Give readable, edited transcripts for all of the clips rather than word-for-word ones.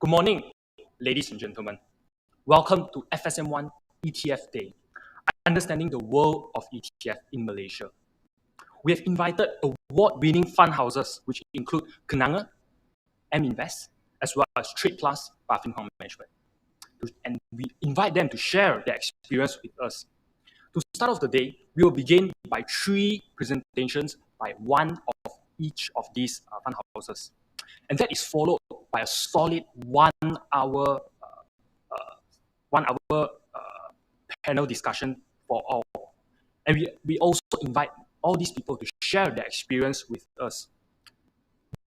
Good morning, ladies and gentlemen. Welcome to FSMOne ETF Day, understanding the world of ETF in Malaysia. We have invited award-winning fund houses, which include Kenanga, AmInvest, as well as TradePlus by Affin Hwang Management. And we invite them to share their experience with us. To start off the day, we will begin by 3 presentations by one of each of these fund houses. And that is followed by a solid 1 hour panel discussion for all. And we also invite all these people to share their experience with us.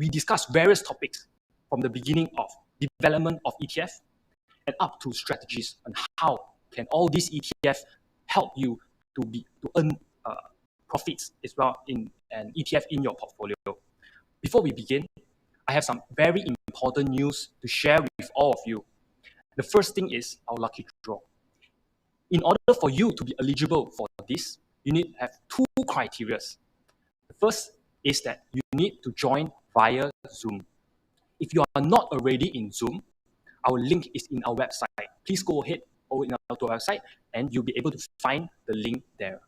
We discuss various topics from the beginning of development of ETF and up to strategies on how can all these ETF help you to earn profits as well in an ETF in your portfolio. Before we begin, I have some very important news to share with all of you. The first thing is our lucky draw. In order for you to be eligible for this, you need to have 2 criteria. The first is that you need to join via Zoom. If you are not already in Zoom, our link is in our website. Please go ahead over to our website and you'll be able to find the link there.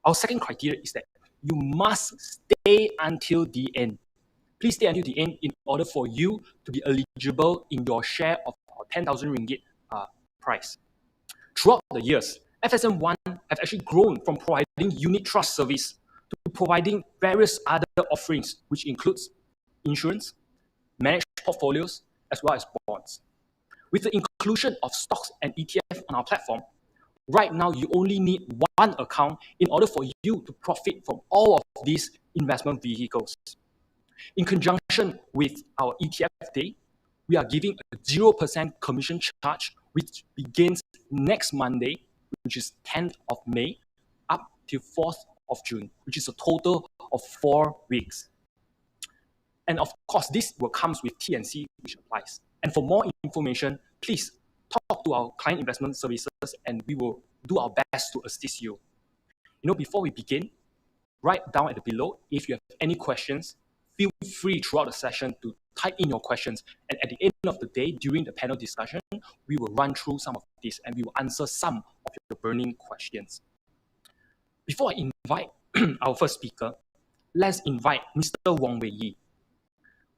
Our second criteria is that you must stay until the end. Please stay until the end in order for you to be eligible in your share of our 10,000 ringgit prize. Throughout the years, FSMOne have actually grown from providing unit trust service to providing various other offerings, which includes insurance, managed portfolios, as well as bonds. With the inclusion of stocks and ETF on our platform, right now you only need 1 account in order for you to profit from all of these investment vehicles. In conjunction with our ETF day, we are giving a 0% commission charge, which begins next Monday, which is 10th of May, up to 4th of June, which is a total of 4 weeks. And of course, this will come with T&C, which applies. And for more information, please talk to our client investment services, and we will do our best to assist you. Before we begin, write down at the below if you have any questions. Feel free throughout the session to type in your questions, and at the end of the day, during the panel discussion, we will run through some of this and we will answer some of your burning questions. Before I invite our first speaker, let's invite Mr. Wong Weiyi.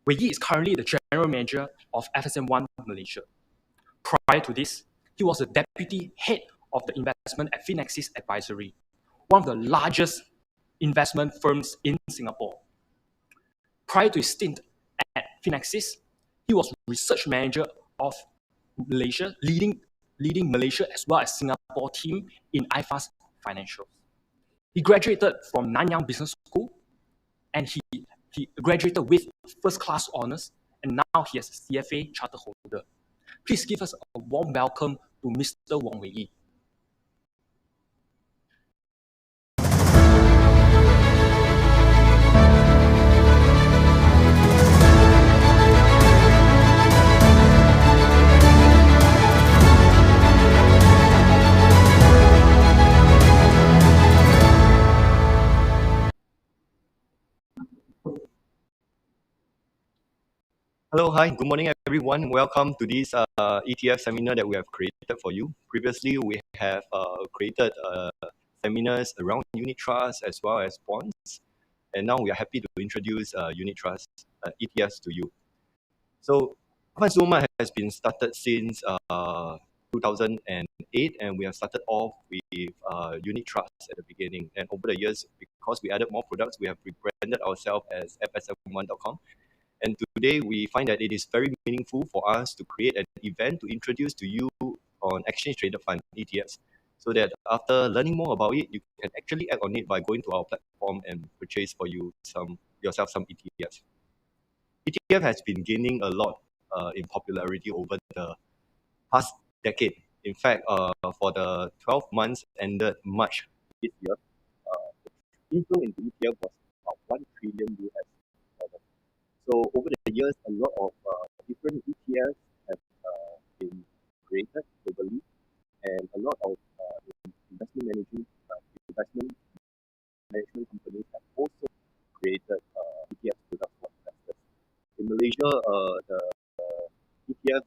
Weiyi is currently the General Manager of FSMOne Malaysia. Prior to this, he was the Deputy Head of the Investment at Finexis Advisory, one of the largest investment firms in Singapore. Prior to his stint at Finexis, he was Research Manager of Malaysia, leading Malaysia as well as Singapore team in iFAST Financials. He graduated from Nanyang Business School, and he graduated with first-class honors, and now he is a CFA charter holder. Please give us a warm welcome to Mr. Wong Weiyi. Hello, hi, good morning everyone. Welcome to this ETF seminar that we have created for you. Previously, we have created seminars around unit trusts as well as bonds. And now we are happy to introduce unit trust ETFs to you. So, FSMOne has been started since 2008, and we have started off with unit trusts at the beginning. And over the years, because we added more products, we have rebranded ourselves as FSMOne.com. And today we find that it is very meaningful for us to create an event to introduce to you on exchange traded fund ETFs, so that after learning more about it, you can actually act on it by going to our platform and purchase for yourself some ETFs. ETF has been gaining a lot in popularity over the past decade. In fact, for the 12 months ended March this year, the inflow into ETF was about $1 trillion US. So over the years, a lot of different ETFs have been created globally, and a lot of investment management companies have also created ETF products for investors. In Malaysia, the ETF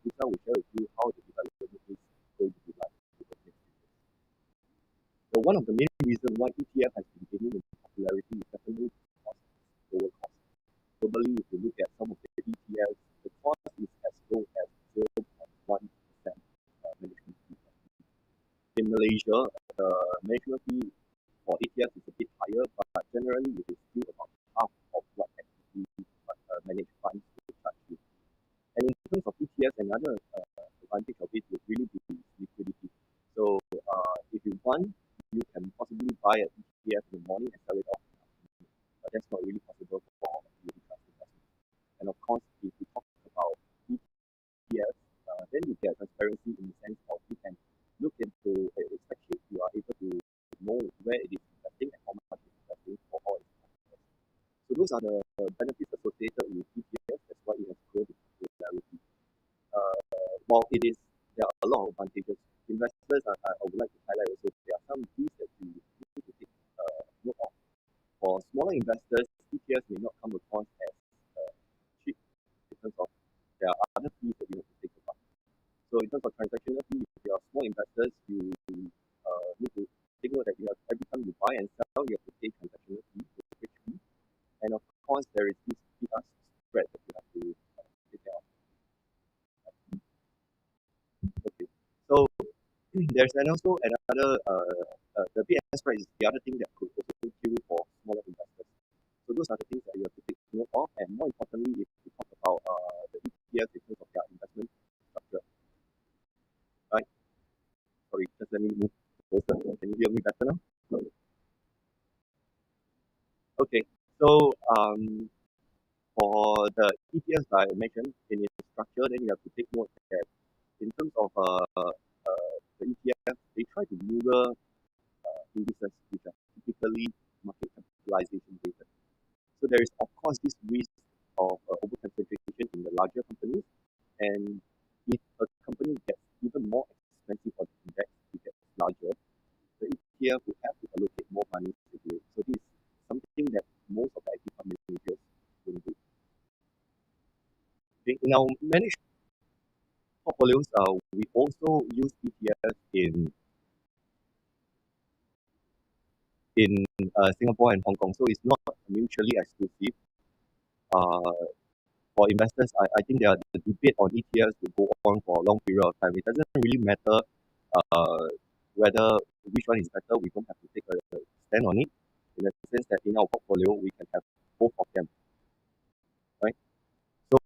Bursa will share with you how the development is going to be like over the next few years. So one of the main reasons why ETF has been gaining in popularity is definitely because of lower cost. Globally, if you look at some of the ETFs, the cost is as low as 0.1% management fee. In Malaysia, the management fee for ETFs is a bit higher, but generally it is still about half of what actively managed funds will charge you. And in terms of ETFs, another advantage of it would really be liquidity. So if you want, you can possibly buy an ETF in the morning and sell it off. But that's not really possible for unit trust investment. And of course, if we talk about ETFs, then you get transparency in the sense of you can look into a spreadsheet. You are able to know where it is investing and how much it is investing for all its customers. So those are the benefits associated with ETFs. That's why it has grown in popularity. While there are a lot of advantages. Investors, I would like to highlight also there are some risks that you need to take note of. For smaller investors, ETFs may not come across as cheap in terms of there are other fees that you have to take about. So in terms of transactional fee, if you are small investors, you need to take note that every time you buy and sell, you have to pay transactional fee, brokerage fee, and of course there is this bid-ask spread that you have to take care of. Okay, so there's also another the bid-ask spread is the other thing that could also kill you for smaller investors. So those are the things that you have to take note of, and more importantly, if we talk about the ETFs in terms of their investment structure. Right? Sorry, just let me move closer. Can you hear me better now? Okay, so for the ETFs that I mentioned in its structure, then you have to take note that in terms of the ETF, they try to mirror indices which are typically market capitalization based. So there is of course this risk of over-concentration in the larger companies, and if a company gets even more expensive for the index, it gets larger, the ETF would have to allocate more money to it. So this is something that most of the active fund managers don't do. In our managed portfolios, we also use ETFs in Singapore and Hong Kong, so it's not mutually exclusive. For investors, I think the debate on ETFs will go on for a long period of time. It doesn't really matter whether which one is better. We don't have to take a stand on it, in the sense that in our portfolio we can have both of them, right? So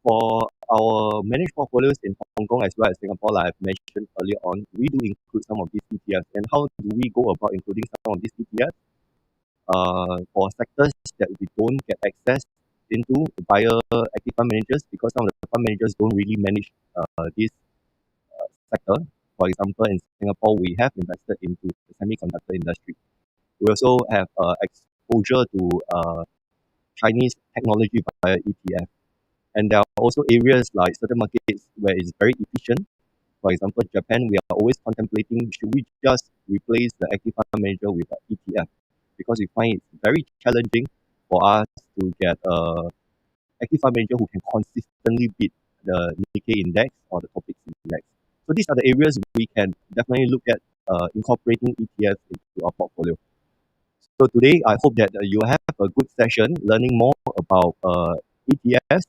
for our managed portfolios in Hong Kong as well as Singapore, like I've mentioned earlier on, we do include some of these ETFs. And how do we go about including some of these ETFs? For sectors that we don't get access into via active fund managers, because some of the fund managers don't really manage this sector. For example, in Singapore, we have invested into the semiconductor industry. We also have exposure to Chinese technology via ETF. And there are also areas like certain markets where it's very efficient. For example, Japan, we are always contemplating, should we just replace the active fund manager with an ETF? Because we find it very challenging for us to get an active fund manager who can consistently beat the Nikkei index or the Topix index. So these are the areas we can definitely look at incorporating ETFs into our portfolio. So today, I hope that you have a good session learning more about ETFs,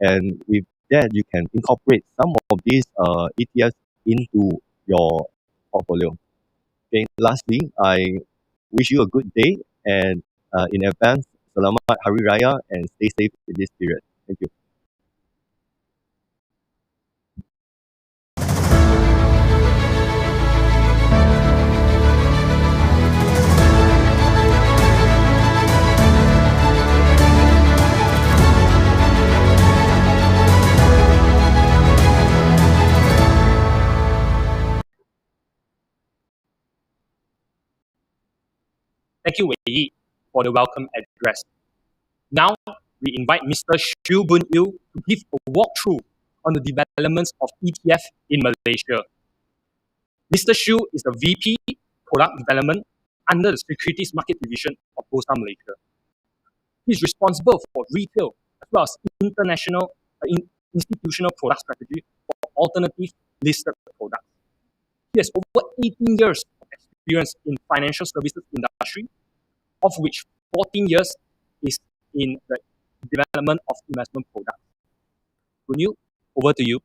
and with that, you can incorporate some of these ETFs into your portfolio. Okay, lastly, I wish you a good day, and in advance, Selamat Hari Raya, and stay safe in this period. Thank you. Thank you, Weiyi, for the welcome address. Now, we invite Mr. Shyu to give a walkthrough on the developments of ETF in Malaysia. Mr. Shyu is the VP Product Development under the Securities Market Division of Bursa Malaysia. He is responsible for retail as well as institutional product strategy for alternative listed products. He has over 18 years of experience in financial services industry, of which 14 years is in the development of investment products. Boon, over to you.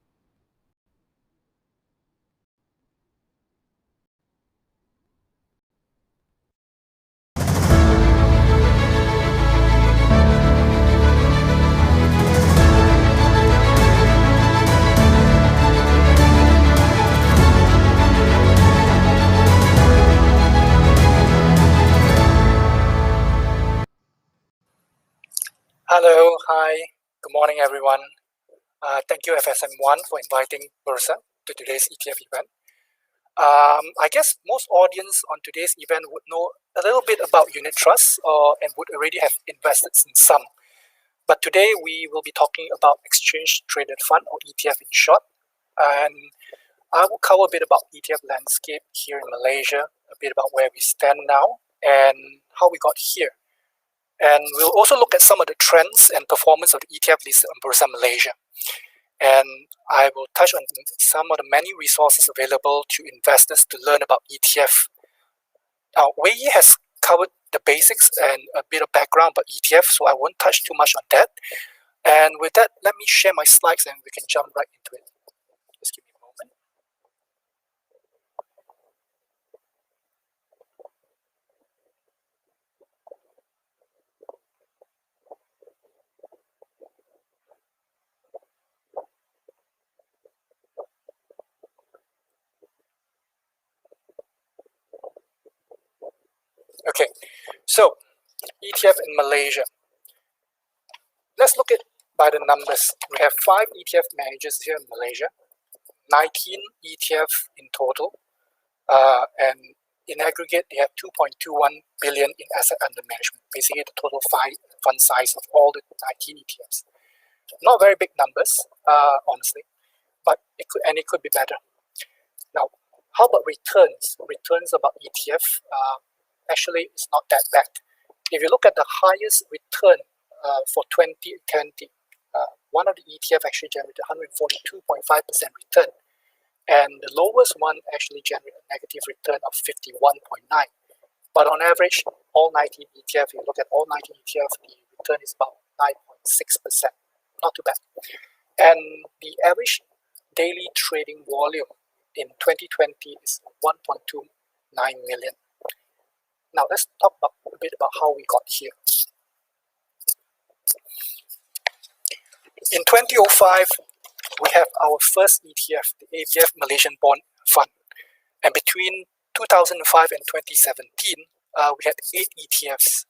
Hello, hi, good morning everyone. Thank you FSMOne for inviting Bursa to today's ETF event. I guess most audience on today's event would know a little bit about unit trusts and would already have invested in some. But today we will be talking about exchange traded fund or ETF in short. And I will cover a bit about ETF landscape here in Malaysia, a bit about where we stand now and how we got here. And we'll also look at some of the trends and performance of the ETF listed on Bursa Malaysia. And I will touch on some of the many resources available to investors to learn about ETF. Now, Weiyi has covered the basics and a bit of background about ETF, so I won't touch too much on that. And with that, let me share my slides and we can jump right into it. Just give me a moment. Okay, so ETF in Malaysia. Let's look at by the numbers. We have 5 ETF managers here in Malaysia, 19 ETF in total, and in aggregate, they have 2.21 billion in asset under management, basically the total fund size of all the 19 ETFs. Not very big numbers, honestly, but it could be better. Now, how about returns? Returns about ETF, actually, it's not that bad. If you look at the highest return for 2020, one of the ETF actually generated 142.5% return, and the lowest one actually generated a negative return of 51.9%. But on average, all 19 ETF, if you look at all 19 ETF, the return is about 9.6%, not too bad. And the average daily trading volume in 2020 is 1.29 million. Now let's talk a bit about how we got here. In 2005, we have our first ETF, the ABF Malaysian Bond Fund. And between 2005 and 2017, we had 8 ETFs.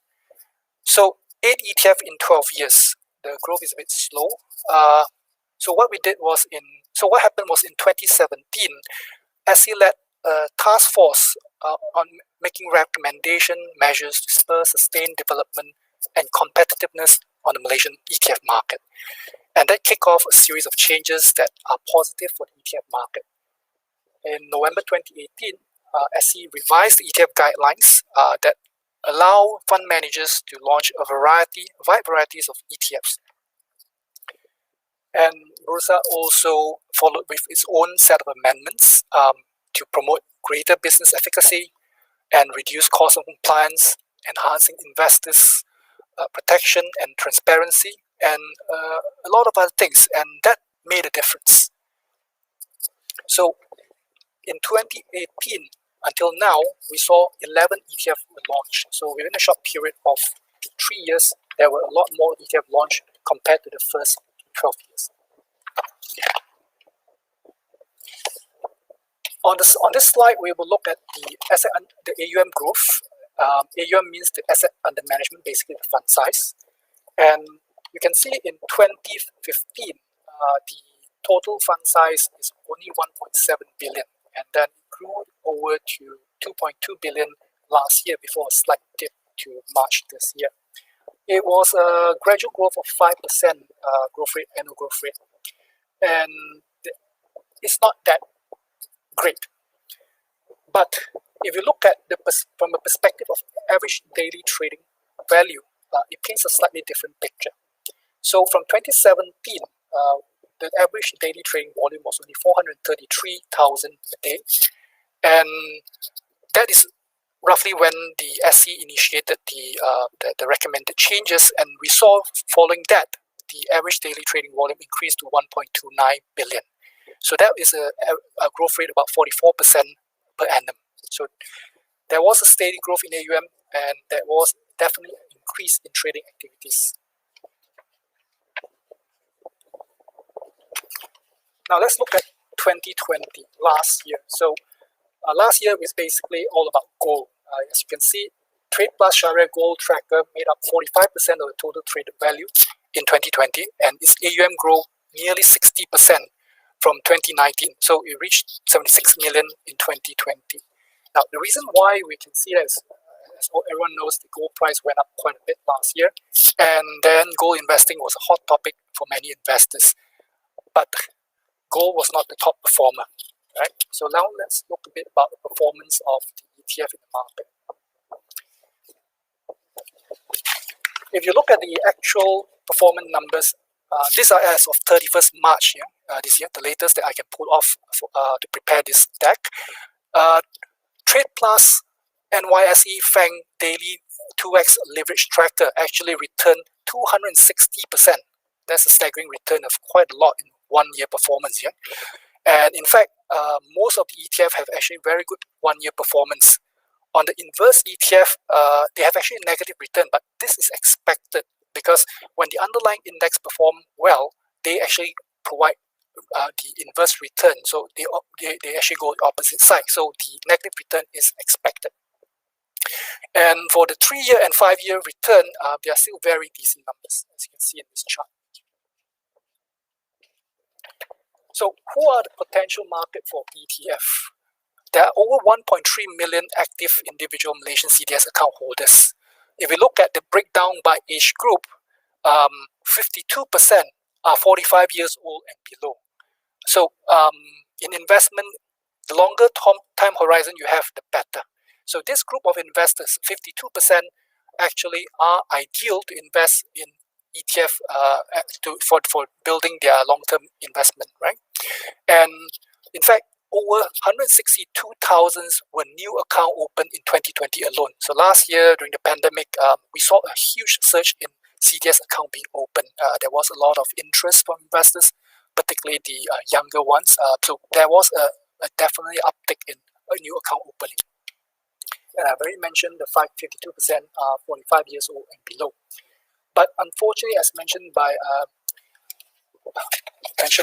So 8 ETF in 12 years. The growth is a bit slow. So what happened was in 2017, SE led a task force on making recommendation measures to spur sustained development and competitiveness on the Malaysian ETF market. And that kicked off a series of changes that are positive for the ETF market. In November 2018, SE revised the ETF guidelines that allow fund managers to launch wide varieties of ETFs. And Bursa also followed with its own set of amendments to promote greater business efficacy and reduce cost of compliance, enhancing investors' protection and transparency, and a lot of other things, and that made a difference. So in 2018 until now, we saw 11 ETF launched. So within a short period of 3 years, there were a lot more ETF launched compared to the first 12 years. On this slide, we will look at the AUM growth. AUM means the asset under management, basically the fund size. And you can see in 2015, the total fund size is only 1.7 billion, and then it grew over to 2.2 billion last year before a slight dip to March this year. It was a gradual growth of 5% annual growth rate, and it's not that great. But if you look at from a perspective of average daily trading value, it paints a slightly different picture. So from 2017, the average daily trading volume was only 433,000 a day, and that is roughly when the SE initiated the recommended changes, and we saw following that the average daily trading volume increased to 1.29 billion. So that is a growth rate about 44% per annum. So there was a steady growth in AUM, and there was definitely an increase in trading activities. Now let's look at 2020, last year. So last year was basically all about gold. As you can see, TradePlus Shariah Gold Tracker made up 45% of the total traded value in 2020, and its AUM grew nearly 60% from 2019. So it reached 76 million in 2020. Now, the reason why we can see that is, as everyone knows, the gold price went up quite a bit last year, and then gold investing was a hot topic for many investors. But gold was not the top performer, right? So now let's look a bit about the performance of the ETF in the market. If you look at the actual performance numbers, these are as of 31st March this year, the latest that I can pull off to prepare this deck. TradePlus NYSE FANG Daily 2x Leverage Tracker actually returned 260%. That's a staggering return of quite a lot in 1 year performance here. And in fact, most of the ETF have actually very good 1 year performance. On the inverse ETF, they have actually a negative return, but this is expected because when the underlying index perform well, they actually provide the inverse return. So they actually go the opposite side. So the negative return is expected. And for the 3-year and 5-year return, they are still very decent numbers, as you can see in this chart. So who are the potential market for ETF? There are over 1.3 million active individual Malaysian CDS account holders. If we look at the breakdown by age group, 52% are 45 years old and below. So in investment, the longer time horizon you have, the better. So this group of investors, 52%, actually are ideal to invest in ETF for building their long-term investment, right? And in fact, over 162,000 were new account opened in 2020 alone. So last year during the pandemic, we saw a huge surge in CDS account being opened. There was a lot of interest from investors, particularly the younger ones. So there was a definitely uptick in a new account opening. And I've already mentioned the 52% are 45 years old and below. But unfortunately, as mentioned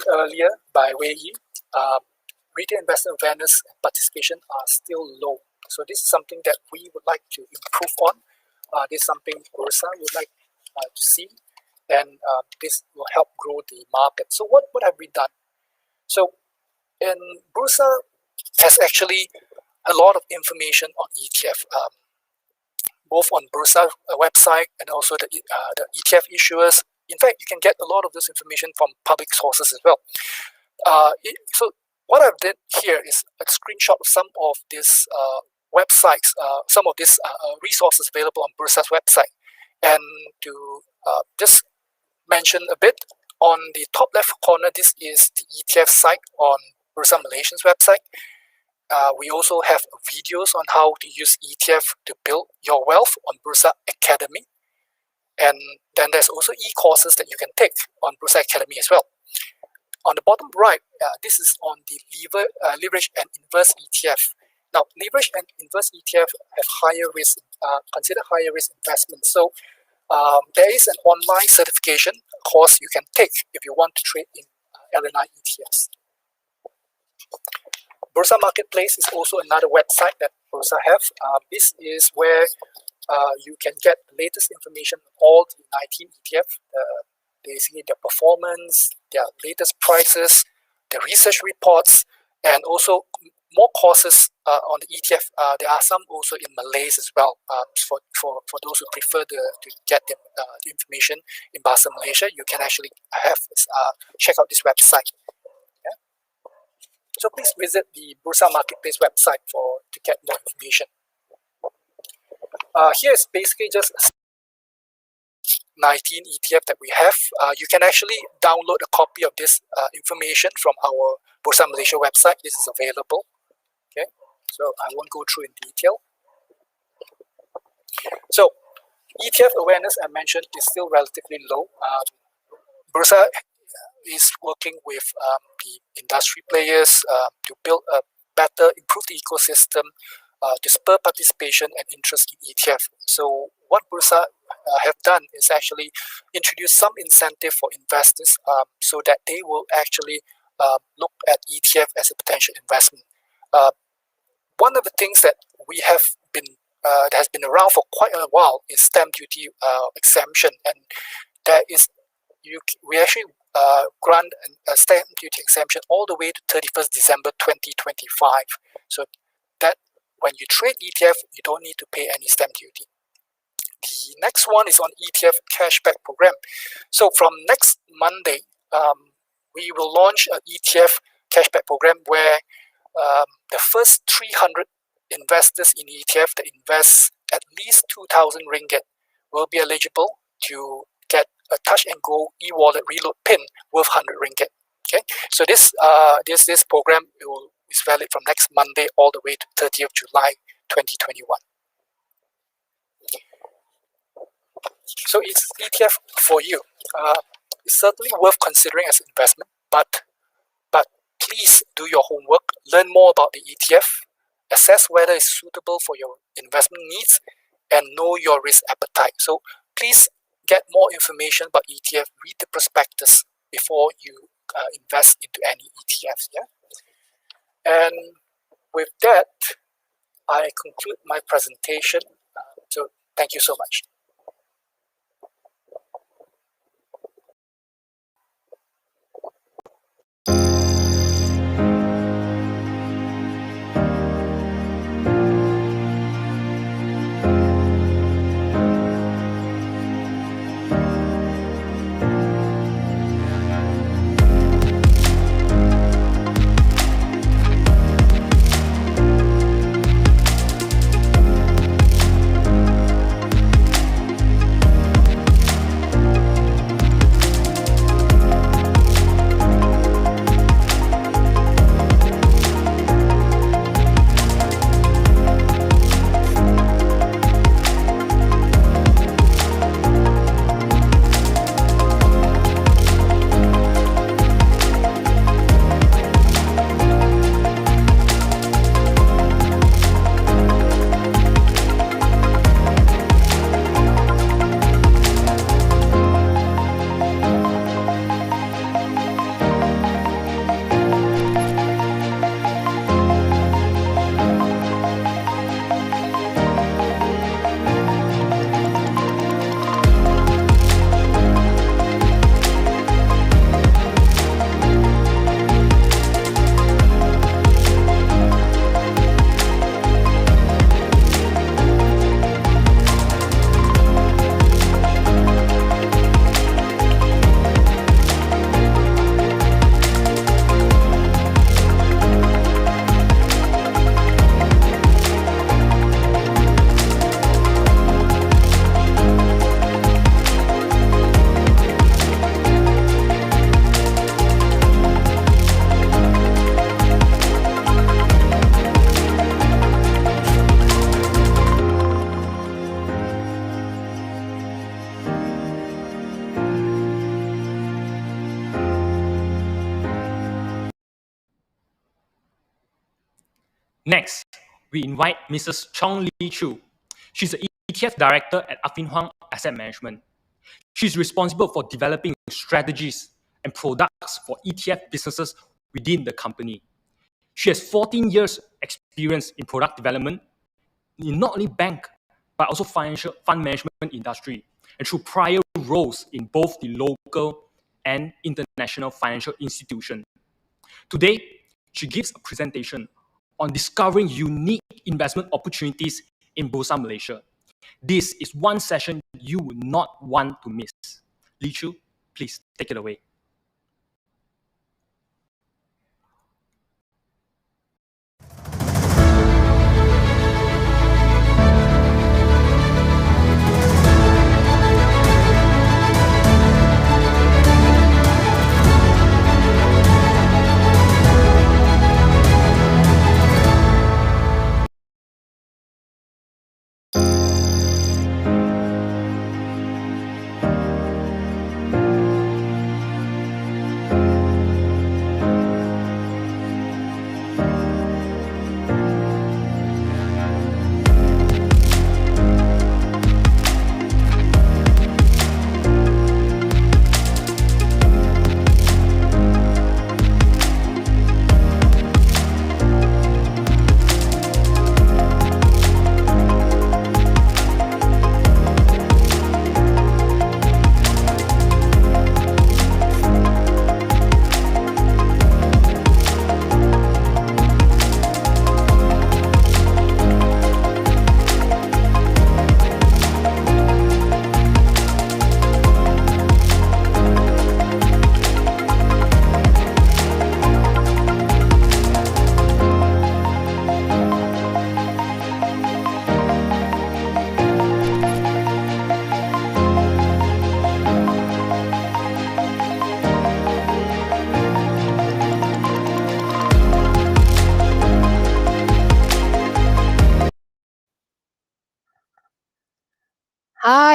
earlier by Weiyi, retail investor awareness and participation are still low. So this is something that we would like to improve on. This is something Bursa would like to see, and this will help grow the market. So what have we done? So in Bursa has actually a lot of information on ETF, both on Bursa website and also the ETF issuers. In fact, you can get a lot of this information from public sources as well. So what I've done here is a screenshot of some of these websites, some of these resources available on Bursa's website. And to just mention a bit, on the top left corner, this is the ETF site on Bursa Malaysian's website. We also have videos on how to use ETF to build your wealth on Bursa Academy. And then there's also e-courses that you can take on Bursa Academy as well. On the bottom right, this is on the leverage and inverse ETF. Now, leverage and inverse ETF have higher risk, consider higher risk investments. So there is an online certification course you can take if you want to trade in LNI ETFs. Bursa Marketplace is also another website that Bursa have. This is where you can get the latest information on all the 19 ETF, basically their performance, their latest prices, the research reports, and also more courses on the ETF. There are some also in Malays as well. For those who prefer to get the information in Bahasa Malaysia, you can actually have check out this website. Yeah? So please visit the Bursa Marketplace website to get more information. Here is basically just 19 ETF that we have. You can actually download a copy of this information from our Bursa Malaysia website. This is available. Okay, so I won't go through in detail. So ETF awareness, I mentioned, is still relatively low. Bursa is working with the industry players to build a better, improve the ecosystem, to spur participation and interest in ETF. So what Bursa have done is actually introduce some incentive for investors so that they will actually look at ETF as a potential investment. One of the things that we have been that has been around for quite a while is stamp duty exemption, and that is we actually grant a stamp duty exemption all the way to 31st December 2025. So that when you trade ETF, you don't need to pay any stamp duty. The next one is on ETF cashback program. So from next Monday, we will launch an ETF cashback program where the first 300 investors in ETF that invest at least 2,000 ringgit will be eligible to get a touch and go e-wallet reload pin worth 100 ringgit. Okay, so this program is valid from next Monday all the way to 30th July 2021. So it's ETF for you. It's certainly worth considering as an investment, but please do your homework, learn more about the ETF, assess whether it's suitable for your investment needs, and know your risk appetite. So please get more information about ETF, read the prospectus before you invest into any ETFs. Yeah. And with that, I conclude my presentation. So thank you so much. Next, we invite Mrs. Chong Choo. She's the ETF Director at Affin Hwang Asset Management. She's responsible for developing strategies and products for ETF businesses within the company. She has 14 years experience in product development in not only bank, but also financial fund management industry, and through prior roles in both the local and international financial institutions. Today, she gives a presentation on discovering unique investment opportunities in Bursa Malaysia. This is one session you would not want to miss. Choo, please take it away.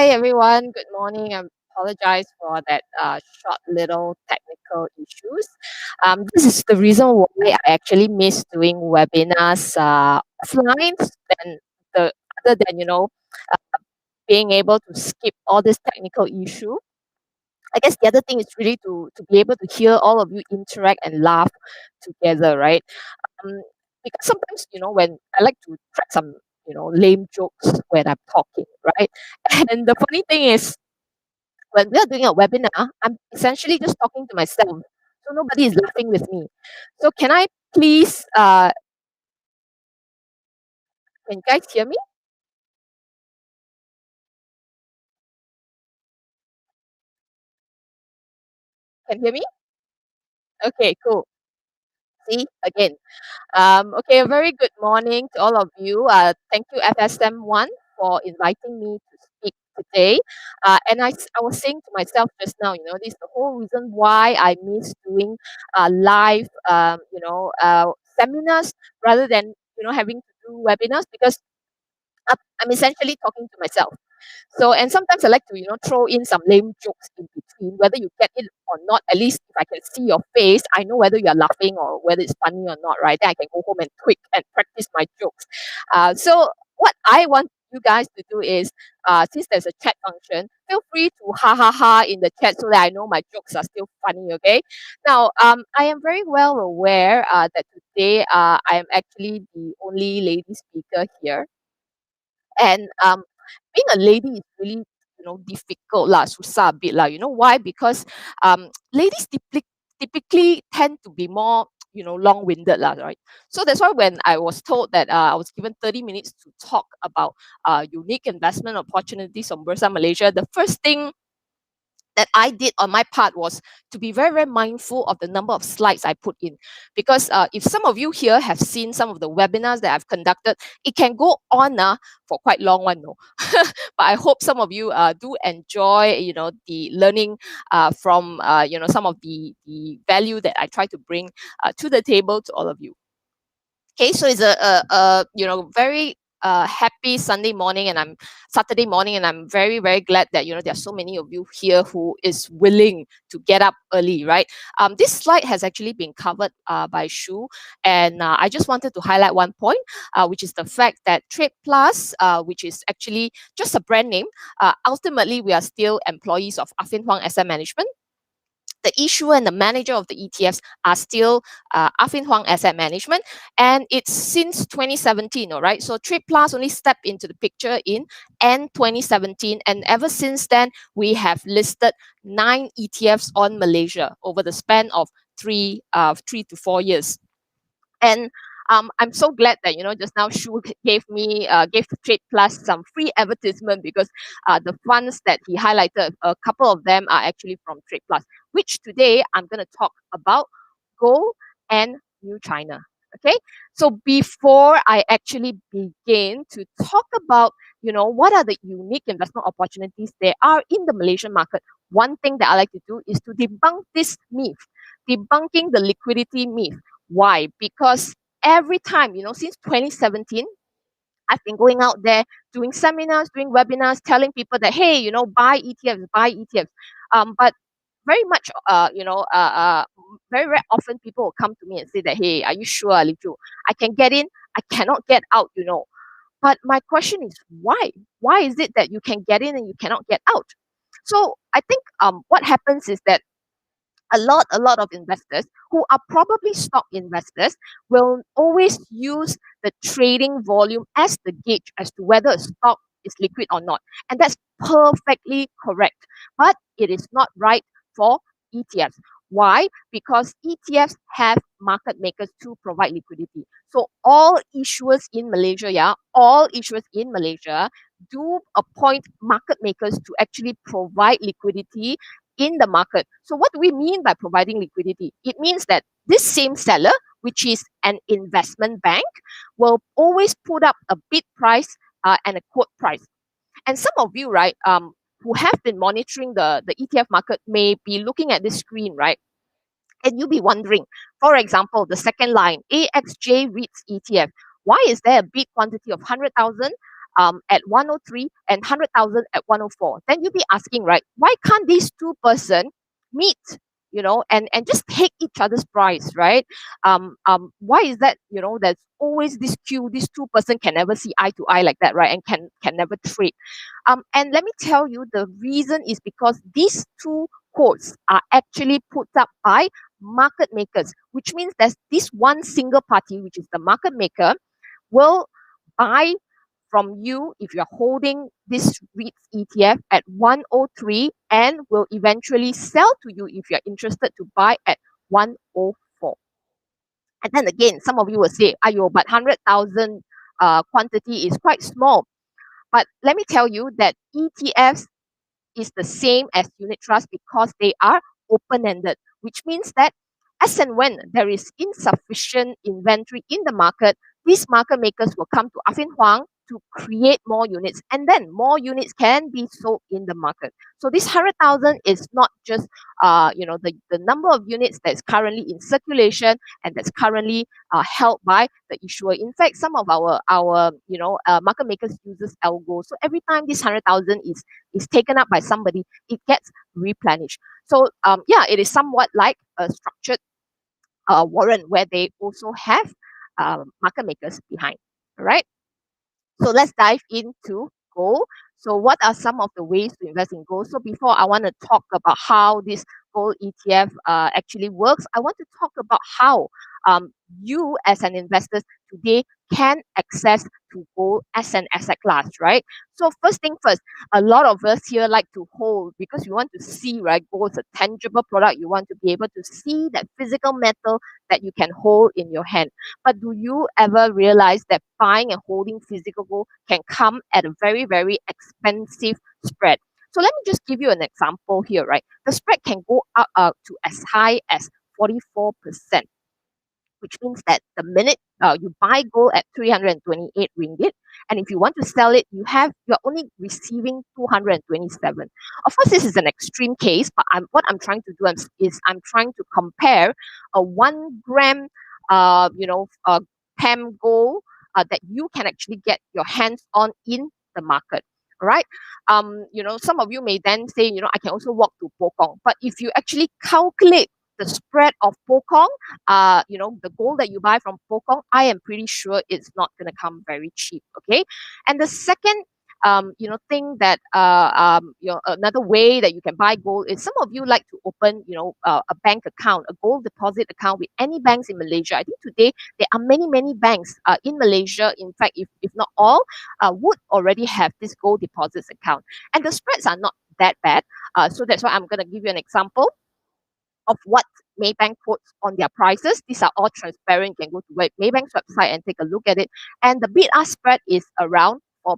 Hi everyone, good morning. I apologize for that short little technical issues. This is the reason why I actually miss doing webinars offline than the other than being able to skip all this technical issue. I guess the other thing is really to be able to hear all of you interact and laugh together, right? Um, because sometimes, when I like to crack some, lame jokes when I'm talking, right? And the funny thing is, when we are doing a webinar, I'm essentially just talking to myself. So nobody is laughing with me. So can I please, can you guys hear me? Can you hear me? Okay, cool. See, again. Okay, a very good morning to all of you. Thank you, FSMOne, for inviting me to speak today. And I was saying to myself just now, this is the whole reason why I miss doing live, seminars rather than, having to do webinars because I'm essentially talking to myself. So, and sometimes I like to, throw in some lame jokes in between, whether you get it or not. At least if I can see your face, I know whether you're laughing or whether it's funny or not, right? Then I can go home and tweak and practice my jokes. So what I want you guys to do is, since there's a chat function, feel free to ha ha ha in the chat so that I know my jokes are still funny, okay? Now, I am very well aware that today I am actually the only lady speaker here. And being a lady is really, difficult lah, susah a bit lah. You know why? Because ladies typically tend to be more, long-winded lah, right? So that's why when I was told that I was given 30 minutes to talk about unique investment opportunities on Bursa Malaysia, the first thing that I did on my part was to be very, very mindful of the number of slides I put in. Because if some of you here have seen some of the webinars that I've conducted, it can go on for quite long one, no. But I hope some of you do enjoy, the learning from, some of the value that I try to bring to the table to all of you. Okay, so it's a very happy Sunday morning, and I'm Saturday morning, and I'm very, very glad that there are so many of you here who is willing to get up early, right? This slide has actually been covered by Shyu, and I just wanted to highlight one point, which is the fact that TradePlus, which is actually just a brand name, ultimately we are still employees of Affin Hwang Asset Management. The issuer and the manager of the ETFs are still Affin Hwang Asset Management, and it's since 2017, all right? So TradePlus only stepped into the picture in end 2017, and ever since then, we have listed 9 ETFs on Malaysia over the span of 3 to 4 years. And I'm so glad that just now Shyu gave TradePlus some free advertisement because the funds that he highlighted, a couple of them are actually from TradePlus, which today I'm going to talk about gold and New China. Okay, so before I actually begin to talk about what are the unique investment opportunities there are in the Malaysian market, one thing that I like to do is to debunk this myth, debunking the liquidity myth. Why? Because every time, since 2017, I've been going out there doing seminars, doing webinars, telling people that, hey, buy ETFs, buy ETFs. But very much, very, very often people will come to me and say that, hey, are you sure, Alichu? I can get in, I cannot get out, But my question is, why? Why is it that you can get in and you cannot get out? So I think what happens is that a lot of investors who are probably stock investors will always use the trading volume as the gauge as to whether a stock is liquid or not. And that's perfectly correct. But it is not right for ETFs. Why? Because ETFs have market makers to provide liquidity. So all issuers in Malaysia, all issuers in Malaysia do appoint market makers to actually provide liquidity in the market. So what do we mean by providing liquidity? It means that this same seller, which is an investment bank, will always put up a bid price and a quote price. And some of you, right, who have been monitoring the ETF market may be looking at this screen, right? And you'll be wondering, for example, the second line, AXJ Reits ETF. Why is there a bid quantity of 100,000 at 103 and 100,000 at 104. Then you'll be asking, right, why can't these two person meet, and just take each other's price, right? Why is that? There's always this queue. These two person can never see eye to eye like that, right? And can never trade. And let me tell you, the reason is because these two quotes are actually put up by market makers, which means there's this one single party, which is the market maker, will buy from you if you're holding this Reits ETF at 103 and will eventually sell to you if you're interested to buy at 104. And then again, some of you will say, ayo, but 100,000 quantity is quite small. But let me tell you that ETFs is the same as unit trust because they are open-ended, which means that as and when there is insufficient inventory in the market, these market makers will come to Affin Hwang to create more units, and then more units can be sold in the market. So this 100,000 is not just the number of units that's currently in circulation and that's currently held by the issuer. In fact, some of our market makers uses algo. So every time this 100,000 is taken up by somebody, it gets replenished. So it is somewhat like a structured warrant where they also have market makers behind. All right. So let's dive into gold. So what are some of the ways to invest in gold? So before I want to talk about how this gold ETF actually works, I want to talk about how you as an investor today can access to gold as an asset class, right? So first thing first, a lot of us here like to hold because you want to see, right? Gold is a tangible product. You want to be able to see that physical metal that you can hold in your hand. But do you ever realize that buying and holding physical gold can come at a very, very expensive spread? So let me just give you an example here, right? The spread can go up to as high as 44%, which means that the minute you buy gold at 328 ringgit, and if you want to sell it, you're only receiving 227. Of course, this is an extreme case, but what I'm trying to do is I'm trying to compare a 1 gram, PAM gold that you can actually get your hands on in the market. Right? Some of you may then say, I can also walk to Pokong. But if you actually calculate the spread of Pokong, the gold that you buy from Pokong, I am pretty sure it's not going to come very cheap. Okay. And the second thing that another way that you can buy gold is some of you like to open a bank account, a gold deposit account with any banks in Malaysia. I think today there are many banks in Malaysia, in fact, if not all, would already have this gold deposits account, and the spreads are not that bad. So that's why I'm going to give you an example of what Maybank quotes on their prices. These are all transparent. You can go to Maybank's website and take a look at it. And the bid-ask spread is around 4%.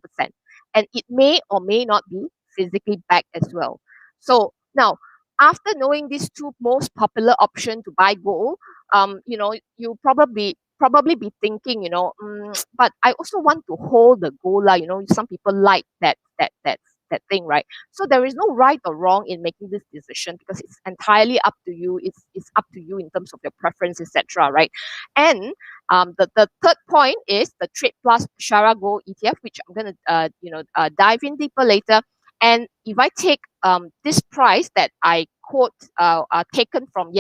And it may or may not be physically backed as well. So now, after knowing these two most popular options to buy gold, you probably be thinking, but I also want to hold the gold. Some people like that thing, right? So there is no right or wrong in making this decision because it's entirely up to you. It's up to you in terms of your preference, etc. Right? And the third point is the TradePlus Shariah Gold ETF, which I'm gonna dive in deeper later. And if I take this price that I quote taken from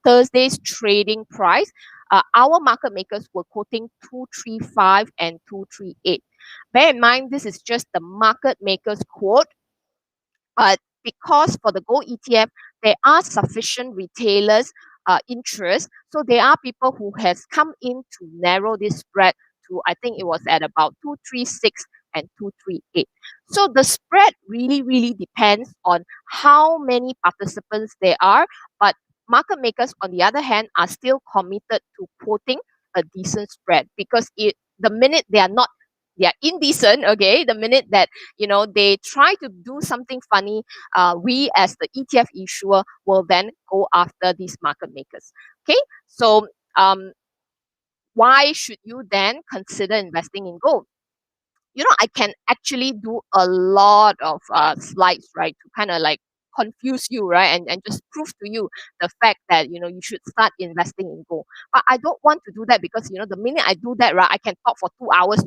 Thursday's trading price, our market makers were quoting 235 and 238. Bear in mind, this is just the market makers quote, but because for the gold ETF, there are sufficient retailers interest. So there are people who has come in to narrow this spread to, I think it was at about 236 and 238. So the spread really depends on how many participants there are, but market makers, on the other hand, are still committed to quoting a decent spread because the minute they are indecent, okay, the minute that they try to do something funny, we as the ETF issuer will then go after these market makers. Okay, so why should you then consider investing in gold? I can actually do a lot of slides, right, to kind of like confuse you, right? And just prove to you the fact that, you should start investing in gold. But I don't want to do that because, the minute I do that, right, I can talk for 2 hours.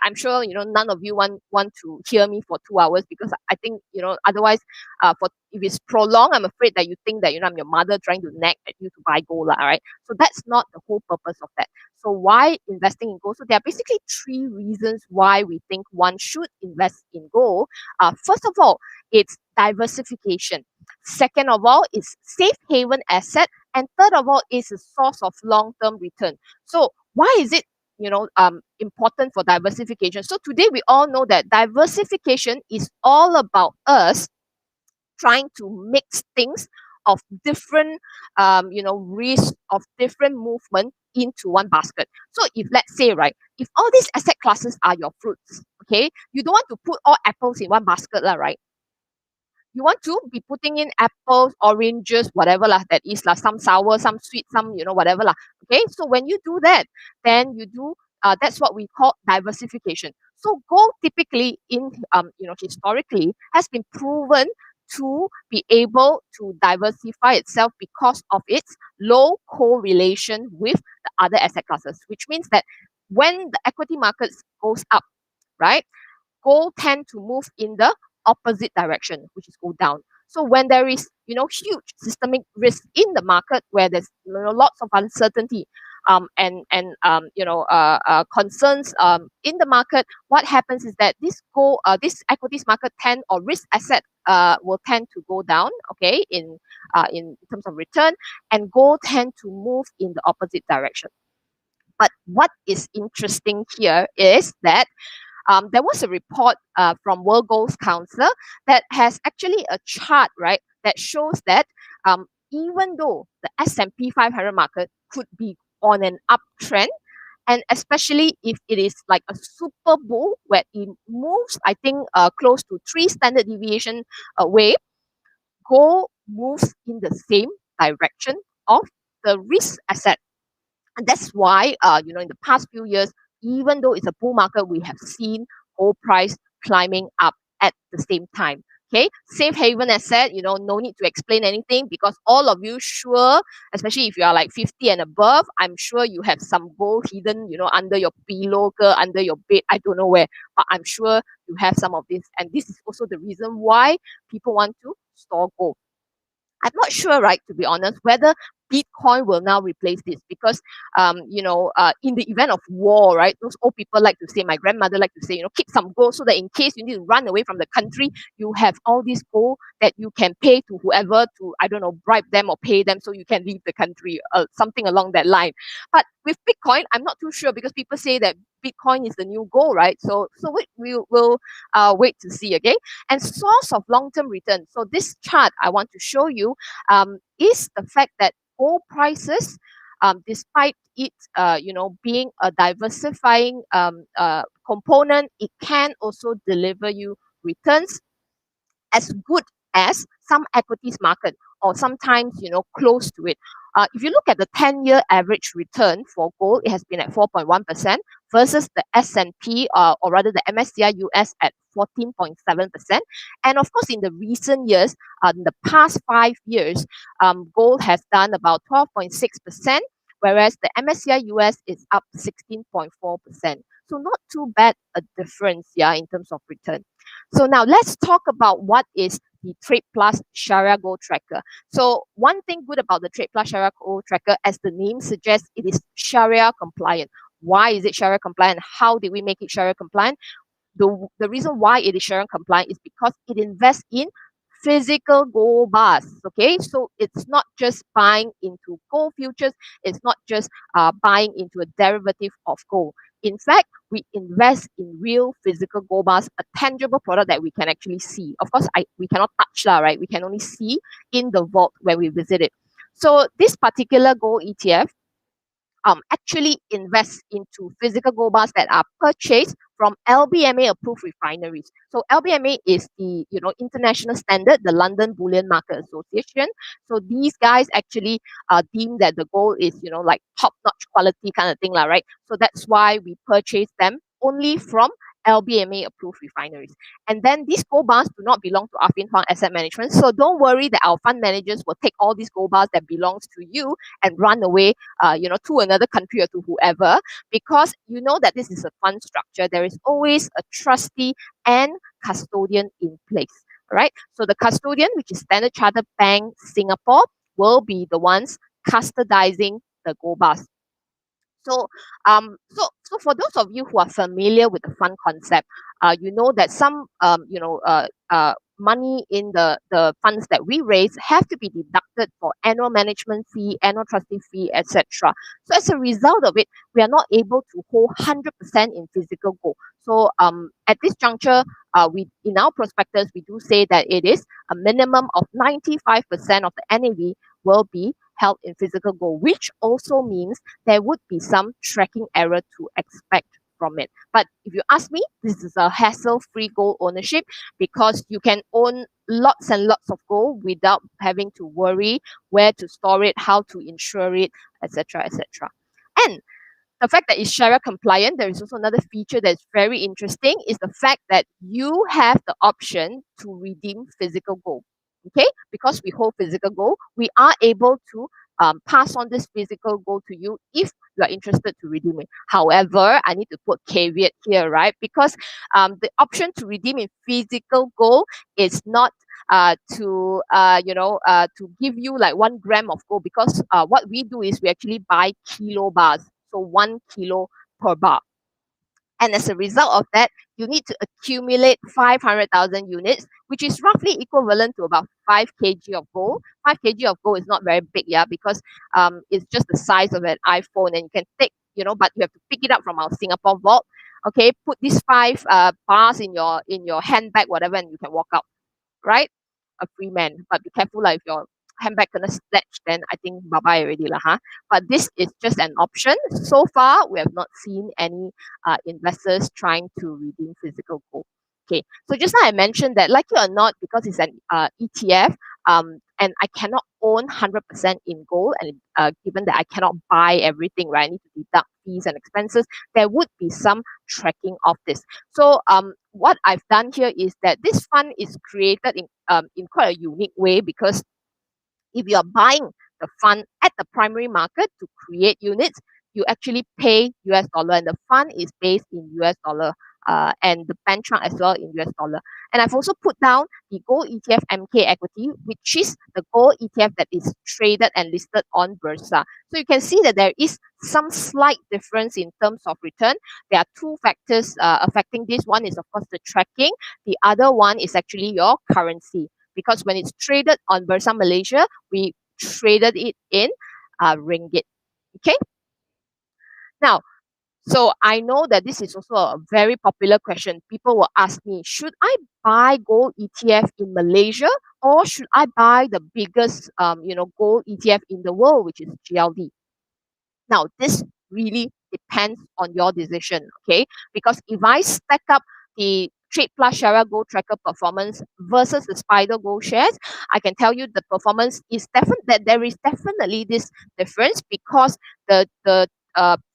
I'm sure, none of you want to hear me for 2 hours because I think, otherwise, if it's prolonged, I'm afraid that you think that, I'm your mother trying to nag at you to buy gold, all right? So that's not the whole purpose of that. So why investing in gold? So there are basically 3 reasons why we think one should invest in gold. First of all, it's diversification. Second of all, it's safe haven asset. And third of all, is a source of long-term return. So why is it important for diversification? So today we all know that diversification is all about us trying to mix things of different risk of different movement into one basket. So if let's say, right, if all these asset classes are your fruits, okay, you don't want to put all apples in one basket, right? You want to be putting in apples, oranges, whatever lah, that is lah, some sour, some sweet, some whatever lah. Okay, so when you do that, then you do that's what we call diversification. So gold typically historically has been proven to be able to diversify itself because of its low correlation with the other asset classes, which means that when the equity markets goes up, right, gold tend to move in the opposite direction, which is go down. So when there is huge systemic risk in the market where there's lots of uncertainty concerns in the market, what happens is that this equities market tend, or risk asset will tend to go down, okay, in terms of return, and gold tend to move in the opposite direction. But what is interesting here is that there was a report from World Gold Council that has actually a chart, right, that shows that even though the S&P 500 market could be on an uptrend, and especially if it is like a super bull where it moves, I think, close to 3 standard deviation away, gold moves in the same direction of the risk asset. And that's why, in the past few years, even though it's a bull market, we have seen gold price climbing up at the same time. Okay, safe haven asset, no need to explain anything because all of you sure, especially if you are like 50 and above, I'm sure you have some gold hidden, under your pillow, under your bed, I don't know where, but I'm sure you have some of this. And this is also the reason why people want to store gold. I'm not sure, right, to be honest, whether Bitcoin will now replace this because, in the event of war, right, those old people like to say, my grandmother like to say, keep some gold so that in case you need to run away from the country, you have all this gold that you can pay to whoever to, I don't know, bribe them or pay them so you can leave the country, something along that line. But with Bitcoin, I'm not too sure because people say that Bitcoin is the new gold, right? So we'll wait to see, okay? And source of long-term return. So this chart I want to show you is the fact that gold prices, despite it, being a diversifying component, it can also deliver you returns as good as some equities market, or sometimes close to it. If you look at the 10-year average return for gold, it has been at 4.1% versus the S&P, or rather the MSCI US at 14.7%. And of course, in the recent years, in the past 5 years, gold has done about 12.6%, whereas the MSCI US is up 16.4%. So not too bad a difference, in terms of return. So now let's talk about what is the TradePlus Shariah Gold Tracker. So one thing good about the TradePlus Shariah Gold Tracker, as the name suggests, it is Shariah-compliant. Why is it Shariah-compliant? How did we make it Shariah-compliant? The reason why it is Shariah-compliant is because it invests in physical gold bars, okay? So it's not just buying into gold futures, it's not just buying into a derivative of gold. In fact, we invest in real physical gold bars, a tangible product that we can actually see. Of course, we cannot touch, right? We can only see in the vault when we visit it. So this particular gold ETF actually invests into physical gold bars that are purchased from LBMA approved refineries. So LBMA is the international standard, the London Bullion Market Association. So these guys actually deem that the gold is like top-notch quality kind of thing, right? So that's why we purchase them only from LBMA approved refineries. And then these gold bars do not belong to Affin Hwang Asset Management. So don't worry that our fund managers will take all these gold bars that belongs to you and run away, to another country or to whoever, because you know that this is a fund structure. There is always a trustee and custodian in place. Right? So the custodian, which is Standard Chartered Bank Singapore, will be the ones custodizing the gold bars. So, so for those of you who are familiar with the fund concept, you know that some, money in the funds that we raise have to be deducted for annual management fee, annual trustee fee, etc. So as a result of it, we are not able to hold 100% in physical gold. So at this juncture, we in our prospectus, we do say that it is a minimum of 95% of the NAV will be held in physical gold, which also means there would be some tracking error to expect from it. But if you ask me, this is a hassle-free gold ownership because you can own lots and lots of gold without having to worry where to store it, how to insure it, etc., etc. And the fact that it's Sharia compliant, there is also another feature that's very interesting, is the fact that you have the option to redeem physical gold. Okay, because we hold physical gold, we are able to pass on this physical gold to you if you are interested to redeem it. However, I need to put caveat here, right? Because the option to redeem in physical gold is not to give you like 1 gram of gold, because what we do is we actually buy kilo bars, so 1 kilo per bar. And as a result of that, you need to accumulate 500,000 units, which is roughly equivalent to about 5 kg of gold. 5 kg of gold is not very big, yeah, because it's just the size of an iPhone, and you can take, but you have to pick it up from our Singapore vault. Okay, put these 5 bars in your handbag, whatever, and you can walk out, right? A free man. But be careful, like, if your handbag gonna snatch, then I think bye-bye already lah, huh? But this is just an option. So far, we have not seen any investors trying to redeem physical gold. Okay, so just now I mentioned that, like it or not, because it's an ETF, and I cannot own 100% in gold, and given that I cannot buy everything, right, I need to deduct fees and expenses, there would be some tracking of this. So what I've done here is that this fund is created in quite a unique way, because if you are buying the fund at the primary market to create units, you actually pay US dollar, and the fund is based in US dollar, and the benchmark as well in US dollar. And I've also put down the gold ETF MK equity, which is the gold ETF that is traded and listed on Bursa. So you can see that there is some slight difference in terms of return. There are 2 factors affecting this. One is, of course, the tracking. The other one is actually your currency, because when it's traded on Bursa Malaysia, we traded it in ringgit. Okay. Now, so I know that this is also a very popular question. People will ask me, should I buy gold ETF in Malaysia, or should I buy the biggest, gold ETF in the world, which is GLD? Now, this really depends on your decision, okay? Because if I stack up the TradePlus Sharia Gold Tracker performance versus the Spider Gold shares, I can tell you the performance is that there is definitely this difference, because the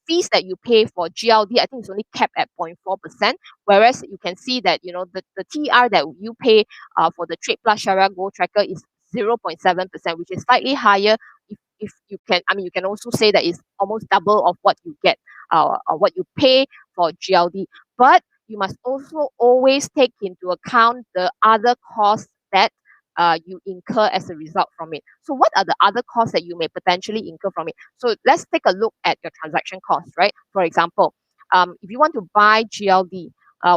fees that you pay for GLD, I think it's only capped at 0.4%, whereas you can see that the TR that you pay for the TradePlus Sharia Gold Tracker is 0.7%, which is slightly higher. If you can, you can also say that it's almost double of what you get, or what you pay for GLD. But you must also always take into account the other costs that you incur as a result from it. So what are the other costs that you may potentially incur from it? So let's take a look at your transaction costs, right? For example, if you want to buy GLD,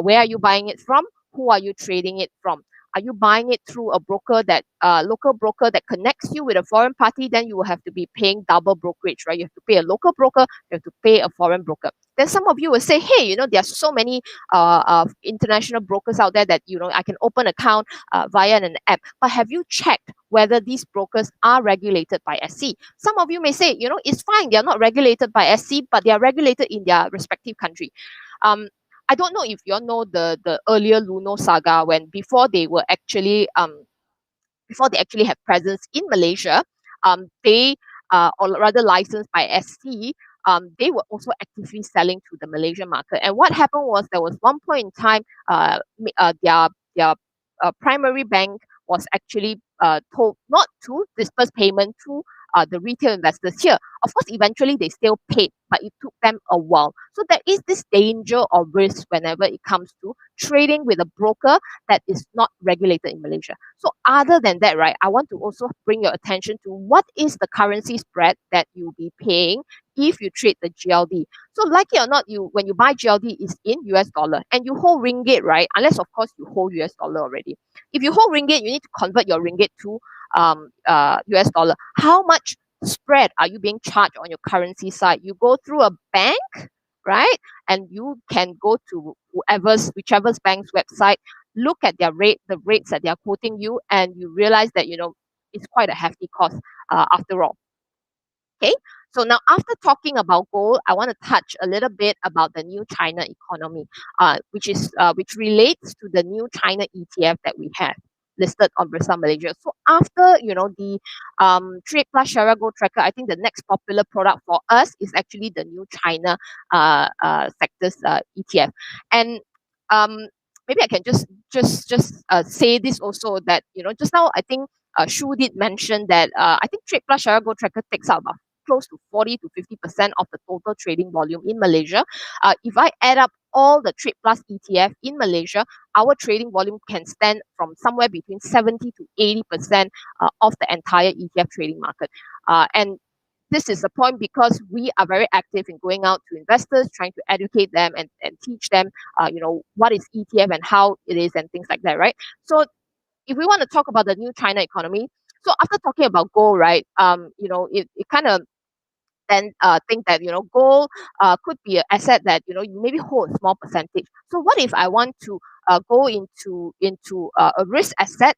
where are you buying it from? Who are you trading it from? Are you buying it through a broker that local broker that connects you with a foreign party? Then you will have to be paying double brokerage, right? You have to pay a local broker, you have to pay a foreign broker. Then some of you will say, hey, there are so many international brokers out there that I can open account via an app. But have you checked whether these brokers are regulated by SC? Some of you may say, it's fine, they are not regulated by SC, but they are regulated in their respective country. I don't know if you all know the earlier Luno saga, when before they actually have presence in Malaysia, they or rather licensed by SC, they were also actively selling to the Malaysian market. And what happened was there was one point in time, their primary bank was actually told not to disperse payment to the retail investors here. Of course, eventually they still paid, but it took them a while. So there is this danger or risk whenever it comes to trading with a broker that is not regulated in Malaysia. So other than that, right, I want to also bring your attention to what is the currency spread that you'll be paying if you trade the GLD. So like it or not, when you buy GLD is in US dollar and you hold ringgit, right? Unless of course you hold US dollar already. If you hold ringgit, you need to convert your ringgit to US dollar. How much spread are you being charged on your currency side? You go through a bank, right? And you can go to whichever bank's website, look at their rate, the rates that they are quoting you, and you realize that it's quite a hefty cost after all. Okay, so now after talking about gold, I want to touch a little bit about the new China economy, which relates to the new China ETF that we have listed on Bursa Malaysia. So after the TradePlus Shariah Gold Tracker, I think the next popular product for us is actually the new China sectors ETF. And maybe I can just say this also, that just now I think Shyu did mention that I think TradePlus Shariah Gold Tracker takes out about close to 40 to 50% of the total trading volume in Malaysia. If I add up all the TradePlus ETF in Malaysia, our trading volume can stand from somewhere between 70 to 80% of the entire ETF trading market. And this is the point because we are very active in going out to investors, trying to educate them and teach them, what is ETF and how it is and things like that, right? So if we want to talk about the new China economy, so after talking about gold, right, it kind of then think that gold could be an asset that you maybe hold a small percentage. So what if I want to go into a risk asset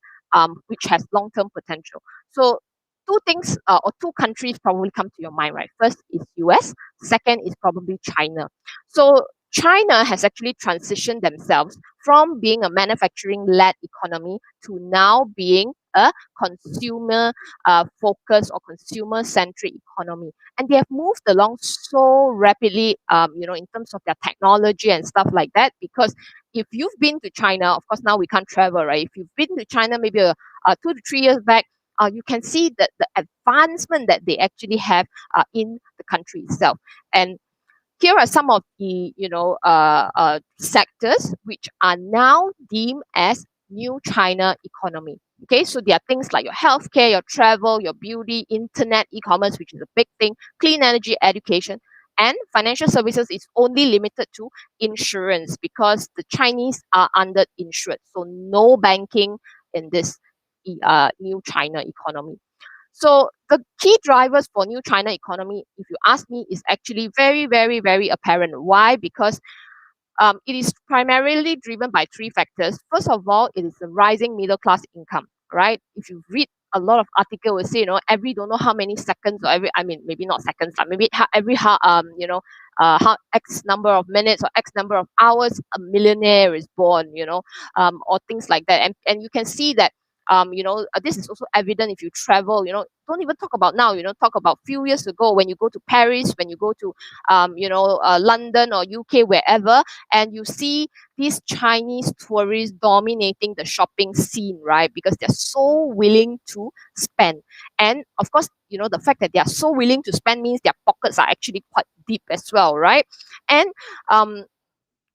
which has long-term potential? So two things or two countries probably come to your mind, right? First is US, second is probably China. So China has actually transitioned themselves from being a manufacturing-led economy to now being a consumer focused or consumer-centric economy. And they have moved along so rapidly, in terms of their technology and stuff like that. Because if you've been to China, of course, now we can't travel, right? If you've been to China maybe 2 to 3 years back, you can see that the advancement that they actually have in the country itself. And here are some of the sectors which are now deemed as new China economy. Okay, so there are things like your healthcare, your travel, your beauty, internet, e-commerce, which is a big thing, clean energy, education, and financial services is only limited to insurance because the Chinese are under insured. So no banking in this new China economy. So the key drivers for new China economy, if you ask me, is actually very, very, very apparent. Why? Because it is primarily driven by three factors. First of all, it is the rising middle class income, right? If you read a lot of articles, will say, every don't know how many seconds or maybe not seconds, like maybe every how X number of minutes or X number of hours, a millionaire is born, or things like that. And you can see that this is also evident if you travel, don't even talk about now, talk about few years ago when you go to Paris, when you go to, London or UK, wherever, and you see these Chinese tourists dominating the shopping scene, right? Because they're so willing to spend. And of course, the fact that they are so willing to spend means their pockets are actually quite deep as well, right? And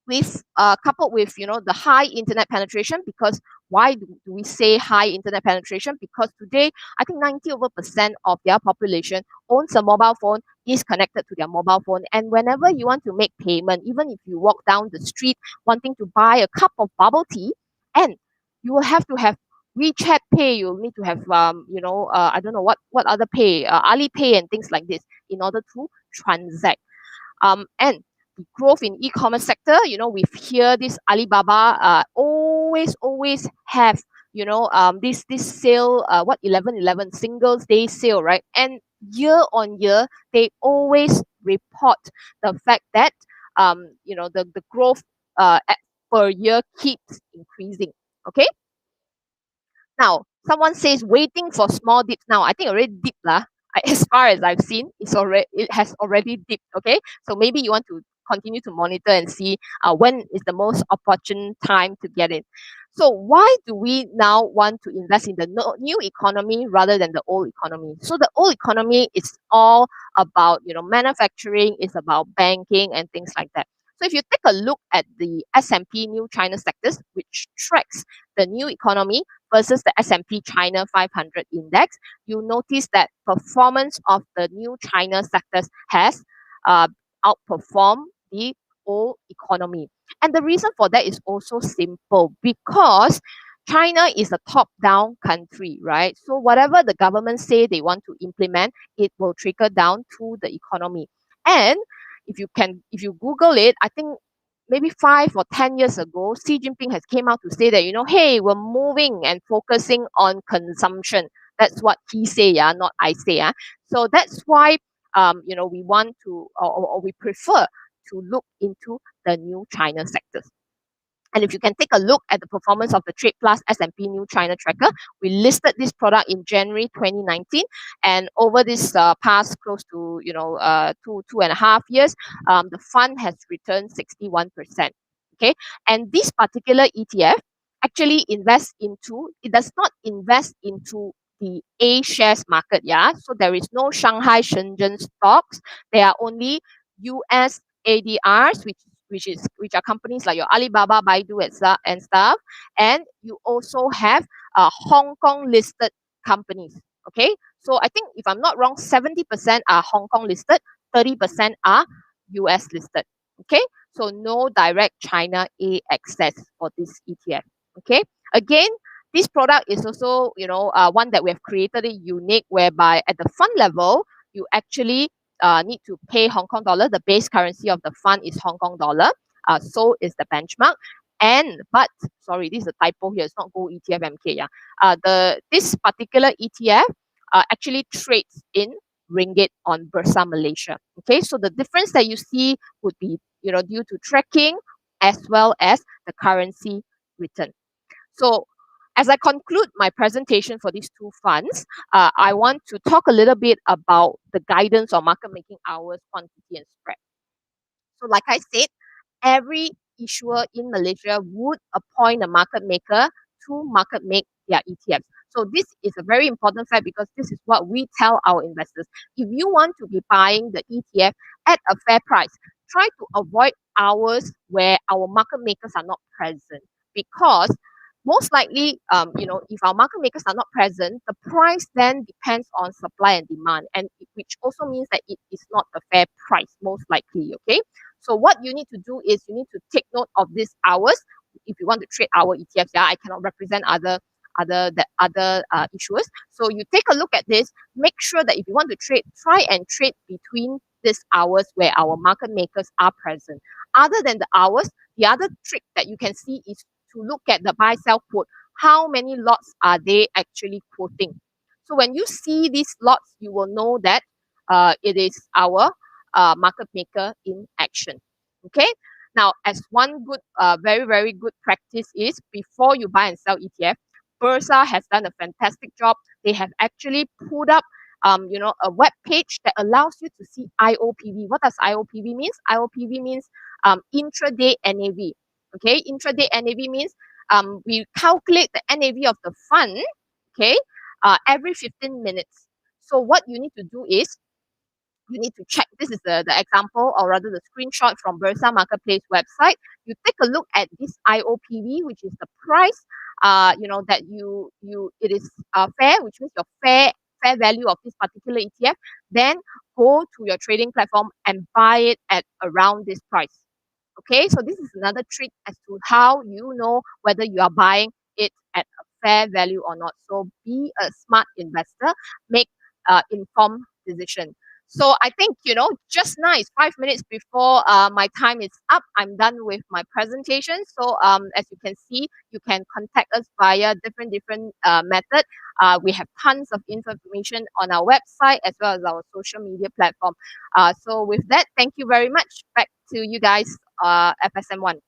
with coupled with the high internet penetration, because why do we say high internet penetration? Because today I think 90% of their population owns a mobile phone, is connected to their mobile phone, and whenever you want to make payment, even if you walk down the street wanting to buy a cup of bubble tea, and you will have to have WeChat Pay, you'll need to have I don't know what other pay, Alipay and things like this in order to transact. And the growth in e-commerce sector, we hear this Alibaba always have this sale, 11/11 Singles Day sale, right? And year on year they always report the fact that the growth per year keeps increasing. Okay, now someone says waiting for small dips. Now I think already dipped lah. as far as I've seen, it has already dipped. Okay, so maybe you want to continue to monitor and see when is the most opportune time to get in. So why do we now want to invest in the new economy rather than the old economy? So the old economy is all about, manufacturing, it's about banking and things like that. So if you take a look at the S&P New China Sectors, which tracks the new economy versus the S&P China 500 index, you notice that performance of the new China sectors has outperformed the old economy. And the reason for that is also simple, because China is a top-down country, right? So whatever the government say they want to implement, it will trickle down to the economy. And if you Google it, I think maybe 5 or 10 years ago, Xi Jinping has came out to say that, hey, we're moving and focusing on consumption. That's what he say, yeah, not I say, yeah. So that's why, we want to, or we prefer to look into the new China sectors. And if you can take a look at the performance of the TradePlus S&P New China Tracker, we listed this product in January 2019, and over this past close to 2.5 years, the fund has returned 61%. Okay, and this particular ETF actually it does not invest into the A shares market, yeah. So there is no Shanghai Shenzhen stocks. There are only US ADRs, which are companies like your Alibaba, Baidu, and stuff. And you also have Hong Kong listed companies. Okay, so I think if I'm not wrong, 70% are Hong Kong listed, 30% are US listed. Okay, so no direct China A access for this ETF. Okay, again, this product is also one that we have created it unique, whereby at the fund level you actually need to pay Hong Kong dollar. The base currency of the fund is Hong Kong dollar. So is the benchmark. But sorry, this is a typo here. It's not Gold ETF MK. Yeah. This particular ETF actually trades in ringgit on Bursa Malaysia. Okay. So the difference that you see would be due to tracking as well as the currency return. So as I conclude my presentation for these two funds, I want to talk a little bit about the guidance on market making hours, quantity, and spread. So like I said, every issuer in Malaysia would appoint a market maker to market make their ETFs. So this is a very important fact, because this is what we tell our investors. If you want to be buying the ETF at a fair price, try to avoid hours where our market makers are not present, because most likely, if our market makers are not present, the price then depends on supply and demand, and which also means that it is not a fair price, most likely. Okay, so what you need to do is you need to take note of these hours if you want to trade our ETFs. Yeah, I cannot represent other issuers. So you take a look at this. Make sure that if you want to trade, try and trade between these hours where our market makers are present. Other than the hours, the other trick that you can see is to look at the buy sell quote. How many lots are they actually quoting? So when you see these lots, you will know that it is our market maker in action. Okay. Now, as one good, very, very good practice is, before you buy and sell ETF, Bursa has done a fantastic job. They have actually put up, a web page that allows you to see IOPV. What does IOPV means? IOPV means intraday NAV. Okay, intraday NAV means we calculate the NAV of the fund, okay, every 15 minutes. So what you need to do is, you need to check. This is the example, or rather the screenshot from Bursa Marketplace website. You take a look at this IOPV, which is the price, that it is fair, which means your fair value of this particular ETF. Then go to your trading platform and buy it at around this price. Okay, so this is another trick as to how you know whether you are buying it at a fair value or not. So be a smart investor, make informed decision. So I think, just nice, 5 minutes before my time is up, I'm done with my presentation. So as you can see, you can contact us via different method. We have tons of information on our website as well as our social media platform. So with that, thank you very much. Back to you guys, FSMOne.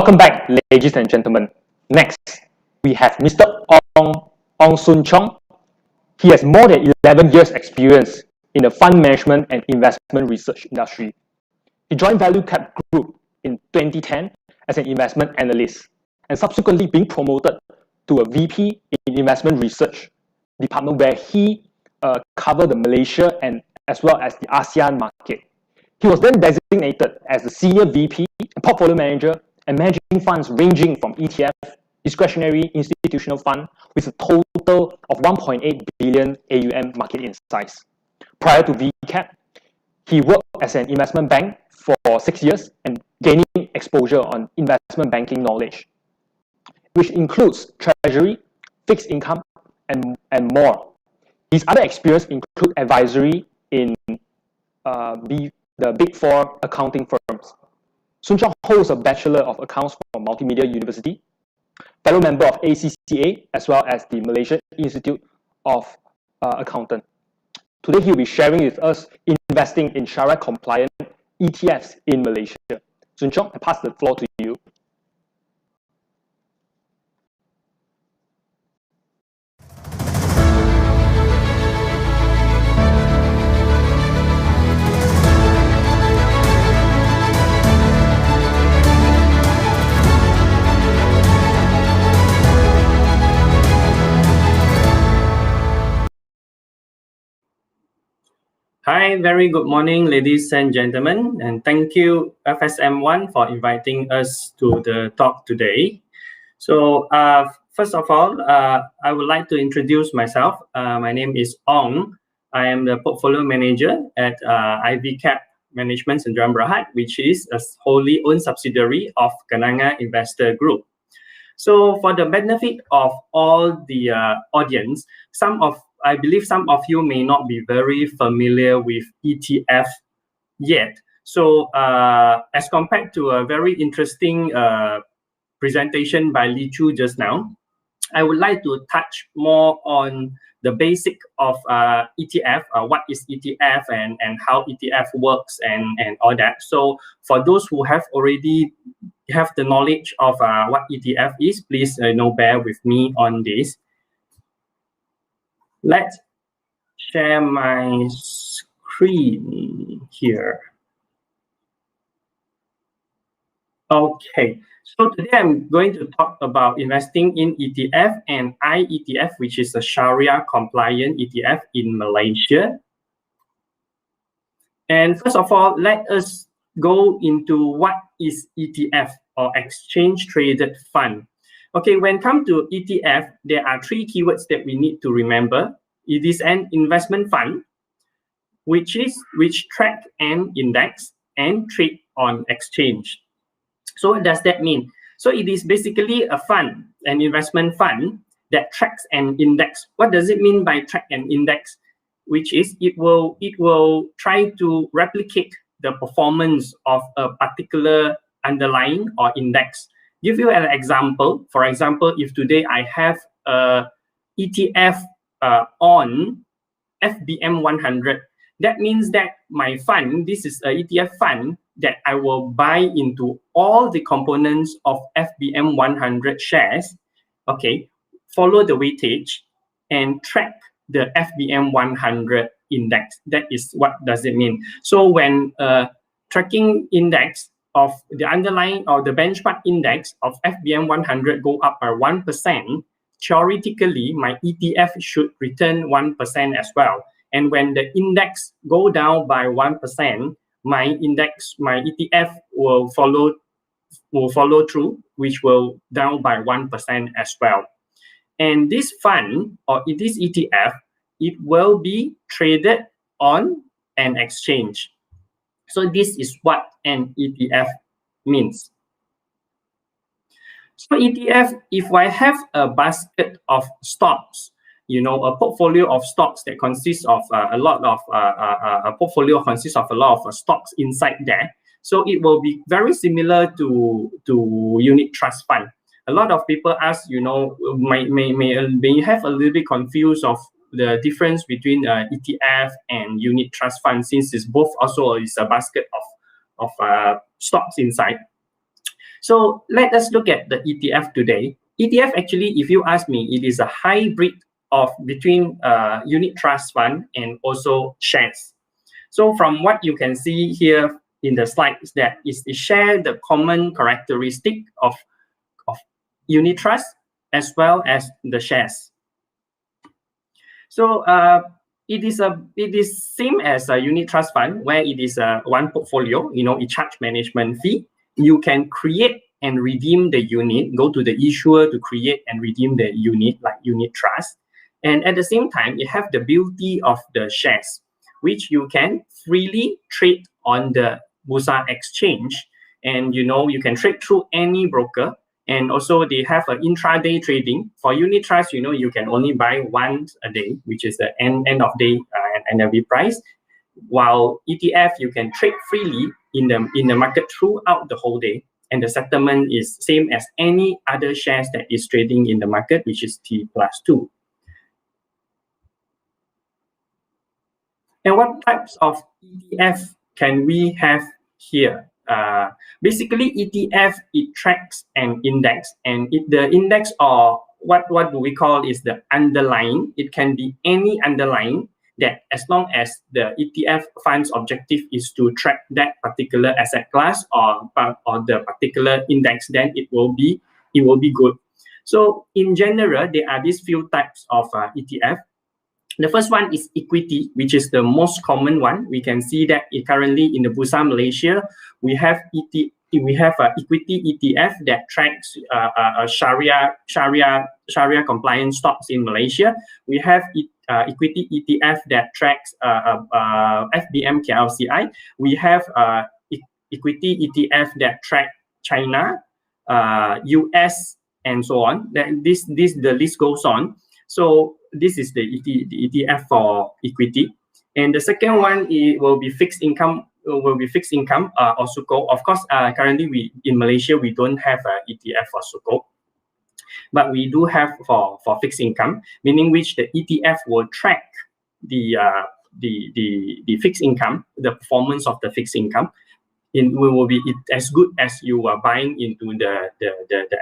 Welcome back, ladies and gentlemen. Next, we have Mr. Ong Soon Chong. He has more than 11 years experience in the fund management and investment research industry. He joined ValueCap Group in 2010 as an investment analyst and subsequently being promoted to a VP in investment research department where he covered the Malaysia and as well as the ASEAN market. He was then designated as the senior VP and portfolio manager and managing funds ranging from ETF, discretionary institutional fund with a total of 1.8 billion AUM market in size. Prior to VCap, he worked as an investment bank for 6 years and gaining exposure on investment banking knowledge, which includes treasury, fixed income, and more. His other experience include advisory in the Big Four accounting firms. Soon Chong holds a Bachelor of Accounts from Multimedia University, fellow member of ACCA, as well as the Malaysian Institute of Accountant. Today, he'll be sharing with us investing in Shariah-compliant ETFs in Malaysia. Soon Chong, I pass the floor to you. Hi, very good morning, ladies and gentlemen, and thank you FSMOne for inviting us to the talk today. So first of all, I would like to introduce myself. My name is Ong. I am the portfolio manager at i-VCap Management Sdn Berhad, which is a wholly owned subsidiary of Kenanga Investor Group. So for the benefit of all the audience, I believe some of you may not be very familiar with ETF yet. So as compared to a very interesting presentation by Choo just now, I would like to touch more on the basic of ETF, what is ETF and how ETF works and all that. So for those who have already have the knowledge of what ETF is, please bear with me on this. Let's share my screen here. Okay, so today I'm going to talk about investing in ETF and i-ETF, which is a Shariah-compliant ETF in Malaysia. And first of all, let us go into what is ETF or exchange traded fund. Okay, when it comes to ETF, there are 3 keywords that we need to remember. It is an investment fund, which track an index and trade on exchange. So what does that mean? So it is basically a fund, an investment fund that tracks an index. What does it mean by track an index? Which is it will try to replicate the performance of a particular underlying or index. Give you an example. For example, if today I have a ETF on FBM 100, that means that my fund, this is an ETF fund that I will buy into all the components of FBM 100 shares, okay, follow the weightage and track the FBM 100 index. That is what does it mean. So when tracking index of the underlying or the benchmark index of FBM 100 go up by 1%, theoretically, my ETF should return 1% as well. And when the index go down by 1%, my ETF will follow through, which will down by 1% as well. And this fund or this ETF, it will be traded on an exchange. So this is what an ETF means. So ETF, if I have a basket of stocks, a portfolio of stocks that consists of a portfolio consists of a lot of stocks inside there. So it will be very similar to unit trust fund. A lot of people ask, may have a little bit confused of the difference between ETF and unit trust fund, since it's both also is a basket of stocks inside. So let us look at the ETF today. ETF actually, if you ask me, it is a hybrid of between unit trust fund and also shares. So from what you can see here in the slide is that it share the common characteristic of unit trust as well as the shares. So it is same as a unit trust fund where it is one portfolio. It charge management fee. You can create and redeem the unit. Go to the issuer to create and redeem the unit like unit trust. And at the same time, you have the beauty of the shares, which you can freely trade on the Bursa exchange. And you can trade through any broker. And also they have an intraday trading. For unit trust, you can only buy once a day, which is the end of day and NAV price. While ETF, you can trade freely in the market throughout the whole day. And the settlement is same as any other shares that is trading in the market, which is T+2. And what types of ETF can we have here? Basically, ETF, it tracks an index, and the index, or what do we call is the underlying. It can be any underlying that as long as the ETF fund's objective is to track that particular asset class or the particular index, then it will be good. So in general, there are these few types of ETF. The first one is equity, which is the most common one. We can see that currently in the Bursa Malaysia, we have equity ETF that tracks Shariah-compliant stocks in Malaysia. We have equity ETF that tracks FBM KLCI. We have equity ETF that track China, US, and so on. The list goes on. So this is the ETF for equity. And the second one will be fixed income. Or Sukuk. Of course, currently in Malaysia we don't have an ETF for Sukuk, but we do have for fixed income, meaning which the ETF will track the fixed income, the performance of the fixed income. Will be as good as you are buying into the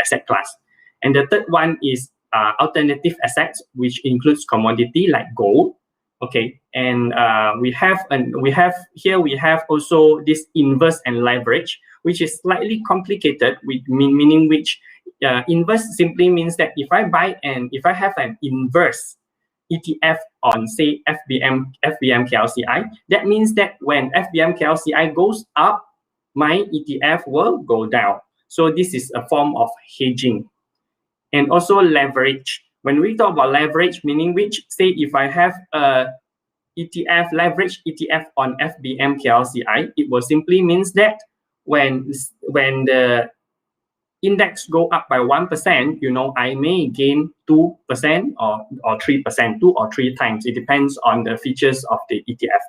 asset class. And the third one is alternative assets, which includes commodity like gold. Okay, and we have also this inverse and leverage, which is slightly complicated, meaning which inverse simply means that if I have an inverse ETF on say FBM KLCI, that means that when FBM KLCI goes up, my ETF will go down. So this is a form of hedging. And also leverage. When we talk about leverage, meaning which, say if I have a leverage ETF on FBM KLCI, it will simply means that when the index go up by 1%, I may gain 2% or 3%, 2 or 3 times. It depends on the features of the ETF.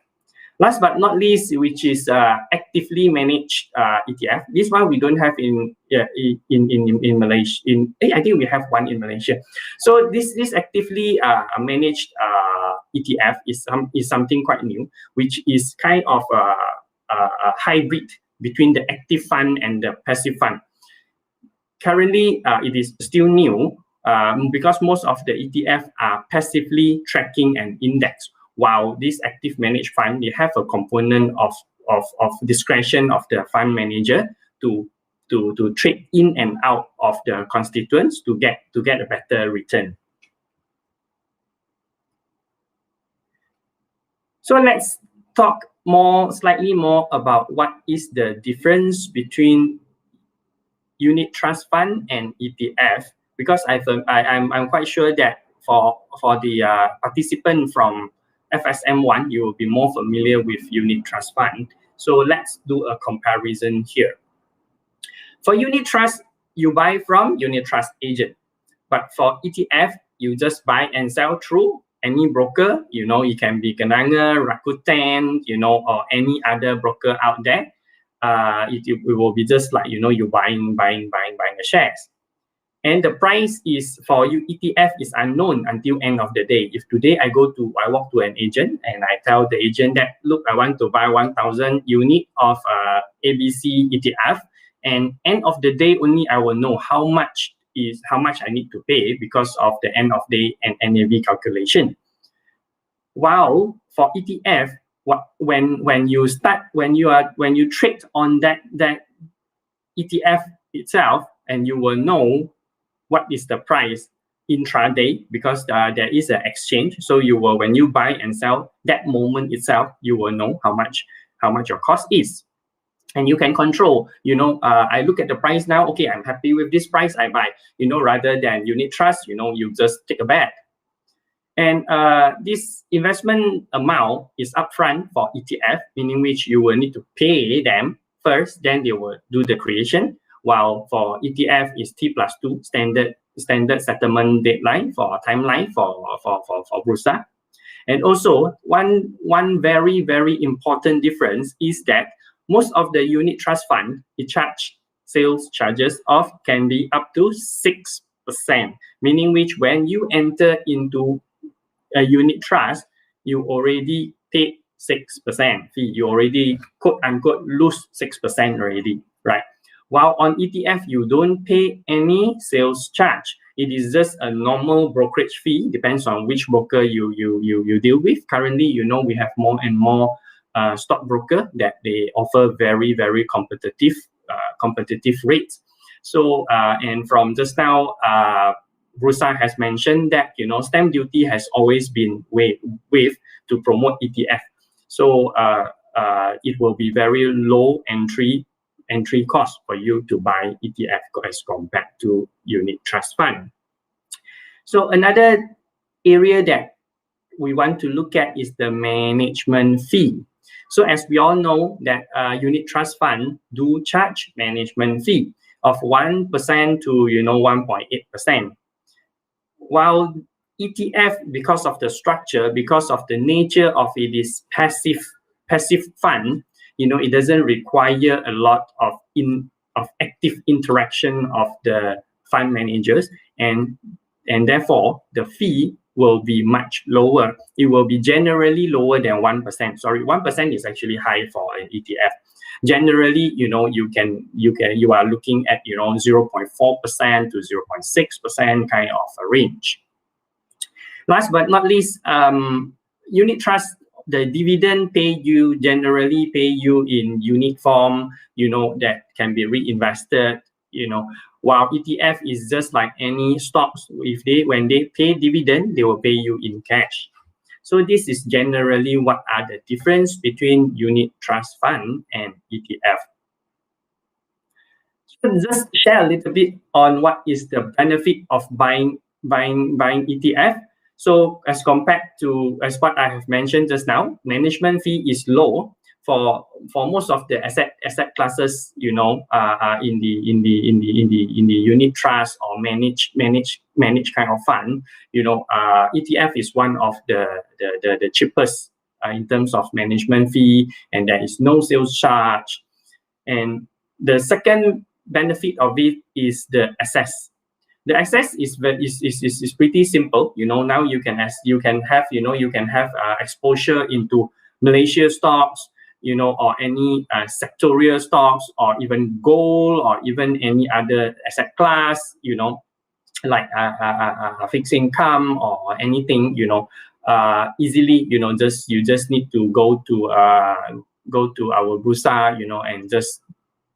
Last but not least, which is actively managed ETF. This one we don't have in Malaysia. I think we have one in Malaysia. So this actively managed ETF is something quite new, which is kind of a hybrid between the active fund and the passive fund. Currently, it is still new because most of the ETF are passively tracking an index. While this active managed fund, they have a component of discretion of the fund manager to trade in and out of the constituents to get a better return. So let's talk slightly more about what is the difference between unit trust fund and ETF, because I'm quite sure that for the participant from FSMOne, you will be more familiar with unit trust fund. So let's do a comparison here. For unit trust, you buy from unit trust agent. But for ETF, you just buy and sell through any broker. It can be Kenanga, Rakuten, or any other broker out there. It will be just like, you buying the shares. And the price is for you ETF is unknown until end of the day. If today I walk to an agent and I tell the agent that, look, I want to buy 1,000 unit of ABC ETF, and end of the day only I will know how much I need to pay because of the end of day and NAV calculation. While for ETF, when you trade on that ETF itself, and you will know what is the price intraday, because there is an exchange. So you will, when you buy and sell that moment itself, you will know how much your cost is. And you can control, I look at the price now, okay, I'm happy with this price, I buy, rather than unit trust, you just take a bet. And this investment amount is upfront for ETF, meaning which you will need to pay them first, then they will do the creation. While for ETF is T+2 standard settlement deadline for timeline for Bursa. And also one very, very important difference is that most of the unit trust fund, it charge sales charges can be up to 6%, meaning which when you enter into a unit trust, you already paid 6% fee. You already quote unquote lose 6% already, right? While on ETF, you don't pay any sales charge. It is just a normal brokerage fee, depends on which broker you deal with. Currently, we have more and more stockbroker that they offer very, very competitive rates. So and from just now, Bursa has mentioned that stamp duty has always been waived to promote ETF. So it will be very low entry cost for you to buy ETF as compared to unit trust fund. So another area that we want to look at is the management fee. So as we all know that unit trust fund do charge management fee of 1% to 1.8%. While ETF, because of the structure, because of the nature of it is passive fund, it doesn't require a lot of active interaction of the fund managers, and therefore the fee will be much lower. It will be generally lower than 1%. Sorry, 1% is actually high for an ETF. Generally, you are looking at 0.4% to 0.6% kind of a range. Last but not least, unit trust, the dividend generally pay you in unit form, that can be reinvested, while ETF is just like any stocks. When they pay dividend, they will pay you in cash. So this is generally what are the difference between unit trust fund and ETF. So just share a little bit on what is the benefit of buying ETF. So as compared to what I have mentioned just now, management fee is low for most of the asset classes, in the unit trust or managed kind of fund. ETF is one of the cheapest in terms of management fee, and there is no sales charge. And the second benefit of it is the access. The access is pretty simple. Now you can have exposure into Malaysia stocks, or any sectorial stocks, or even gold, or even any other asset class, like fixed income or anything, easily, you just need to go to our Bursa, and just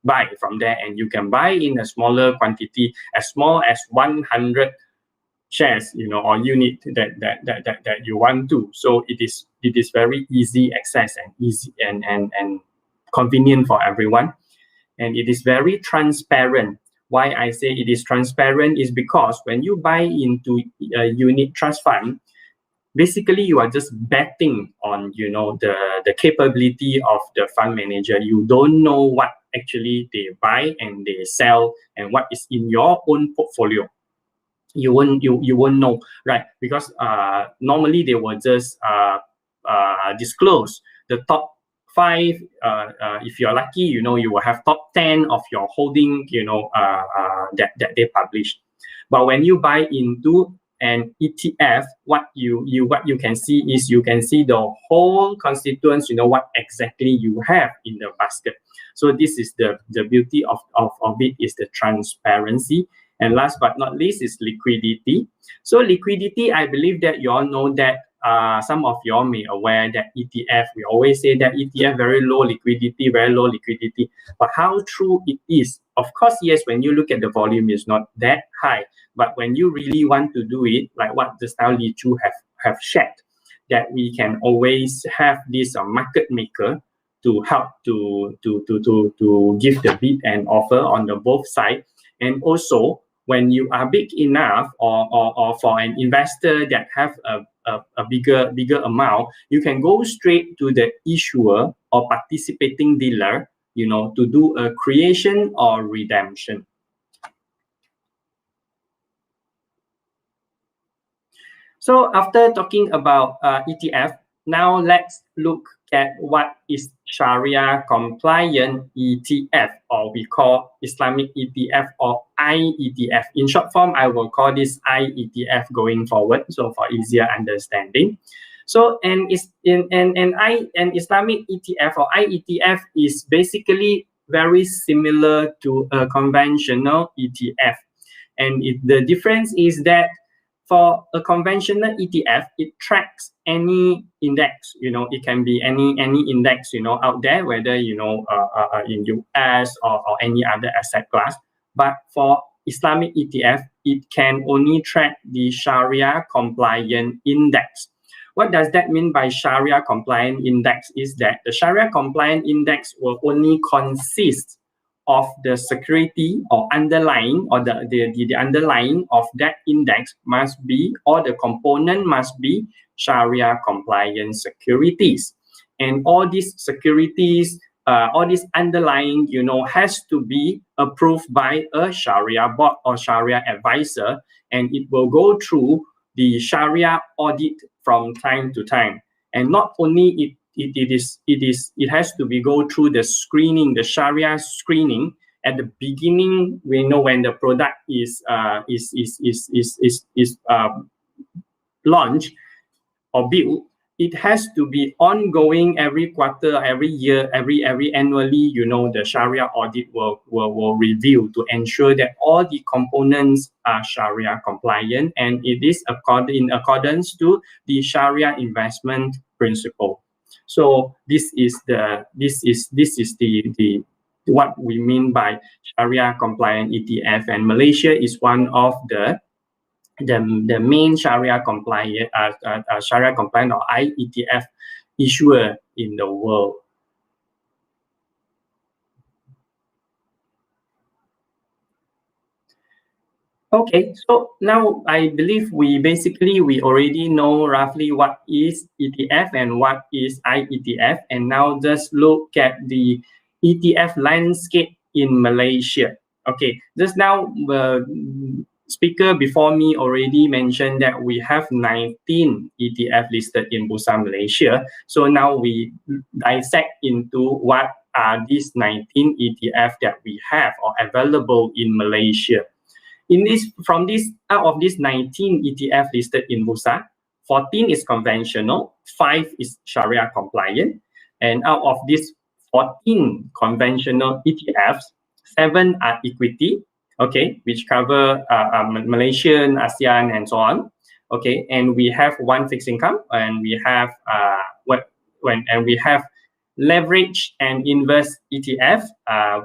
buy from there, and you can buy in a smaller quantity, as small as 100 shares, or unit that you want to. So it is very easy access and easy and convenient for everyone, and it is very transparent. Why I say it is transparent is because when you buy into a unit trust fund, basically you are just betting on the capability of the fund manager. You don't know what actually they buy and they sell, and what is in your own portfolio. You won't know, right? Because normally they will just disclose the top 5. If you're lucky, you will have top 10 of your holding, that they publish. But when you buy into And ETF, what you can see is you can see the whole constituents, what exactly you have in the basket. So this is the beauty of it, is the transparency. And last but not least is liquidity. So liquidity, I believe that you all know that some of you all may aware that ETF, we always say that ETF very low liquidity. But how true it is? Of course, yes, when you look at the volume, it's not that high. But when you really want to do it, like what the style Choo have shared, that we can always have this market maker to help to give the bid and offer on the both sides. And also, when you are big enough, or for an investor that have a bigger amount, you can go straight to the issuer or participating dealer, to do a creation or redemption. So after talking about ETF, now let's look at what is Sharia-compliant ETF, or we call Islamic ETF or i-ETF. In short form, I will call this i-ETF going forward, so for easier understanding. So an Islamic ETF or i-ETF is basically very similar to a conventional ETF. And the difference is that for a conventional ETF, it tracks any index. It can be any index, out there, whether, in US or any other asset class. But for Islamic ETF, it can only track the Sharia-compliant index. What does that mean by Sharia-compliant index? Is that the Sharia-compliant index will only consist of the security or underlying, or the underlying of that index must be, or the component must be Sharia-compliant securities. And all these securities, all this underlying, has to be approved by a Sharia board or Sharia advisor, and it will go through the Sharia audit from time to time. And not only it has to be go through the screening, the Sharia screening at the beginning. We know when the product is launched or built. It has to be ongoing every quarter, every year, every annually. The Sharia audit will review to ensure that all the components are Sharia compliant, and it is in accordance to the Sharia investment principle. So this is the what we mean by Sharia compliant ETF, and Malaysia is one of the main Sharia compliant or i-ETF issuer in the world. Okay, so now I believe we already know roughly what is ETF and what is i-ETF, and now just look at the ETF landscape in Malaysia. Okay, just now speaker before me already mentioned that we have 19 ETF listed in Bursa, Malaysia. So now we dissect into what are these 19 ETF that we have or available in Malaysia. Out of these 19 ETF listed in Bursa, 14 is conventional, 5 is Sharia compliant, and out of these 14 conventional ETFs, 7 are equity, okay, which cover Malaysian, ASEAN, and so on. Okay, and we have 1 fixed income, and we have leverage and inverse ETF.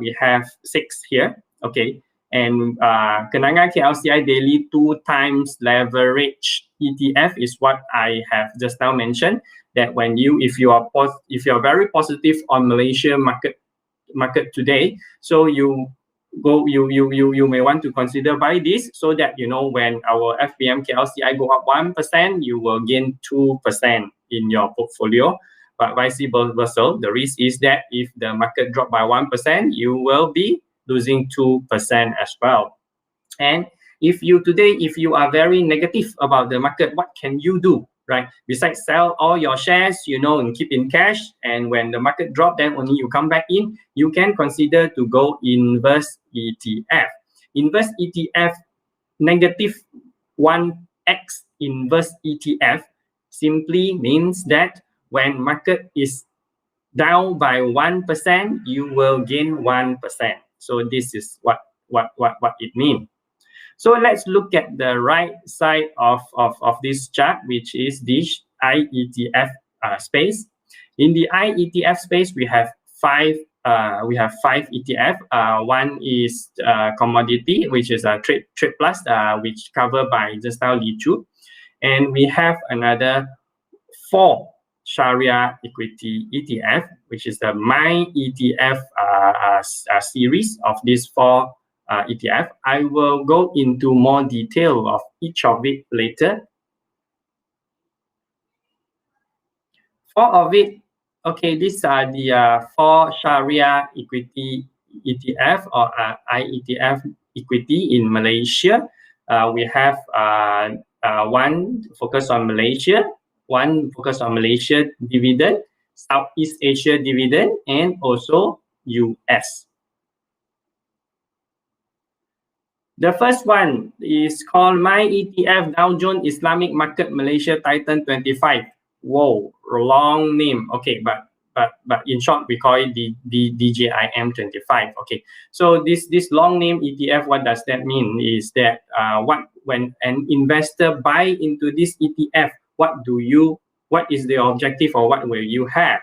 We have 6 here. Okay, and Kenanga KLCI daily 2 times leverage ETF is what I have just now mentioned. That when if you are very positive on Malaysia market today, so you may want to consider buy this, so that when our FBM KLCI go up 1%, you will gain 2% in your portfolio. But vice versa, the risk is that if the market drop by 1%, you will be losing 2% as well. And if you are very negative about the market, what can you do? Right? Besides sell all your shares, and keep in cash, and when the market drop, then only you come back in, you can consider to go inverse ETF. Inverse ETF, negative 1% X inverse ETF simply means that when market is down by 1%, you will gain 1%. So this is what it means. So let's look at the right side of this chart, which is this i-ETF space. In the i-ETF space, we have five ETF. One is commodity, which is a TradePlus, which covered by just now Choo. And we have another 4 Shariah equity ETF, which is the My ETF series of these 4 ETF. I will go into more detail of each of it later. 4 of it, okay, these are the 4 Shariah equity ETF or i-ETF equity in Malaysia. We have one focus on Malaysia, one focus on Malaysia dividend, Southeast Asia dividend, and also US. The first one is called My ETF Dow Jones Islamic Market Malaysia Titan 25. Whoa, long name. Okay, but in short we call it the DJIM 25. Okay, so this long name ETF, what does that mean? Is that when an investor buy into this ETF, what is the objective or what will you have?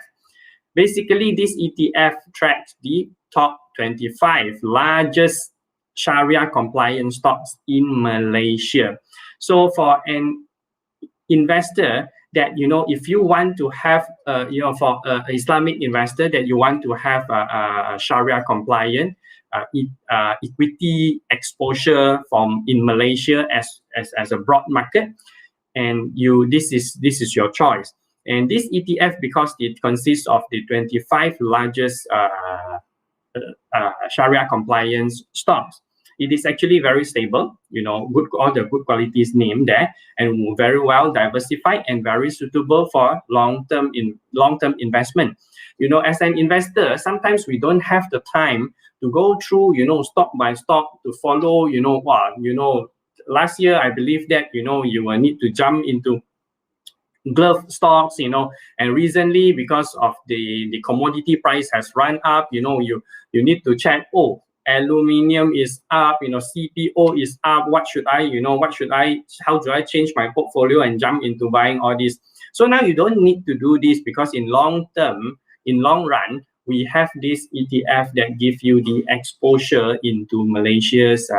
Basically, this ETF tracks the top 25 largest Shariah-compliant stocks in Malaysia. So for an investor that, if you want to have, for an Islamic investor that you want to have a Shariah-compliant equity exposure in Malaysia as a broad market, and this is your choice. And this ETF, because it consists of the 25 largest Shariah-compliant stocks, it is actually very stable, all the good qualities named there, and very well diversified and very suitable for long-term investment. As an investor, sometimes we don't have the time to go through, stock by stock to follow, last year I believe that, you will need to jump into glove stocks, and recently because of the commodity price has run up, you need to check, aluminium is up, CPO is up, how do I change my portfolio and jump into buying all this? So now you don't need to do this, because in long run, we have this ETF that give you the exposure into Malaysia's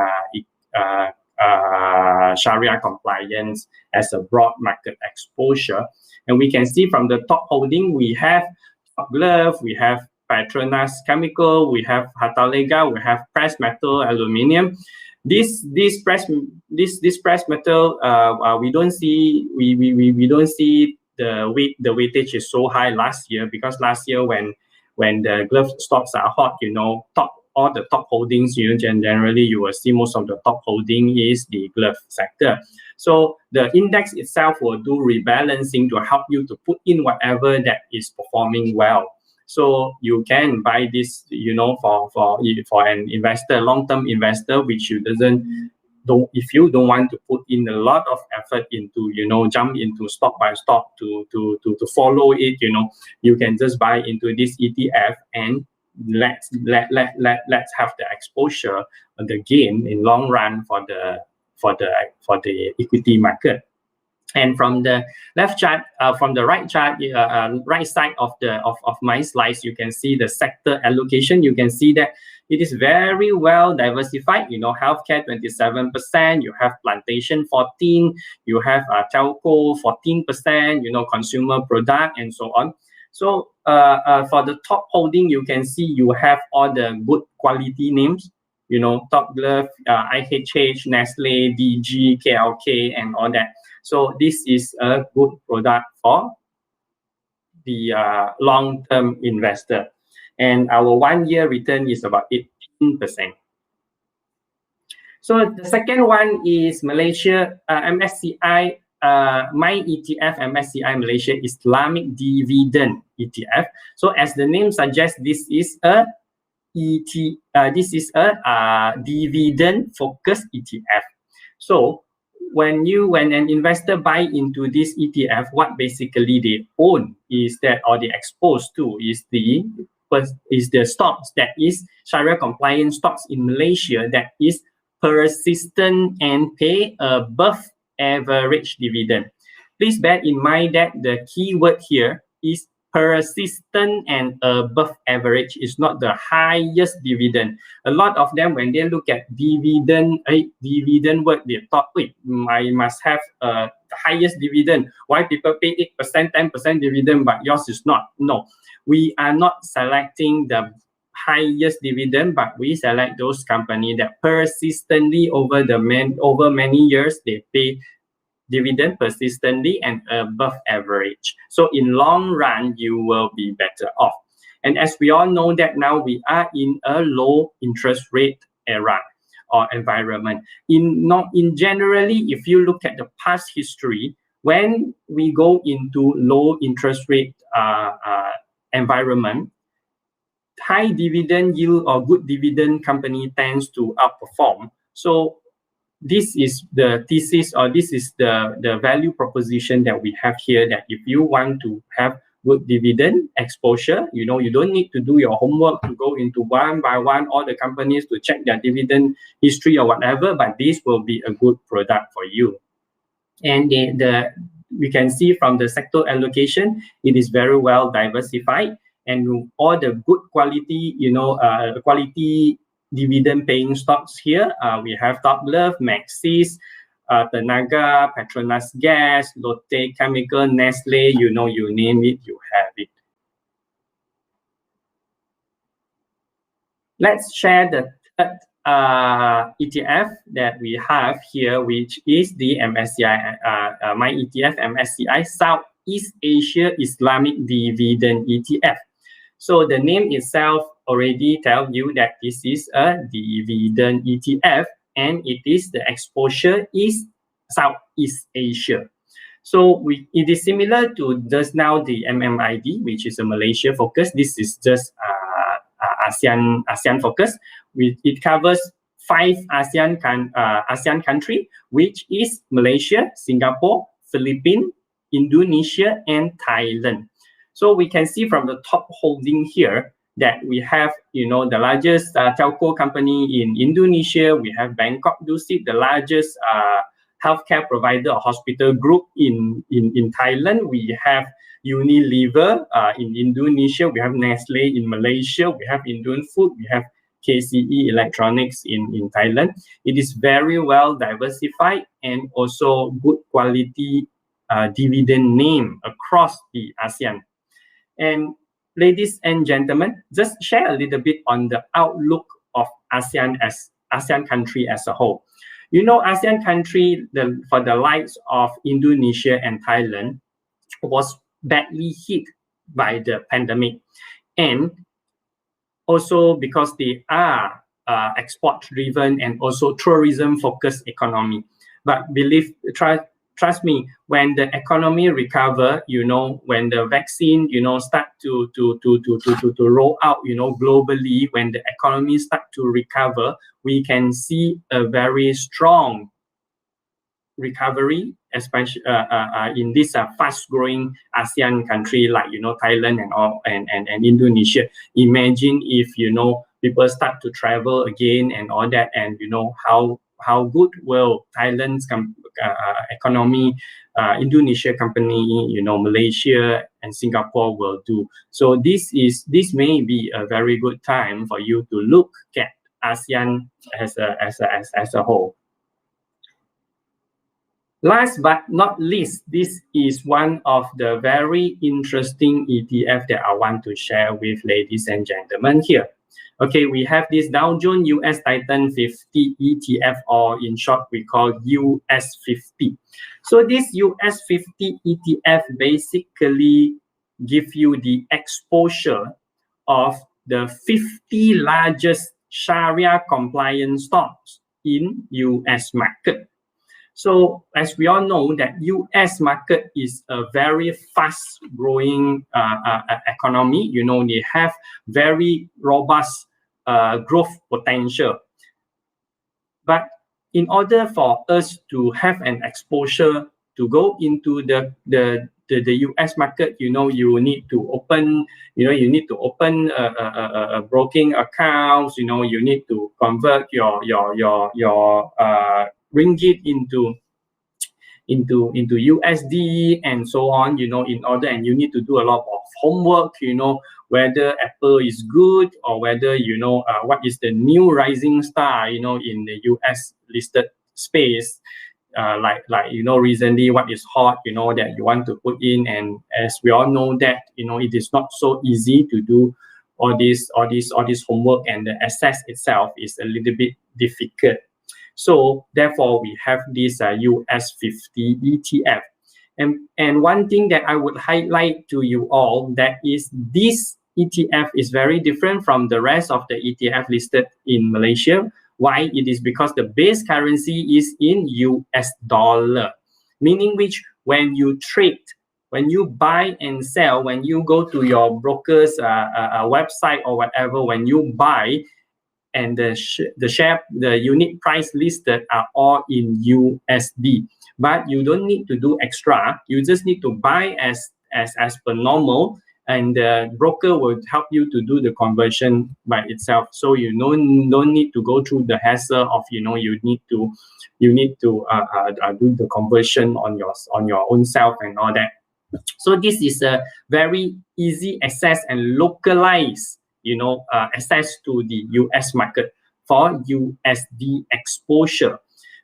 Sharia compliance as a broad market exposure. And we can see from the top holding, we have Top Glove, we have Petronas Chemical, we have Hatalega, we have Press Metal, Aluminium. This press metal, we don't see the weightage is so high last year, because last year when the glove stocks are hot, all the top holdings, generally you will see most of the top holding is the glove sector. So the index itself will do rebalancing to help you to put in whatever that is performing well. So you can buy this, for an investor, long-term investor, which if you don't want to put in a lot of effort into, jump into stock by stock to follow it, you can just buy into this ETF and let's have the exposure and the gain in long run for the equity market. And from the left chart, from the right chart, right side of my slides, you can see the sector allocation. You can see that it is very well diversified. Healthcare 27%, you have plantation 14%, you have telco 14%, consumer product and so on. So for the top holding, you can see you have all the good quality names, Top Glove, IHH, Nestle, DG, KLK, and all that. So this is a good product for the long-term investor. And our 1-year return is about 18%. So the second one is Malaysia, MSCI, My ETF MSCI Malaysia Islamic Dividend ETF. So as the name suggests, this is a dividend focused ETF. So when an investor buy into this ETF, what basically they own is that, or they exposed to, is the stocks that is Shariah-compliant stocks in Malaysia that is persistent and pay above average dividend. Please bear in mind that the key word here is persistent and above average. Is not the highest dividend. A lot of them, when they look at dividend word, they thought, wait, I must have the highest dividend. Why people pay 8%, 10% dividend, but yours is not? No, we are not selecting the highest dividend, but we select those companies that persistently over many years they pay dividend persistently and above average. So in long run, you will be better off. And as we all know that now we are in a low interest rate era or environment. In generally, if you look at the past history, when we go into low interest rate environment, high dividend yield or good dividend company tends to outperform. So this is the thesis, or this is the value proposition that we have here, that if you want to have good dividend exposure, you don't need to do your homework to go into one by one all the companies to check their dividend history or whatever, but this will be a good product for you. And we can see from the sector allocation, it is very well diversified, and all the good quality, quality dividend paying stocks here. We have Top Love, Maxis, Tenaga, Petronas Gas, Lotte Chemical, Nestle, you name it, you have it. Let's share the third ETF that we have here, which is the MSCI, my ETF, MSCI Southeast Asia Islamic Dividend ETF. So the name itself already tells you that this is a dividend ETF, and the exposure is Southeast Asia. So it is similar to just now the MMID, which is a Malaysia focus. This is just ASEAN focus. It covers 5 ASEAN country, which is Malaysia, Singapore, Philippines, Indonesia, and Thailand. So we can see from the top holding here that we have, the largest telco company in Indonesia. We have Bangkok Dusit, the largest healthcare provider or hospital group in Thailand. We have Unilever in Indonesia. We have Nestle in Malaysia. We have Indon Food. We have KCE Electronics in Thailand. It is very well diversified and also good quality dividend name across the ASEAN. And ladies and gentlemen, just share a little bit on the outlook of ASEAN country as a whole. ASEAN country, for the likes of Indonesia and Thailand, was badly hit by the pandemic, and also because they are export-driven and also tourism-focused economy. But trust me, when the economy recover, when the vaccine, start to roll out, globally, when the economy start to recover, we can see a very strong recovery, especially in this fast-growing ASEAN country like Thailand and Indonesia. Imagine if people start to travel again and all that, and how good will Thailand's economy, Indonesia company, Malaysia and Singapore will do. So this may be a very good time for you to look at ASEAN as a whole. Last but not least, this is one of the very interesting ETF that I want to share with ladies and gentlemen here. Okay, we have this Dow Jones US Titan 50 ETF, or in short, we call US 50. So this US 50 ETF basically give you the exposure of the 50 largest Sharia-compliant stocks in US market. So as we all know that US market is a very fast growing economy, they have very robust growth potential. But in order for us to have an exposure to go into the US market, you need to open, a broking accounts, you need to convert your ringgit into USD and so on, in order, and you need to do a lot of homework, whether Apple is good or whether, what is the new rising star, in the US listed space. Recently what is hot, that you want to put in, and as we all know that, it is not so easy to do all this homework, and the access itself is a little bit difficult. So therefore we have this US 50 ETF. And one thing that I would highlight to you all, that is this ETF is very different from the rest of the ETF listed in Malaysia. Why? It is because the base currency is in US dollar, meaning which when you trade, when you buy and sell, when you go to your broker's website or whatever, when you buy, and the unit price listed are all in USD. But you don't need to do extra. You just need to buy as per normal, and the broker will help you to do the conversion by itself. So you don't need to go through the hassle of you need to do the conversion on your own self and all that. So this is a very easy access and localized access to the US market for USD exposure.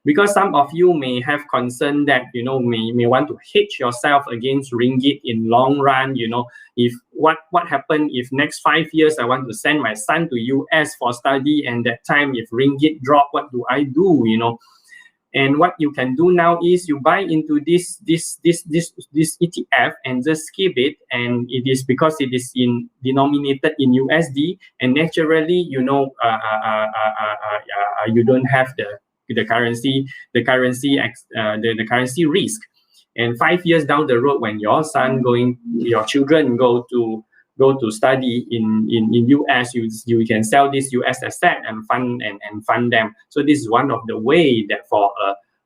Because some of you may have concern that, may want to hedge yourself against ringgit in long run, if what happen if next 5 years I want to send my son to US for study, and that time if ringgit drop, what do I do, And what you can do now is you buy into this ETF and just keep it, and it is because it is denominated in USD, and naturally, you don't have the currency risk. And 5 years down the road, when your children go to study in US, you can sell this US asset and fund them. So this is one of the way that for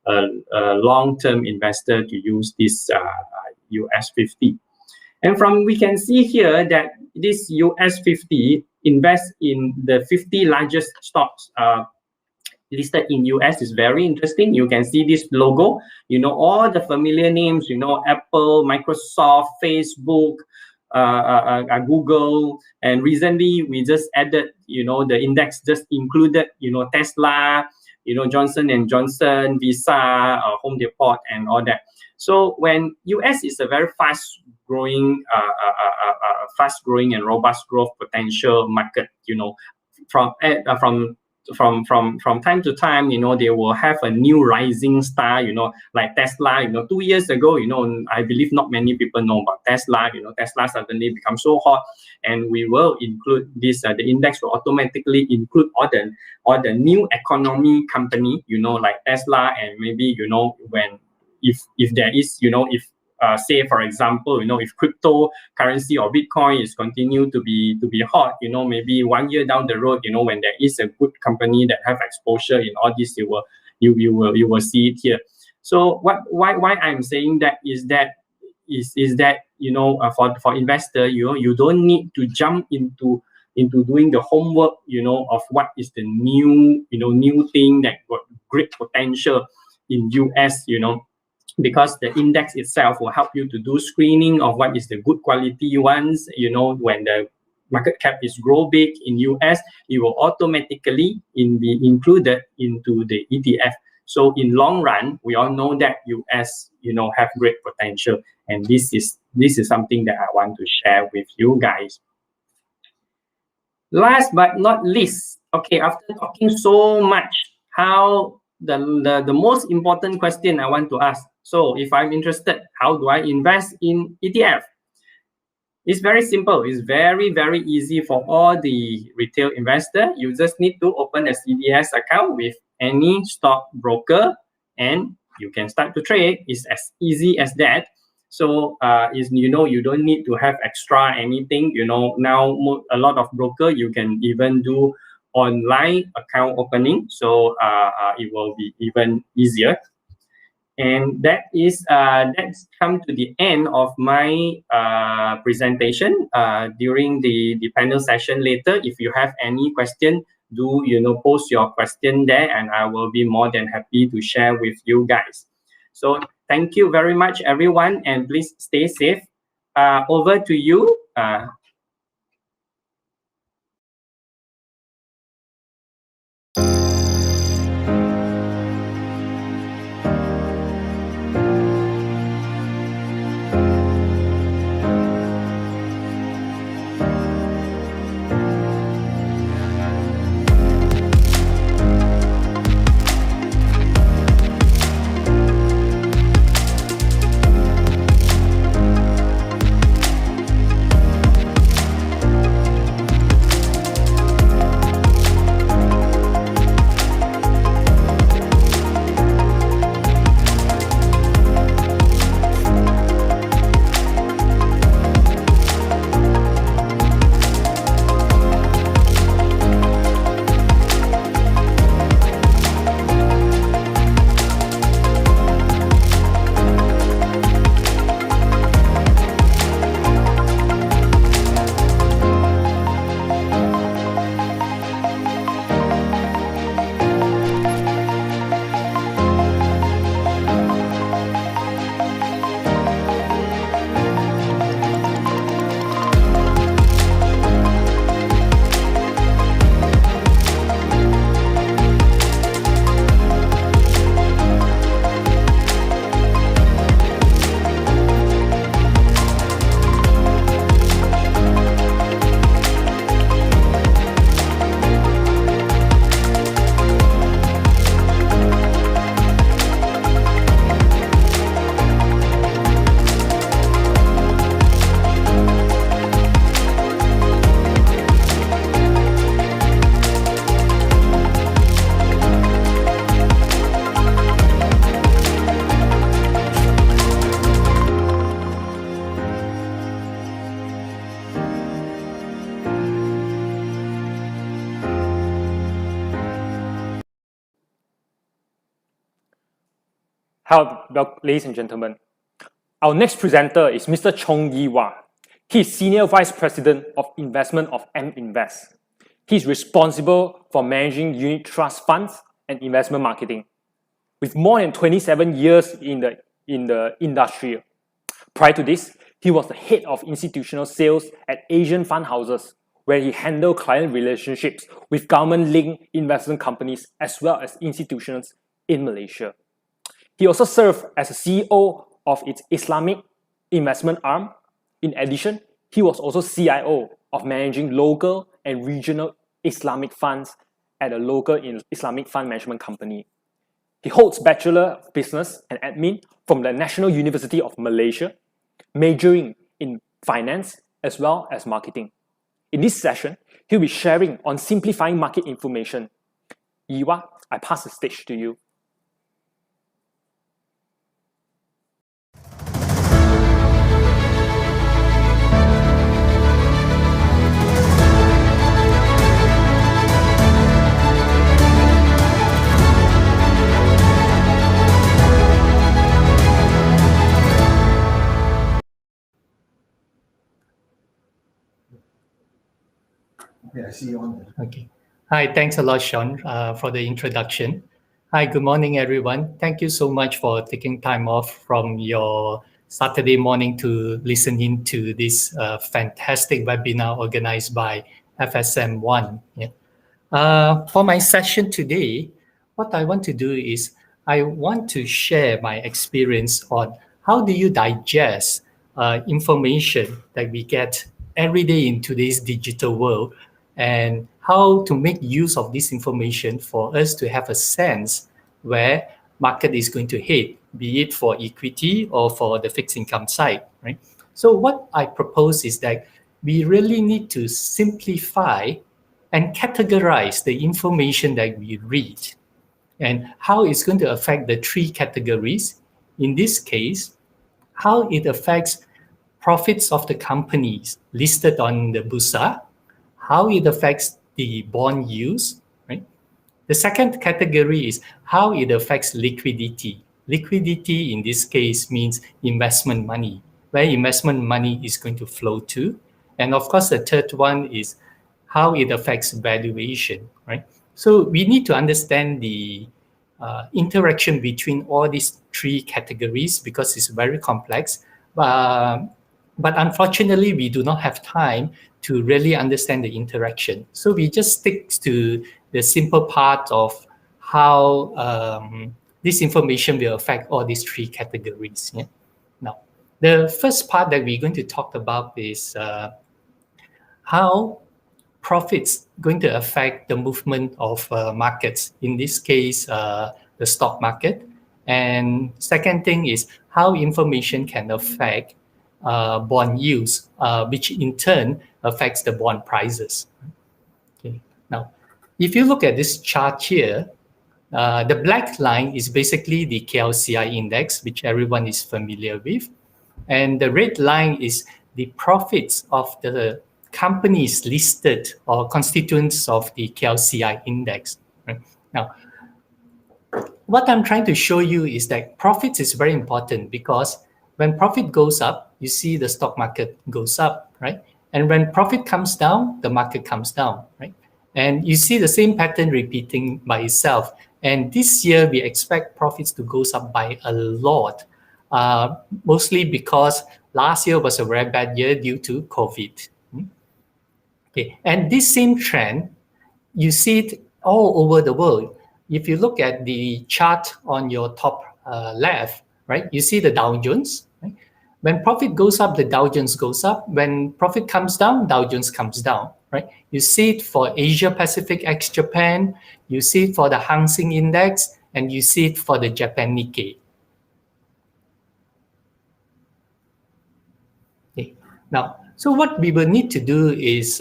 a long-term investor to use this US 50. And we can see here that this US 50 invests in the 50 largest stocks listed in US. Is very interesting. You can see this logo, all the familiar names, Apple, Microsoft, Facebook, Google, and recently we just added, the index just included, Tesla, Johnson & Johnson, Visa, Home Depot, and all that. So when US is a very fast-growing and robust growth potential market, from time to time, they will have a new rising star, like Tesla. 2 years ago, I believe not many people know about Tesla. Tesla suddenly become so hot, and we will include this. The index will automatically include all the new economy company, like Tesla, and maybe if there is, say for example, if cryptocurrency or Bitcoin is continue to be hot, maybe 1 year down the road, when there is a good company that have exposure in all this, you will see it here. So why I'm saying that is that for investor, you don't need to jump into doing the homework, of what is the new thing that got great potential in US, because the index itself will help you to do screening of what is the good quality ones. When the market cap is grow big in US, it will automatically be included into the ETF. So in long run, we all know that US, have great potential, and this is something that I want to share with you guys. Last but not least, okay, after talking so much, how the most important question I want to ask. So if I'm interested, how do I invest in ETF? It's very simple. It's very, very easy for all the retail investor. You just need to open a CDS account with any stock broker, and you can start to trade. It's as easy as that. So you don't need to have extra anything. Now a lot of broker, you can even do online account opening, so it will be even easier. And that's come to the end of my presentation. During the panel session later, if you have any question, do post your question there, and I will be more than happy to share with you guys. So thank you very much, everyone, and please stay safe. Over to you. Hello, ladies and gentlemen. Our next presenter is Mr. Chong Yi-Wah. He is Senior Vice President of Investment of AmInvest. He is responsible for managing unit trust funds and investment marketing. With more than 27 years in the industry. Prior to this, he was the head of institutional sales at Asian fund houses, where he handled client relationships with government-linked investment companies as well as institutions in Malaysia. He also served as a CEO of its Islamic investment arm. In addition, he was also CIO of managing local and regional Islamic funds at a local Islamic fund management company. He holds Bachelor of Business and Admin from the National University of Malaysia, majoring in finance as well as marketing. In this session, he'll be sharing on simplifying market information. Yi-Wah, I pass the stage to you. Yeah, I see you on there. Okay. Hi, thanks a lot, Sean, for the introduction. Hi, good morning, everyone. Thank you so much for taking time off from your Saturday morning to listen in to this fantastic webinar organized by FSMOne. Yeah. For my session today, what I want to do is I want to share my experience on how do you digest information that we get every day in today's digital world, and how to make use of this information for us to have a sense where market is going to head, be it for equity or for the fixed income side, right? So what I propose is that we really need to simplify and categorize the information that we read and how it's going to affect the three categories. In this case, how it affects profits of the companies listed on the Bursa, how it affects the bond yields, right? The second category is how it affects liquidity. Liquidity in this case means investment money, where investment money is going to flow to. And of course, the third one is how it affects valuation, right? So we need to understand the interaction between all these three categories because it's very complex. But unfortunately, we do not have time to really understand the interaction. So we just stick to the simple part of how this information will affect all these three categories. Yeah? Now, the first part that we're going to talk about is how profits going to affect the movement of markets, in this case, the stock market. And second thing is how information can affect bond yields, which in turn affects the bond prices. Okay. Now, if you look at this chart here, the black line is basically the KLCI index, which everyone is familiar with. And the red line is the profits of the companies listed or constituents of the KLCI index. Right? Now, what I'm trying to show you is that profits is very important because when profit goes up, you see the stock market goes up, right? And when profit comes down, the market comes down, right? And you see the same pattern repeating by itself. And this year, we expect profits to go up by a lot, mostly because last year was a very bad year due to COVID. Okay, and this same trend, you see it all over the world. If you look at the chart on your top left, right, you see the Dow Jones. Right? When profit goes up, the Dow Jones goes up. When profit comes down, Dow Jones comes down. Right? You see it for Asia Pacific ex-Japan. You see it for the Hang Seng Index, and you see it for the Japan Nikkei. Okay. Now, so what we will need to do is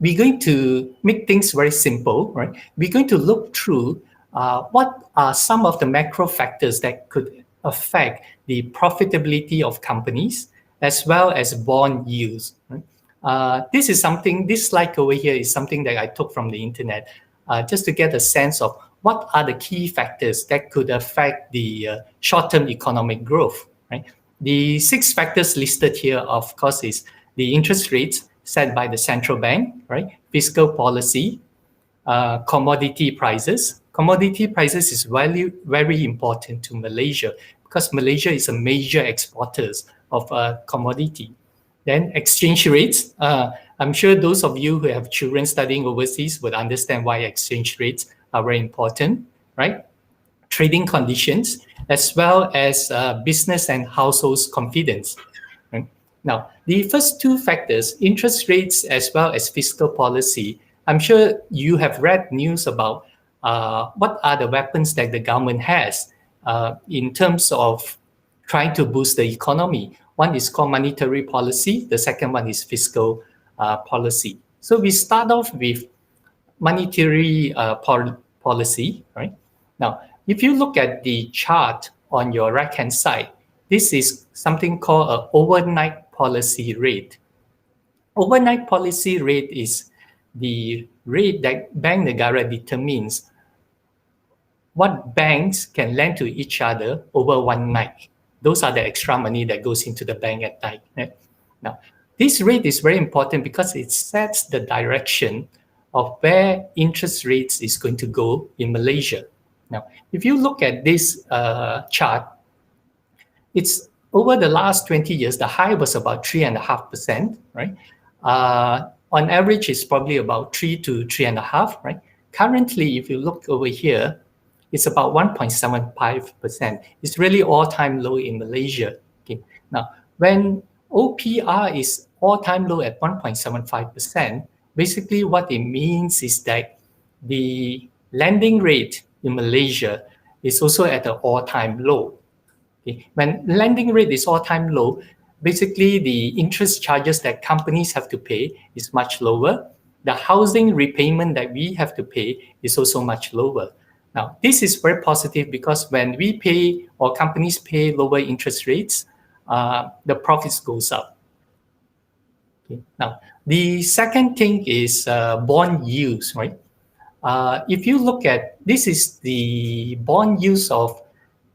we're going to make things very simple, right? We're going to look through what are some of the macro factors that could affect the profitability of companies as well as bond yields. Right? This slide over here is something that I took from the internet just to get a sense of what are the key factors that could affect the short-term economic growth. Right? The 6 factors listed here, of course, is the interest rates set by the central bank, right? Fiscal policy, commodity prices. Commodity prices is very important to Malaysia because Malaysia is a major exporter of commodity. Then exchange rates. I'm sure those of you who have children studying overseas would understand why exchange rates are very important, right? Trading conditions, as well as business and households' confidence. Right? Now, the first 2 factors, interest rates as well as fiscal policy, I'm sure you have read news about what are the weapons that the government has in terms of trying to boost the economy. One is called monetary policy. The second one is fiscal policy. So we start off with monetary policy, right? Now, if you look at the chart on your right-hand side, this is something called an overnight policy rate. Overnight policy rate is the rate that Bank Negara determines what banks can lend to each other over one night. Those are the extra money that goes into the bank at night. Right? Now, this rate is very important because it sets the direction of where interest rates is going to go in Malaysia. Now, if you look at this chart, it's over the last 20 years, the high was about 3.5%, right? On average, it's probably about 3 to 3.5, right? Currently, if you look over here, it's about 1.75%. It's really all-time low in Malaysia. Okay. Now, when OPR is all-time low at 1.75%, basically what it means is that the lending rate in Malaysia is also at an all-time low. Okay. When lending rate is all-time low, basically the interest charges that companies have to pay is much lower. The housing repayment that we have to pay is also much lower. Now, this is very positive because when we pay or companies pay lower interest rates, the profits goes up. Okay. Now, the second thing is bond yields, right? If you look at, this is the bond yields of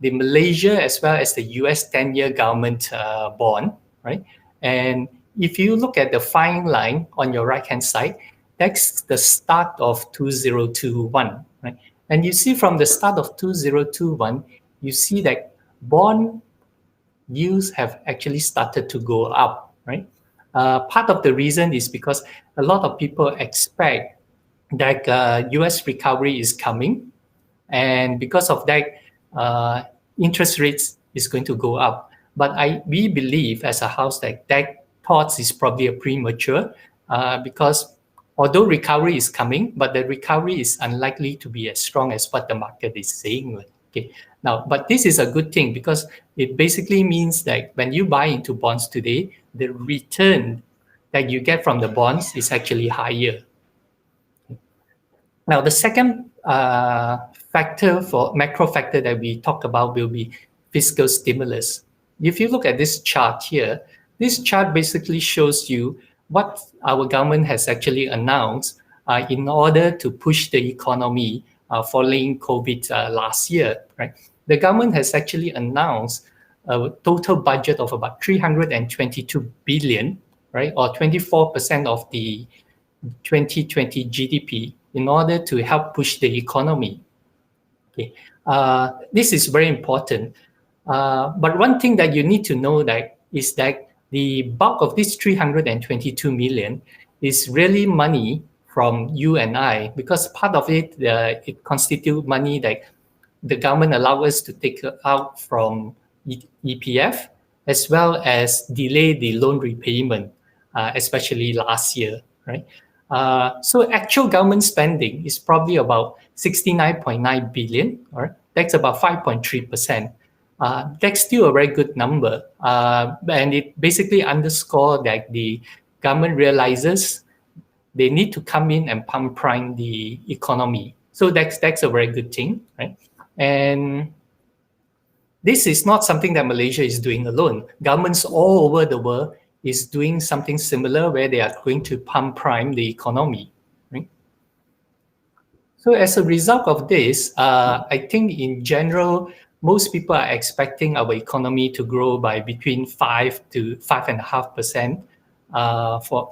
the Malaysia as well as the US 10-year government bond, right? And if you look at the fine line on your right-hand side, that's the start of 2021, right? And you see from the start of 2021, you see that bond yields have actually started to go up, right? Part of the reason is because a lot of people expect that US recovery is coming, and because of that, interest rates is going to go up. But we believe as a house that thoughts is probably a premature because although recovery is coming, but the recovery is unlikely to be as strong as what the market is saying. Okay. Now, but this is a good thing because it basically means that when you buy into bonds today, the return that you get from the bonds is actually higher. Now, the second macro factor that we talked about will be fiscal stimulus. If you look at this chart here, this chart basically shows you what our government has actually announced in order to push the economy following COVID last year, right? The government has actually announced a total budget of about 322 billion, right, or 24% of the 2020 GDP in order to help push the economy. Okay, this is very important. But one thing that you need to know is that the bulk of this 322 million is really money from you and I, because part of it, it constitutes money that the government allows us to take out from EPF, as well as delay the loan repayment, especially last year, right? So actual government spending is probably about 69.9 billion, right? That's about 5.3%. That's still a very good number. And it basically underscores that the government realizes they need to come in and pump prime the economy. So that's a very good thing, right? And this is not something that Malaysia is doing alone. Governments all over the world is doing something similar where they are going to pump prime the economy, right? So as a result of this, I think in general, most people are expecting our economy to grow by between 5 to 5.5%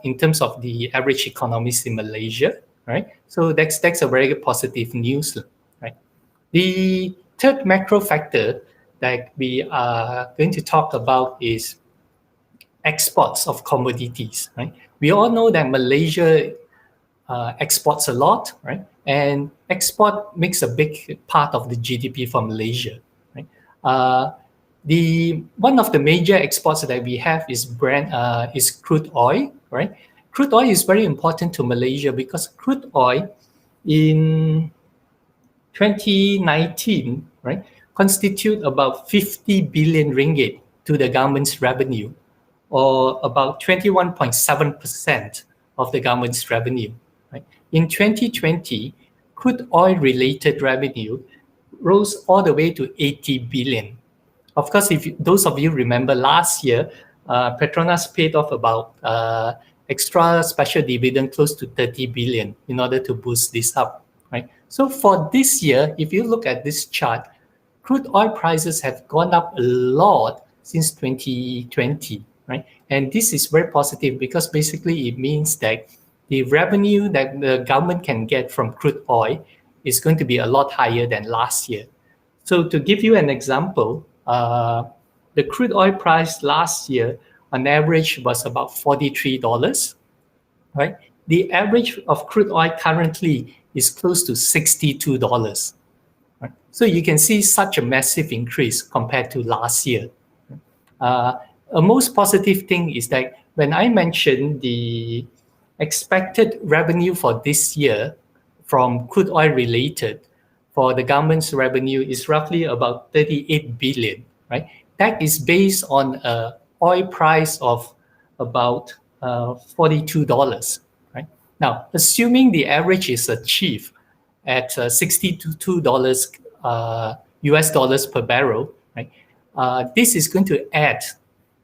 in terms of the average economies in Malaysia, right? So that's a very positive news, right? The third macro factor that we are going to talk about is exports of commodities, right? We all know that Malaysia exports a lot, right? And export makes a big part of the GDP for Malaysia, right? One of the major exports that we have is crude oil, right? Crude oil is very important to Malaysia because crude oil in 2019, right, constitute about 50 billion ringgit to the government's revenue, or about 21.7% of the government's revenue. Right? In 2020, crude oil-related revenue rose all the way to 80 billion. Of course, if those of you remember last year, Petronas paid off about extra special dividend close to 30 billion in order to boost this up. Right? So for this year, if you look at this chart, crude oil prices have gone up a lot since 2020. Right? And this is very positive because basically it means that the revenue that the government can get from crude oil is going to be a lot higher than last year. So to give you an example, the crude oil price last year on average was about $43, right? The average of crude oil currently is close to $62. Right? So you can see such a massive increase compared to last year. A most positive thing is that when I mentioned the expected revenue for this year from crude oil related, for the government's revenue is roughly about 38 billion, right? That is based on an oil price of about $42, right? Now, assuming the average is achieved at $62 US dollars per barrel, right? This is going to add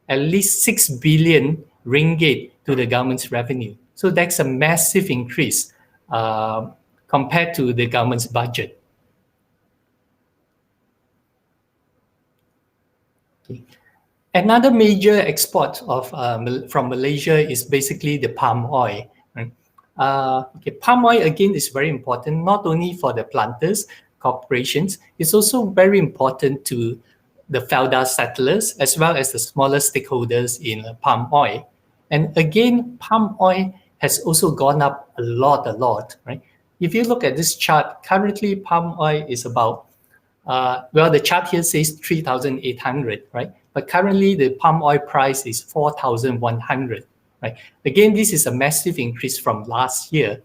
at least 6 billion ringgit to the government's revenue. So that's a massive increase compared to the government's budget. Okay. Another major export of from Malaysia is basically the palm oil. Right? Palm oil again is very important, not only for the planters, corporations, it's also very important to the Felda settlers as well as the smaller stakeholders in palm oil. And again, palm oil has also gone up a lot, right? If you look at this chart, currently palm oil is about, well, the chart here says 3,800, right? But currently the palm oil price is 4,100, right? Again, this is a massive increase from last year.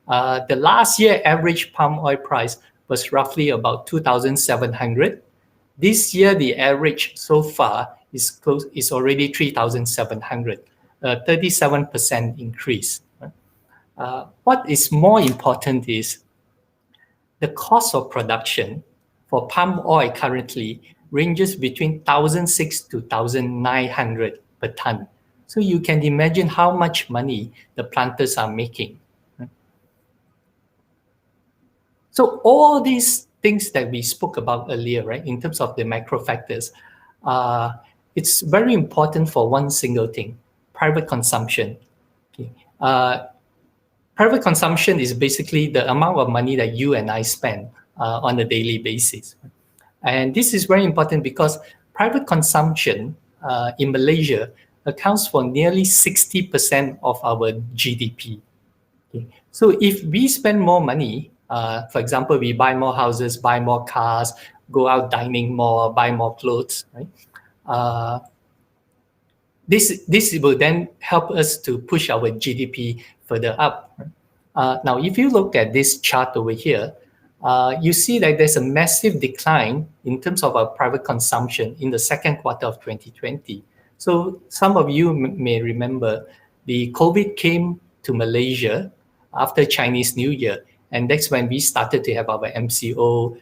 The last year average palm oil price was roughly about 2,700. This year, the average so far is already 3,700, a 37% increase. Right? What is more important is the cost of production for palm oil currently ranges between 1,600 to 1,900 per ton. So you can imagine how much money the planters are making. So all these things that we spoke about earlier, right, in terms of the macro factors, it's very important for one single thing, private consumption. Okay. Private consumption is basically the amount of money that you and I spend on a daily basis. And this is very important because private consumption in Malaysia accounts for nearly 60% of our GDP. Okay. So if we spend more money, for example, we buy more houses, buy more cars, go out dining more, buy more clothes, right? This will then help us to push our GDP further up. Right? Now, if you look at this chart over here, you see that there's a massive decline in terms of our private consumption in the second quarter of 2020. So some of you may remember the COVID came to Malaysia after Chinese New Year. And that's when we started to have our MCO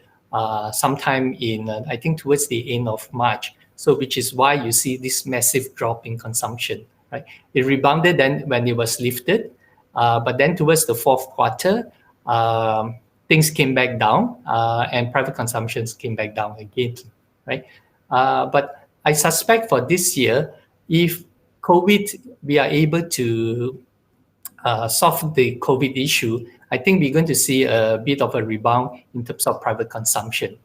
sometime in, I think, towards the end of March. So which is why you see this massive drop in consumption. Right? It rebounded then when it was lifted. But then towards the fourth quarter, things came back down and private consumptions came back down again. Right? But I suspect for this year, if we are able to solve the COVID issue, I think we're going to see a bit of a rebound in terms of private consumption.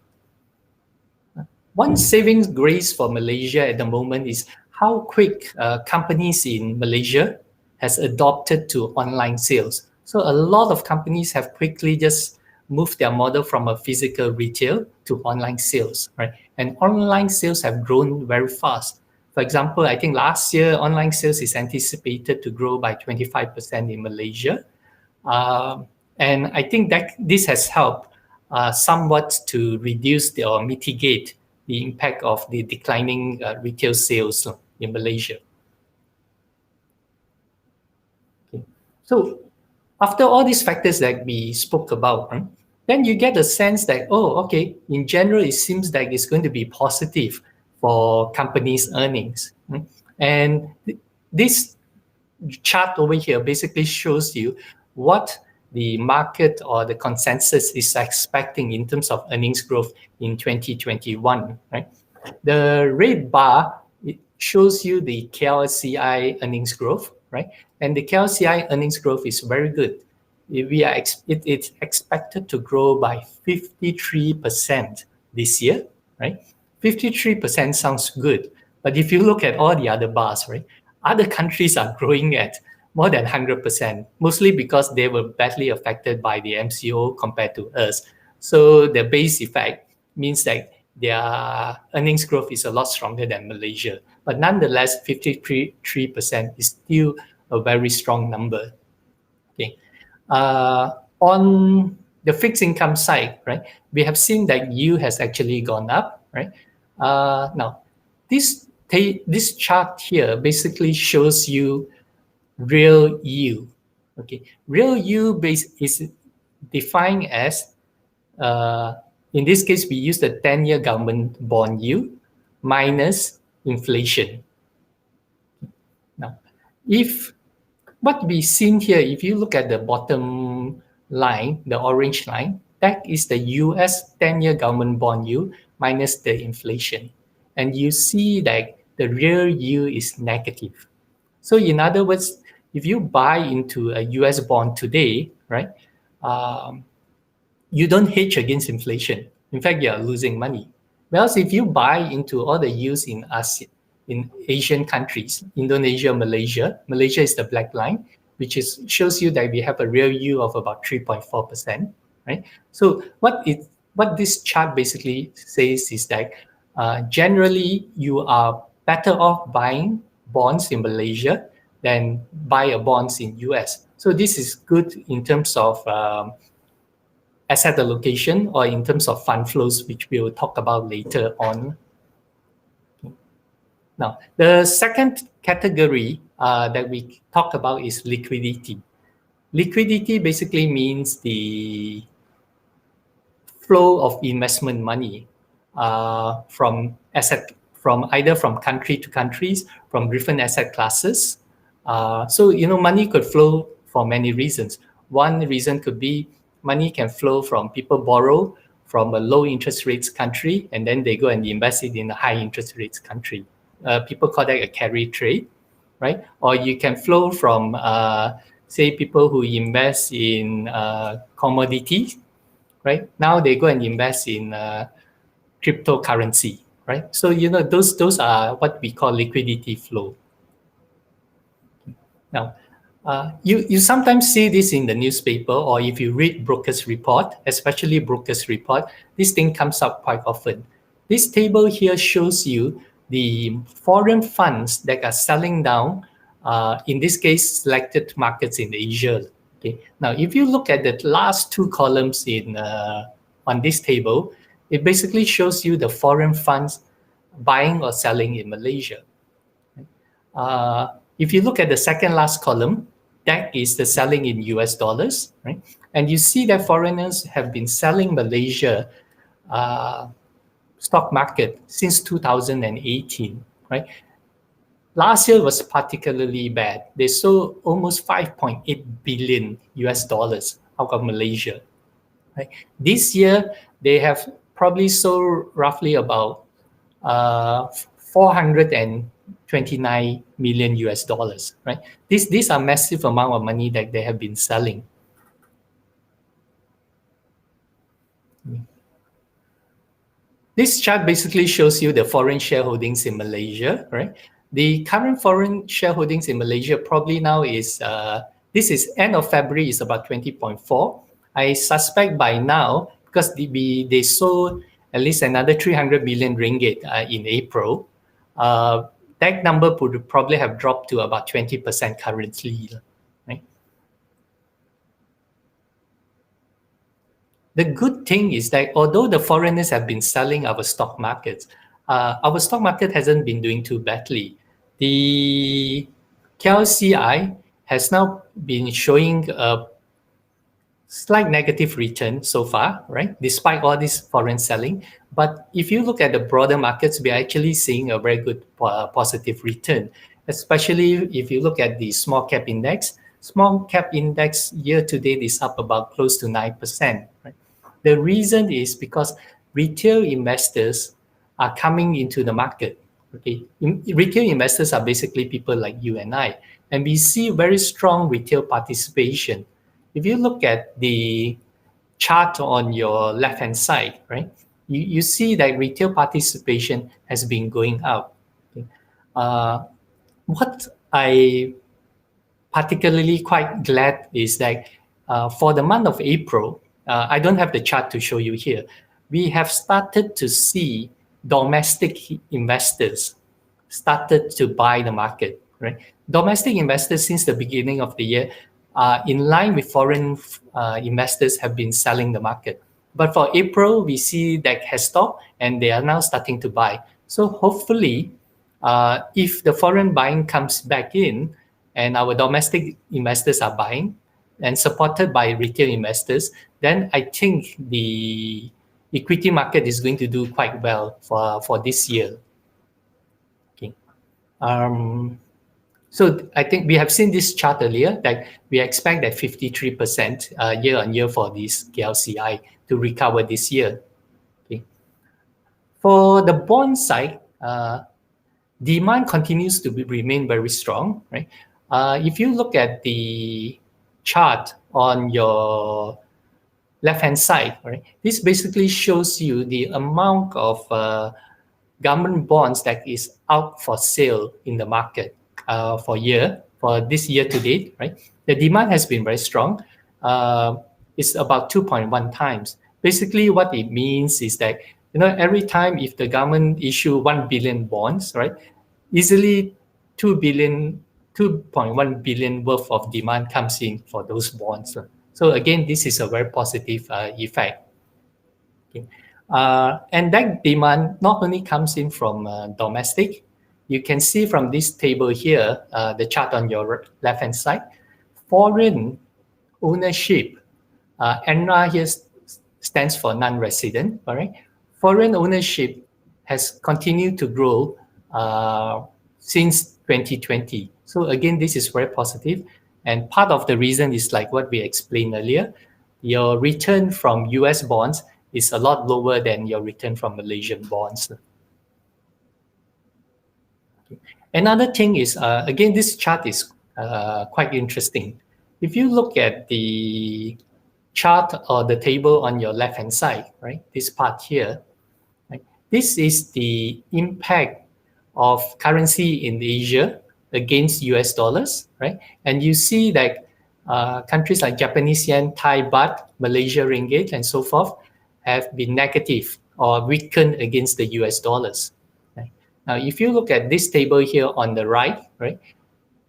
One saving grace for Malaysia at the moment is how quick companies in Malaysia has adopted to online sales. So a lot of companies have quickly just moved their model from a physical retail to online sales, right? And online sales have grown very fast. For example, I think last year, online sales is anticipated to grow by 25% in Malaysia. And I think that this has helped somewhat to reduce or mitigate the impact of the declining retail sales in Malaysia. Okay. So after all these factors that we spoke about, right, then you get a sense that, oh, okay, in general, it seems like it's going to be positive for companies' earnings. Right? And this chart over here basically shows you what the market or the consensus is expecting in terms of earnings growth in 2021. Right? The red bar, it shows you the KLCI earnings growth, right? And the KLCI earnings growth is very good. It's expected to grow by 53% this year, right? 53% sounds good. But if you look at all the other bars, right, other countries are growing at more than 100%, mostly because they were badly affected by the MCO compared to us. So the base effect means that their earnings growth is a lot stronger than Malaysia. But nonetheless, 53% is still a very strong number. Okay. On the fixed income side, right, we have seen that yield has actually gone up, right? Now, this chart here basically shows you real yield. Okay, real yield is defined as, in this case, we use the 10-year government bond yield minus inflation. Now, if what we've seen here, if you look at the bottom line, the orange line, that is the US 10-year government bond yield minus the inflation. And you see that the real yield is negative. So in other words, if you buy into a US bond today, right, you don't hedge against inflation. In fact, you're losing money. Whereas if you buy into all the yields in ASEAN, in Asian countries, Indonesia, Malaysia is the black line, which shows you that we have a real yield of about 3.4%, right? So what this chart basically says is that generally you are better off buying bonds in Malaysia than buy bonds in US. So this is good in terms of asset allocation or in terms of fund flows, which we will talk about later on. Now, the second category that we talk about is liquidity. Liquidity basically means the flow of investment money from either from country to countries, from different asset classes. So, money could flow for many reasons. One reason could be money can flow from people borrow from a low interest rates country, and then they go and invest it in a high interest rates country. People call that a carry trade, right? Or you can flow from, say, people who invest in commodities, right? Now they go and invest in cryptocurrency, right? So, those are what we call liquidity flow. Now, you sometimes see this in the newspaper, or if you read brokers' report, especially brokers' report, this thing comes up quite often. This table here shows you the foreign funds that are selling down, in this case, selected markets in Asia. Okay. Now, if you look at the last two columns on this table, it basically shows you the foreign funds buying or selling in Malaysia. If you look at the second last column, that is the selling in US dollars, right? And you see that foreigners have been selling Malaysia stock market since 2018, right? Last year was particularly bad. They sold almost 5.8 billion US dollars out of Malaysia. Right? This year, they have probably sold roughly about 429 million US dollars. Right? These are massive amount of money that they have been selling. This chart basically shows you the foreign shareholdings in Malaysia, right? The current foreign shareholdings in Malaysia probably now is, this is end of February, is about 20.4. I suspect by now, because they sold at least another 300 million ringgit in April, that number would probably have dropped to about 20% currently. Right? The good thing is that although the foreigners have been selling our stock market hasn't been doing too badly. The KLCI has now been showing a slight negative return so far, right? Despite all this foreign selling. But if you look at the broader markets, we're actually seeing a very good positive return, especially if you look at the small cap index. Small cap index year to date is up about close to 9%. Right? The reason is because retail investors are coming into the market. Okay, retail investors are basically people like you and I, and we see very strong retail participation. If you look at the chart on your left-hand side, right, you see that retail participation has been going up. Okay. What I particularly quite glad is that for the month of April, I don't have the chart to show you here, we have started to see domestic investors started to buy the market, right? Domestic investors since the beginning of the year, in line with foreign investors, have been selling the market. But for April, we see that has stopped and they are now starting to buy. So hopefully, if the foreign buying comes back in and our domestic investors are buying and supported by retail investors, then I think the equity market is going to do quite well for this year. Okay. So I think we have seen this chart earlier that we expect that 53% year on year for this KLCI to recover this year. Okay. For the bond side, demand continues to remain very strong, right? If you look at the chart on your left-hand side, right, this basically shows you the amount of government bonds that is out for sale in the market for this year to date, right? The demand has been very strong. It's about 2.1 times. Basically, what it means is that every time if the government issue 1 billion bonds, right, easily 2.1 billion worth of demand comes in for those bonds. So again, this is a very positive effect. Okay. And that demand not only comes in from domestic. You can see from this table here, the chart on your left-hand side, foreign ownership. NRA here stands for non-resident, all right? Foreign ownership has continued to grow since 2020. So again, this is very positive. And part of the reason is like what we explained earlier. Your return from US bonds is a lot lower than your return from Malaysian bonds. Okay. Another thing is, again, this chart is quite interesting. If you look at the chart or the table on your left-hand side, right, this part here, right, this is the impact of currency in Asia against US dollars, right? And you see that countries like Japanese yen, Thai baht, Malaysia ringgit, and so forth have been negative or weakened against the US dollars. Right? Now, if you look at this table here on the right, right,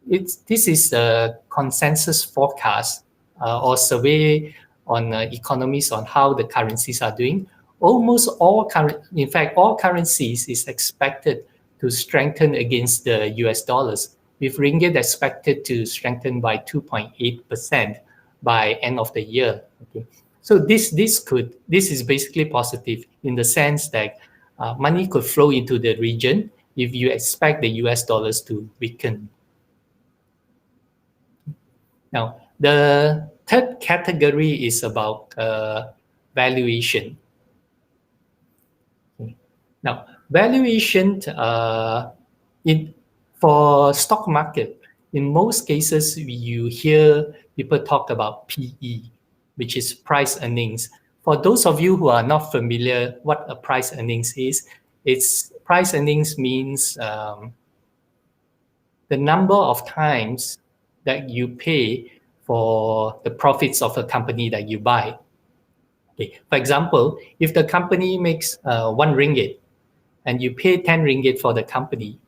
this is a consensus forecast or survey on economies on how the currencies are doing. Almost all in fact, all currencies is expected to strengthen against the US dollars, with ringgit expected to strengthen by 2.8% by end of the year. Okay. So this is basically positive in the sense that money could flow into the region if you expect the US dollars to weaken. Now, the third category is about valuation. Okay. Now, valuation for stock market, in most cases, you hear people talk about PE, which is price earnings. For those of you who are not familiar what a price earnings is, price earnings means the number of times that you pay for the profits of a company that you buy. Okay. For example, if the company makes 1 ringgit and you pay 10 ringgit for the company,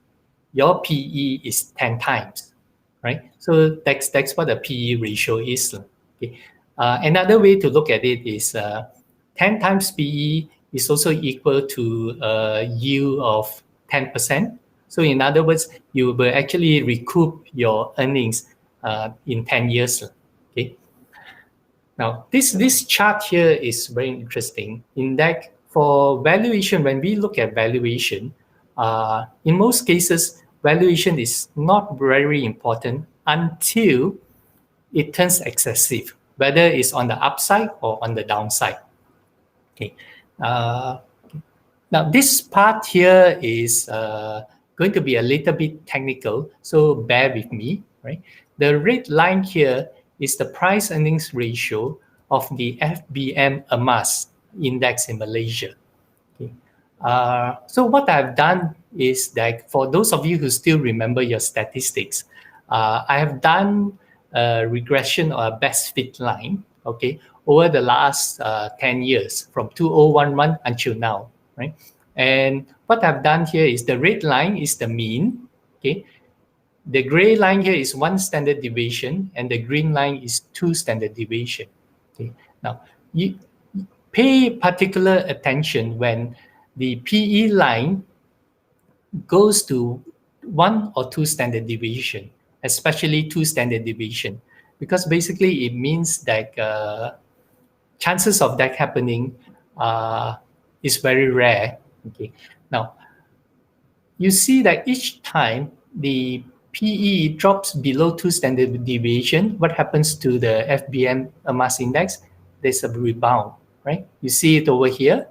your PE is 10 times, right? So that's what the PE ratio is. Okay. Another way to look at it is 10 times PE is also equal to a yield of 10%. So in other words, you will actually recoup your earnings in 10 years. Okay. Now, this chart here is very interesting in that for valuation, when we look at valuation, in most cases, valuation is not very important until it turns excessive, whether it's on the upside or on the downside. Okay. Now, this part here is going to be a little bit technical, so bear with me. Right? The red line here is the price earnings ratio of the FBM AMAS index in Malaysia. Okay. So what I've done is that for those of you who still remember your statistics, I have done a regression or a best fit line, okay, over the last 10 years from 2011 until now, right? And what I've done here is the red line is the mean, okay? The gray line here is 1 standard deviation and the green line is 2 standard deviation. Okay. Now, you pay particular attention when the PE line goes to 1 or 2 standard deviation, especially 2 standard deviation, because basically it means that chances of that happening is very rare. Okay. Now, you see that each time the PE drops below 2 standard deviation, what happens to the FBM mass index? There's a rebound, right? You see it over here.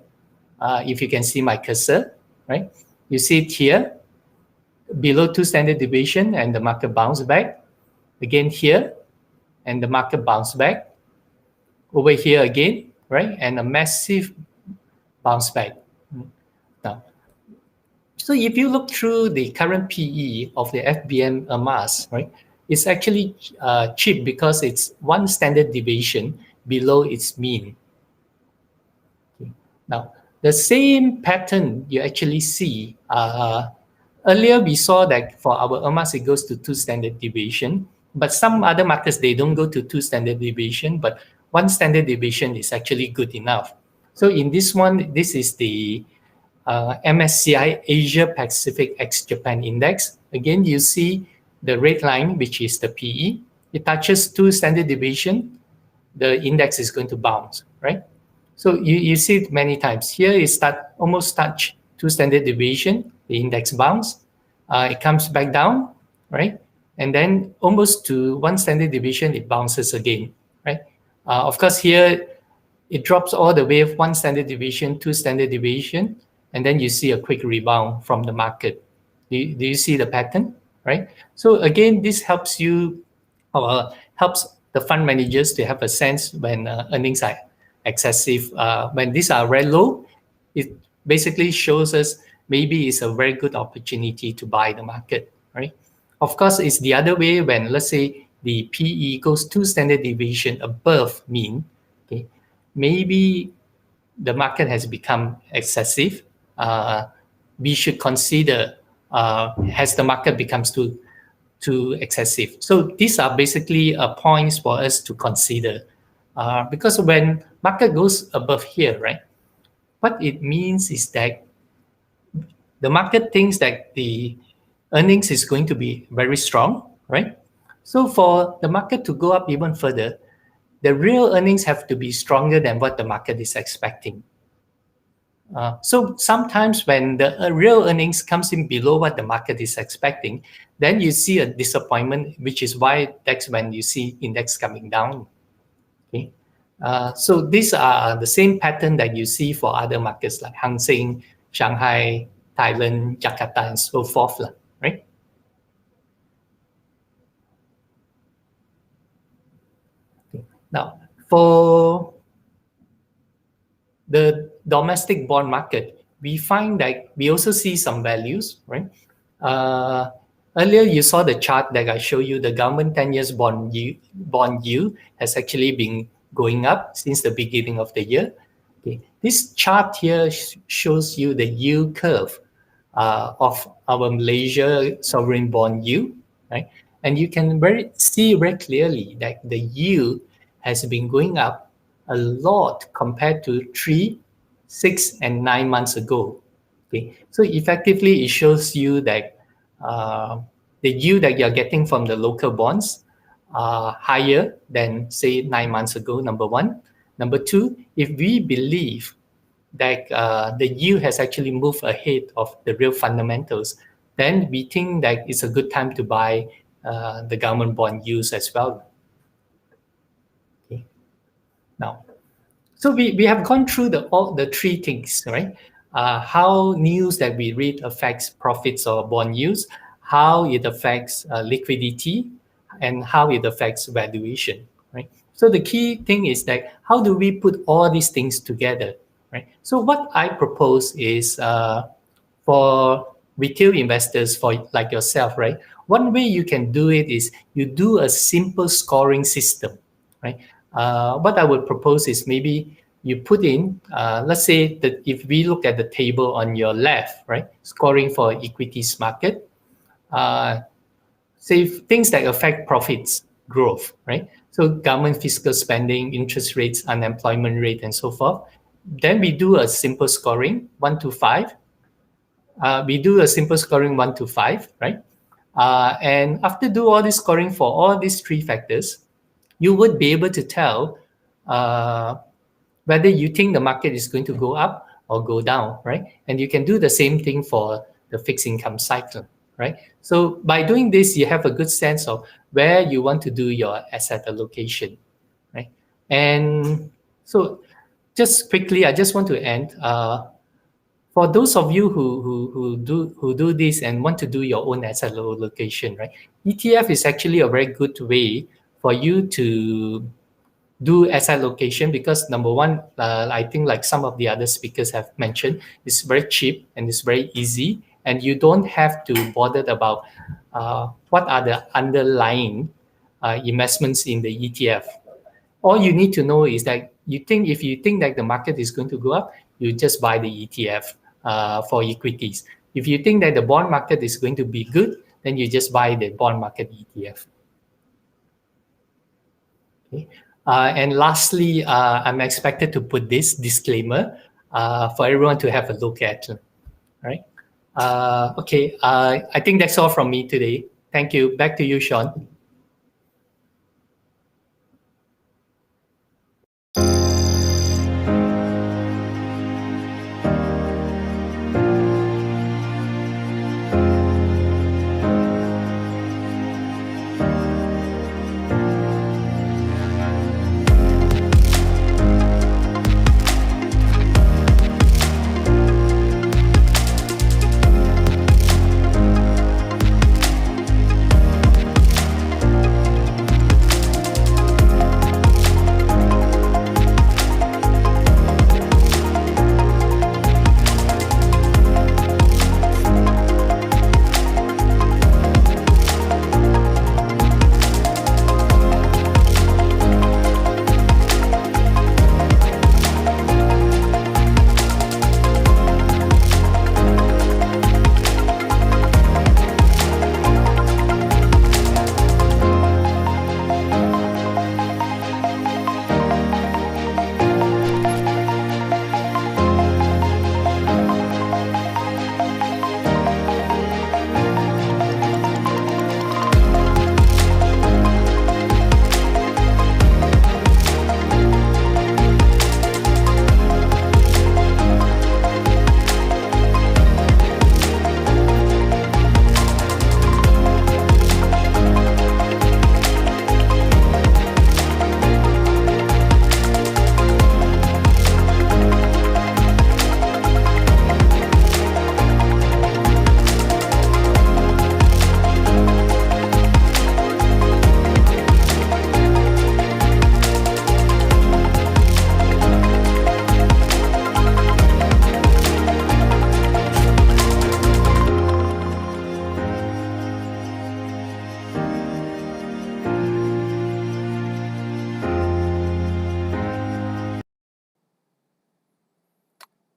If you can see my cursor, right? You see it here, below 2 standard deviation, and the market bounce back. Again here, and the market bounce back. Over here again, right? And a massive bounce back. Now, so if you look through the current PE of the FBM mass, right, it's actually cheap because it's 1 standard deviation below its mean. Okay. Now, the same pattern you actually see. Earlier, we saw that for our mass, it goes to 2 standard deviation. But some other markets, they don't go to 2 standard deviation, but 1 standard deviation is actually good enough. So in this one, this is the MSCI Asia Pacific ex-Japan Index. Again, you see the red line, which is the PE. It touches 2 standard deviation, the index is going to bounce, right? So you see it many times. Here it almost touch 2 standard deviation, the index bounce. It comes back down, right? And then almost to 1 standard deviation, it bounces again, right? Of course, here it drops all the way of 1 standard deviation, 2 standard deviation, and then you see a quick rebound from the market. Do you see the pattern, right? So again, this helps you, helps the fund managers to have a sense when earnings are excessive. When these are very low, it basically shows us maybe it's a very good opportunity to buy the market, right? Of course, it's the other way when, let's say, the PE goes 2 standard deviation above mean, okay, maybe the market has become excessive. We should consider, has the market becomes too excessive? So these are basically points for us to consider. Because when market goes above here, right, what it means is that the market thinks that the earnings is going to be very strong, right? So for the market to go up even further, the real earnings have to be stronger than what the market is expecting. So sometimes when the real earnings comes in below what the market is expecting, then you see a disappointment, which is why that's when you see index coming down. Okay. So these are the same pattern that you see for other markets like Hang Seng, Shanghai, Thailand, Jakarta, and so forth, right? Okay. Now, for the domestic bond market, we find that we also see some values, right? Earlier, you saw the chart that I showed you. The government 10 years bond yield has actually been going up since the beginning of the year. Okay. This chart here shows you the yield curve of our Malaysia sovereign bond yield, right? And you can see very clearly that the yield has been going up a lot compared to 3, 6, and 9 months ago. Okay, so effectively it shows you that the yield that you're getting from the local bonds are higher than, say, 9 months ago, number one. Number two, if we believe that the yield has actually moved ahead of the real fundamentals, then we think that it's a good time to buy the government bond yields as well. Okay. Now, so we have gone through all the 3 things, right? How news that we read affects profits or bond yields, how it affects liquidity, and how it affects valuation, right? So the key thing is that how do we put all these things together, right? So what I propose is for retail investors, for like yourself, right? One way you can do it is you do a simple scoring system, right? What I would propose is maybe you put in, let's say that if we look at the table on your left, right, scoring for equities market, say things that affect profits, growth, right? So government fiscal spending, interest rates, unemployment rate, and so forth. Then we do a simple scoring, 1 to 5. We do a simple scoring 1 to 5, right? And after do all this scoring for all these 3 factors, you would be able to tell whether you think the market is going to go up or go down, right? And you can do the same thing for the fixed income cycle, right? So by doing this, you have a good sense of where you want to do your asset allocation, right? And so just quickly, I just want to end. For those of you who do this and want to do your own asset allocation, right? ETF is actually a very good way for you to do asset allocation because number one, I think like some of the other speakers have mentioned, it's very cheap and it's very easy, and you don't have to bother about what are the underlying investments in the ETF. All you need to know is that if you think that the market is going to go up, you just buy the ETF for equities. If you think that the bond market is going to be good, then you just buy the bond market ETF. Okay. And lastly, I'm expected to put this disclaimer for everyone to have a look at. Right? Okay. I think that's all from me today. Thank you. Back to you, Sean.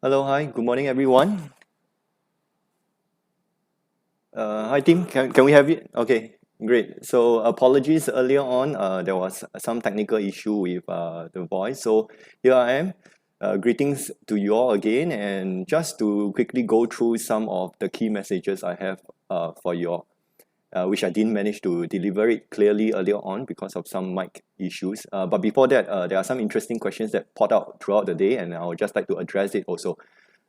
Hello, hi, good morning, everyone. Hi, team. Can we have it? Okay, great. So apologies earlier on. There was some technical issue with the voice. So here I am. Greetings to you all again, and just to quickly go through some of the key messages I have for you all, which I didn't manage to deliver it clearly earlier on because of some mic issues. But before that, there are some interesting questions that popped out throughout the day, and I would just like to address it also.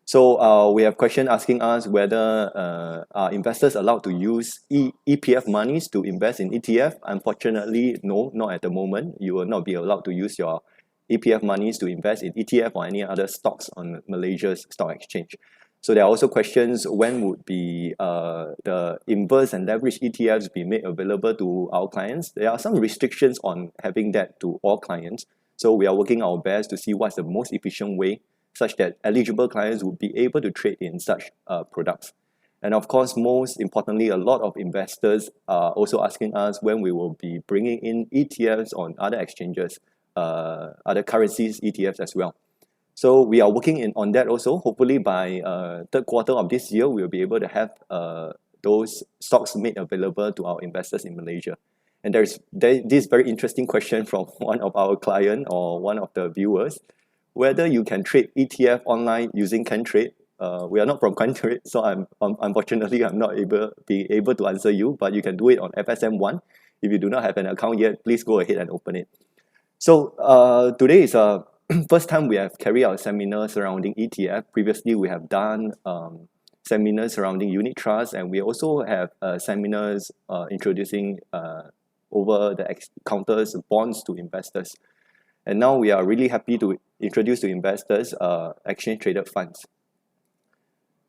So we have question asking us whether are investors allowed to use EPF monies to invest in ETF? Unfortunately, no, not at the moment. You will not be allowed to use your EPF monies to invest in ETF or any other stocks on Malaysia's stock exchange. So there are also questions, when would be the inverse and leverage ETFs be made available to our clients? There are some restrictions on having that to all clients. So we are working our best to see what's the most efficient way such that eligible clients would be able to trade in such products. And of course, most importantly, a lot of investors are also asking us when we will be bringing in ETFs on other exchanges, other currencies ETFs as well. So we are working on that also. Hopefully by third quarter of this year, we'll be able to have those stocks made available to our investors in Malaysia. And there's this very interesting question from one of our client or one of the viewers, whether you can trade ETF online using CanTrade. We are not from CanTrade, so unfortunately I'm not able to answer you, but you can do it on FSMOne. If you do not have an account yet, please go ahead and open it. So today is first time we have carried out a seminar surrounding ETF. Previously, we have done seminars surrounding unit trust, and we also have seminars introducing over the counters bonds to investors. And now we are really happy to introduce to investors exchange traded funds.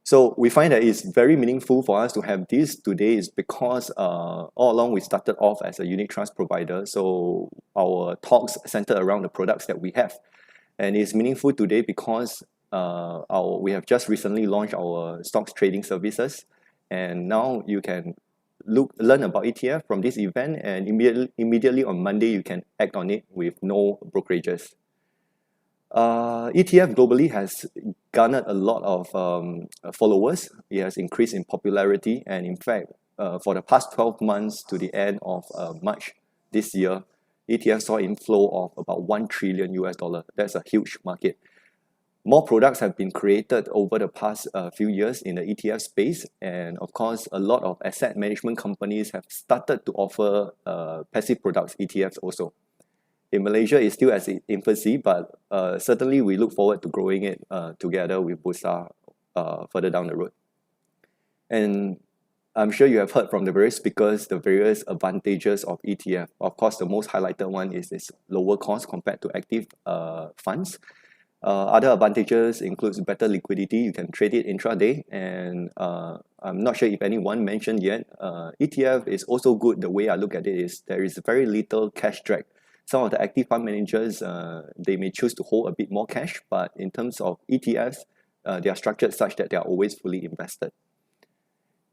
So we find that it's very meaningful for us to have this today is because all along we started off as a unit trust provider. So our talks centered around the products that we have. And it's meaningful today because we have just recently launched our stocks trading services. And now you can learn about ETF from this event, and immediately on Monday you can act on it with no brokerages. ETF globally has garnered a lot of followers. It has increased in popularity, and in fact, for the past 12 months to the end of March this year, ETF saw inflow of about $1 trillion US. That's a huge market. More products have been created over the past few years in the ETF space, and of course, a lot of asset management companies have started to offer passive products, ETFs also. In Malaysia, it's still at its infancy, but certainly we look forward to growing it together with Bursa further down the road. And I'm sure you have heard from the various speakers the various advantages of ETF. Of course, the most highlighted one is its lower cost compared to active funds. Other advantages includes better liquidity. You can trade it intraday, and I'm not sure if anyone mentioned yet, ETF is also good. The way I look at it is there is very little cash drag. Some of the active fund managers, they may choose to hold a bit more cash, but in terms of ETFs, they are structured such that they are always fully invested.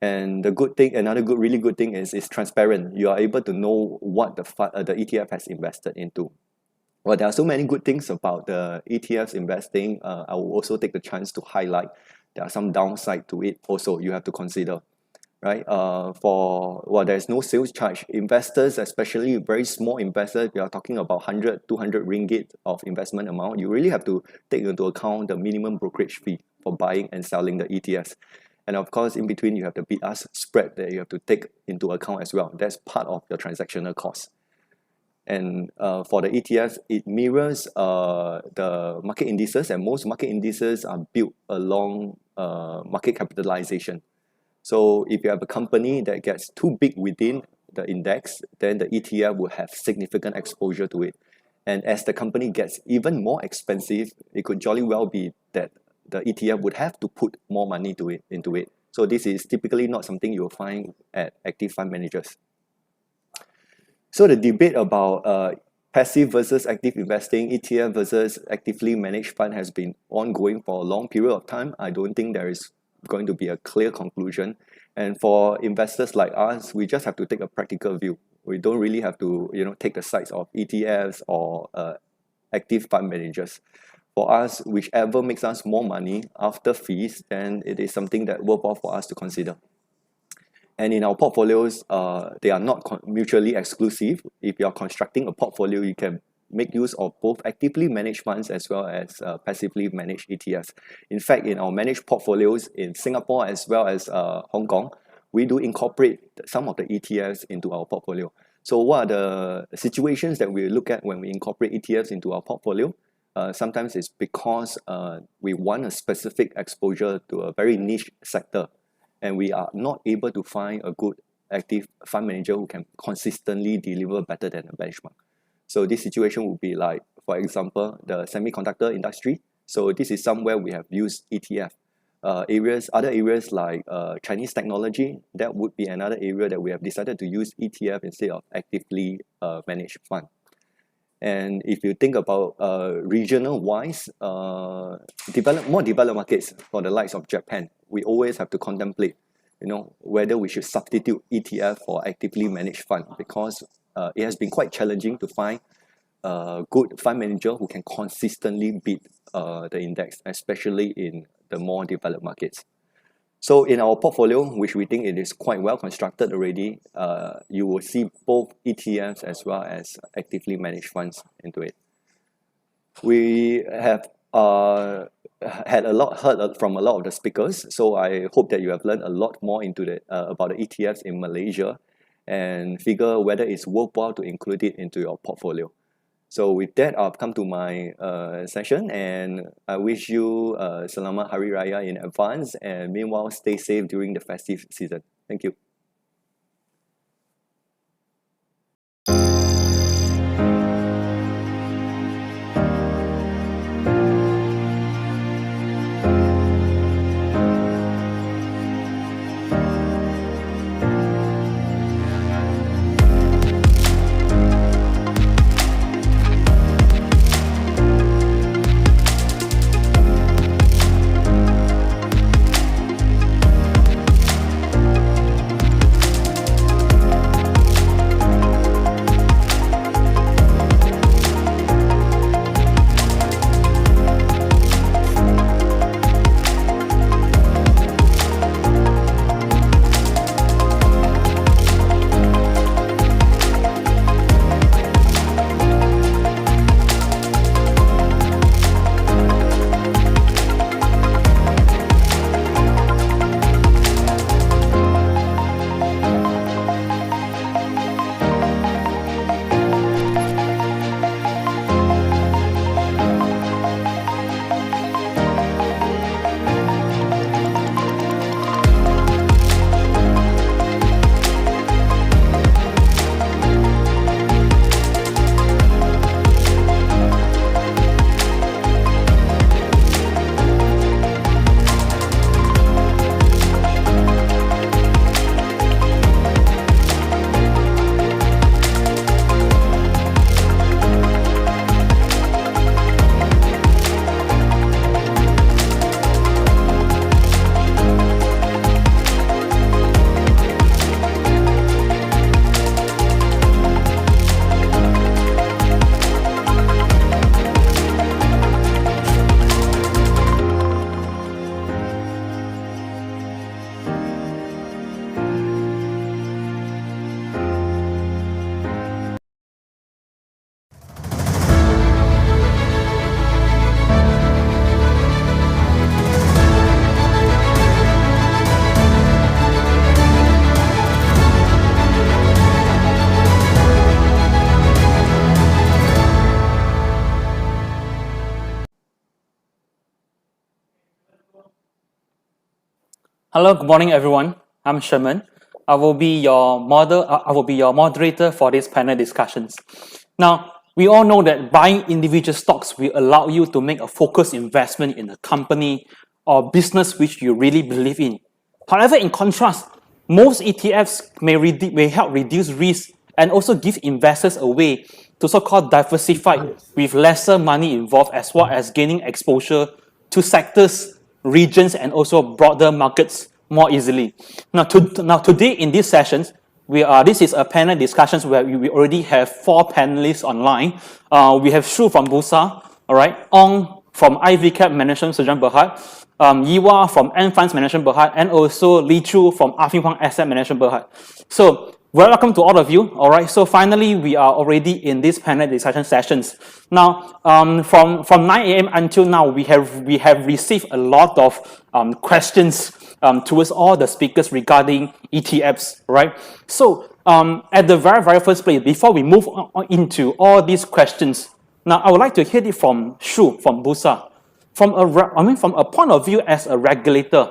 And the good thing, really good thing is it's transparent. You are able to know what the ETF has invested into. Well, there are so many good things about the ETFs investing. I will also take the chance to highlight there are some downside to it also you have to consider, right? There's no sales charge. Investors, especially very small investors, we are talking about 100, 200 ringgit of investment amount. You really have to take into account the minimum brokerage fee for buying and selling the ETFs. And of course, in between, you have the bid-ask spread that you have to take into account as well. That's part of your transactional cost. And for the ETFs, it mirrors the market indices, and most market indices are built along market capitalization. So if you have a company that gets too big within the index, then the ETF will have significant exposure to it. And as the company gets even more expensive, it could jolly well be that the ETF would have to put more money into it. So this is typically not something you'll find at active fund managers. So the debate about passive versus active investing, ETF versus actively managed fund has been ongoing for a long period of time. I don't think there is going to be a clear conclusion. And for investors like us, we just have to take a practical view. We don't really have to, take the sides of ETFs or active fund managers. For us, whichever makes us more money after fees, then it is something that worthwhile for us to consider. And in our portfolios, they are not mutually exclusive. If you are constructing a portfolio, you can make use of both actively managed funds as well as passively managed ETFs. In fact, in our managed portfolios in Singapore as well as Hong Kong, we do incorporate some of the ETFs into our portfolio. So what are the situations that we look at when we incorporate ETFs into our portfolio? Sometimes it's because we want a specific exposure to a very niche sector, and we are not able to find a good active fund manager who can consistently deliver better than the benchmark. So this situation would be like, for example, the semiconductor industry. So this is somewhere we have used ETF. Other areas like Chinese technology, that would be another area that we have decided to use ETF instead of actively managed fund. And if you think about regional-wise, more developed markets for the likes of Japan, we always have to contemplate, whether we should substitute ETF for actively managed fund, because it has been quite challenging to find a good fund manager who can consistently beat the index, especially in the more developed markets. So in our portfolio, which we think it is quite well constructed already, you will see both ETFs as well as actively managed funds into it. We have heard from a lot of the speakers, so I hope that you have learned a lot more about the ETFs in Malaysia and figure whether it's worthwhile to include it into your portfolio. So with that, I've come to my session, and I wish you Selamat Hari Raya in advance, and meanwhile, stay safe during the festive season. Thank you. Hello, good morning, everyone. I'm Sherman. I will be your moderator for this panel discussions. Now, we all know that buying individual stocks will allow you to make a focused investment in a company or business which you really believe in. However, in contrast, most ETFs may help reduce risk and also give investors a way to so-called diversify with lesser money involved, as well as gaining exposure to sectors, regions, and also broader markets more easily. Now today in these sessions, this is a panel discussions where we already have 4 panelists online. We have Shyu from Bursa, all right, Wong from i-VCap Management Sdn Berhad, Yiwa from Funds Management Berhad, and also Choo from Affin Hwang Asset Management Berhad. So welcome to all of you. All right. So finally, we are already in this panel discussion sessions. Now, from 9 a.m. until now, we have received a lot of questions towards all the speakers regarding ETFs. Right. So at the very first place, before we move on into all these questions, now I would like to hear it from Shyu from Bursa. From a point of view as a regulator,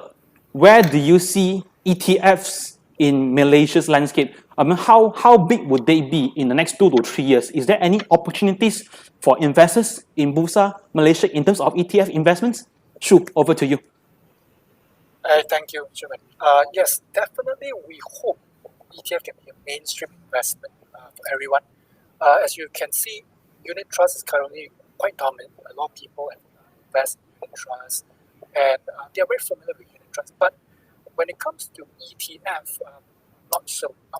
where do you see ETFs in Malaysia's landscape? I mean, how big would they be in the next 2 to 3 years? Is there any opportunities for investors in Bursa, Malaysia, in terms of ETF investments? Shyu, over to you. Thank you, Sherman. Yes, definitely we hope ETF can be a mainstream investment for everyone. As you can see, unit trust is currently quite dominant. A lot of people invest in unit trust, and they are very familiar with unit trust. But when it comes to ETF, not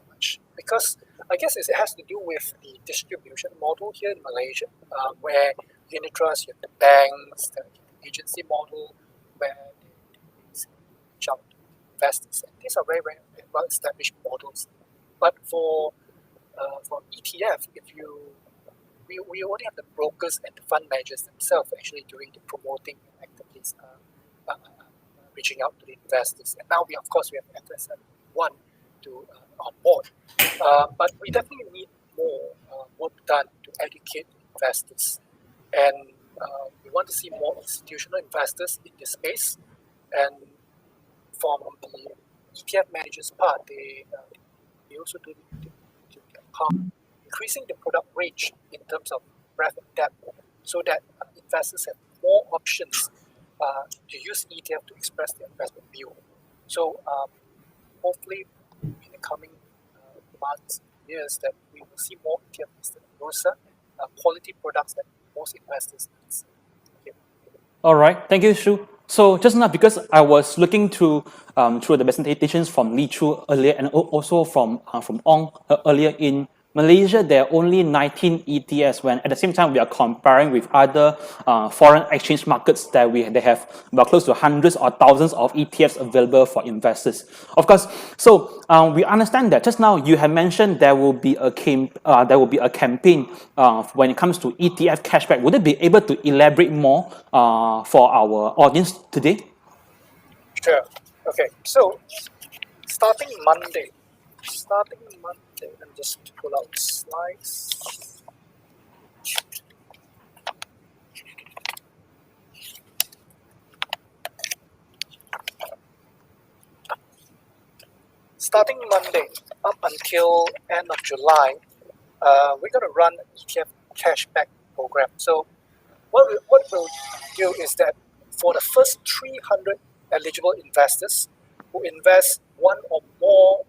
much, because I guess it has to do with the distribution model here in Malaysia, where unit trust, you have the banks, the agency model, where they reach out to investors. And these are very, very well established models. But for ETF, we only have the brokers and the fund managers themselves actually doing the promoting and actively reaching out to the investors. And now we have FSMOne on board. But we definitely need more work done to educate investors. And we want to see more institutional investors in this space. And from the ETF managers' part, they also do their part, increasing the product range in terms of breadth and depth, so that investors have more options to use ETF to express their investment view. So hopefully in the coming months, years, that we will see more ETF listed in Bursa, quality products that most investors need. Okay. All right, thank you, Shyu. So just now, because I was looking through the presentations from Choo earlier, and also from Wong earlier, in Malaysia, there are only 19 ETFs, when at the same time we are comparing with other foreign exchange markets that they have about close to hundreds or thousands of ETFs available for investors. Of course, so we understand that just now you have mentioned there will be a campaign when it comes to ETF cashback. Would you be able to elaborate more for our audience today? Sure. Okay. So starting Monday, let me just pull out slides. Starting Monday up until end of July, we're going to run an ETF cashback program. So what we'll do is that for the first 300 eligible investors who invest one or more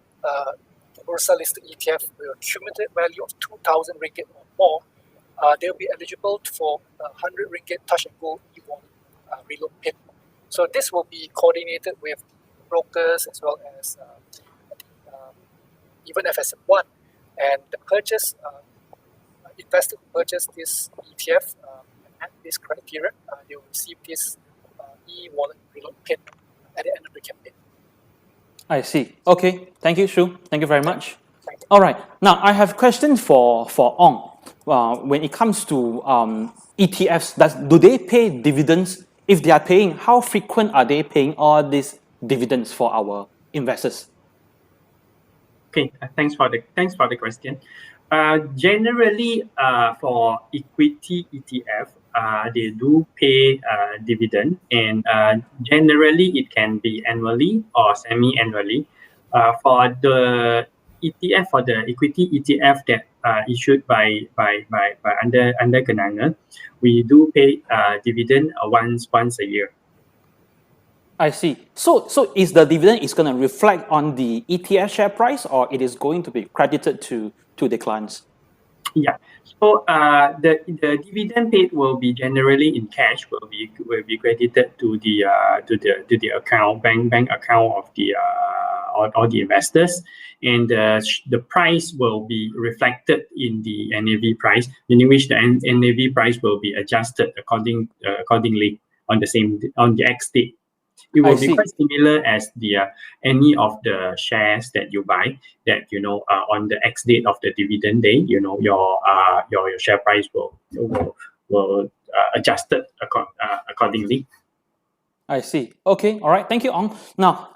Bursa listed ETF with a cumulative value of 2,000 ringgit or more, they'll be eligible for 100 ringgit touch and go e-wallet reload pin. So this will be coordinated with brokers as well as even FSMOne, and the purchase investor who purchase this ETF at this criteria, they will receive this e-wallet reload pin at the end of the campaign. I see. Okay. Thank you, Shyu. Thank you very much. All right. Now, I have questions for Wong. When it comes to ETFs, do they pay dividends? If they are paying, how frequent are they paying all these dividends for our investors? Okay, thanks for the question. Generally, for equity ETF, they do pay dividend, and generally it can be annually or semi-annually. For the ETF, for the equity ETF that issued by under Kenanga, we do pay dividend once a year. I see. So is the dividend going to reflect on the ETF share price, or it is going to be credited to the clients? Yeah. So the dividend paid will be generally in cash, will be credited to the account, bank account of the all the investors, and the price will be reflected in the NAV price, in which the NAV price will be adjusted accordingly on the X date. It will be quite similar as any of the shares that you buy, that on the X date of the dividend day, your share price will adjusted accordingly. I see. Okay. All right. Thank you, Ong. Now,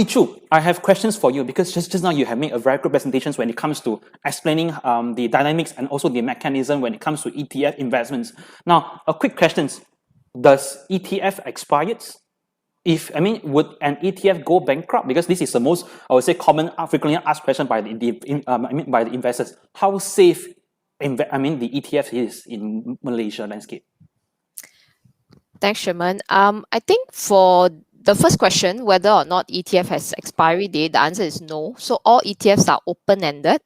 Choo, I have questions for you, because just now you have made a very good presentations when it comes to explaining the dynamics and also the mechanism when it comes to ETF investments. Now, a quick question: does ETF expires? Would an ETF go bankrupt? Because this is the most, I would say, common, frequently asked question by the investors. How safe, the ETF is in Malaysia landscape? Thanks, Sherman. I think for the first question, whether or not ETF has expiry date, the answer is no. So all ETFs are open-ended.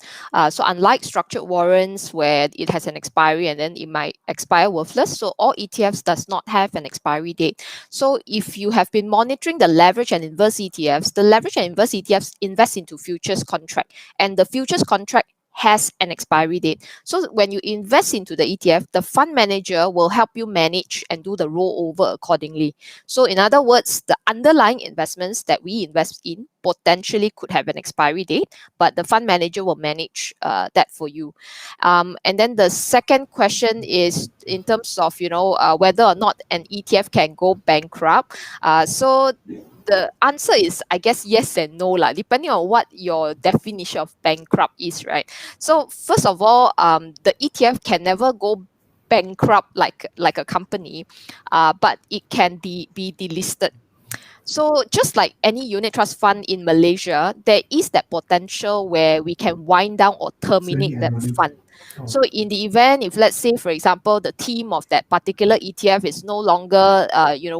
So unlike structured warrants where it has an expiry and then it might expire worthless, so all ETFs does not have an expiry date. So if you have been monitoring the leverage and inverse ETFs, the leverage and inverse ETFs invest into futures contract, and the futures contract has an expiry date. So when you invest into the ETF, the fund manager will help you manage and do the rollover accordingly. So in other words, the underlying investments that we invest in potentially could have an expiry date, but the fund manager will manage that for you. And then the second question is in terms of whether or not an ETF can go bankrupt. So the answer is, I guess, yes and no lah, depending on what your definition of bankrupt is, right? So first of all, the ETF can never go bankrupt like a company, but it can be delisted. So just like any unit trust fund in Malaysia, there is that potential where we can wind down or terminate that fund. So in the event, if let's say, for example, the theme of that particular ETF is no longer,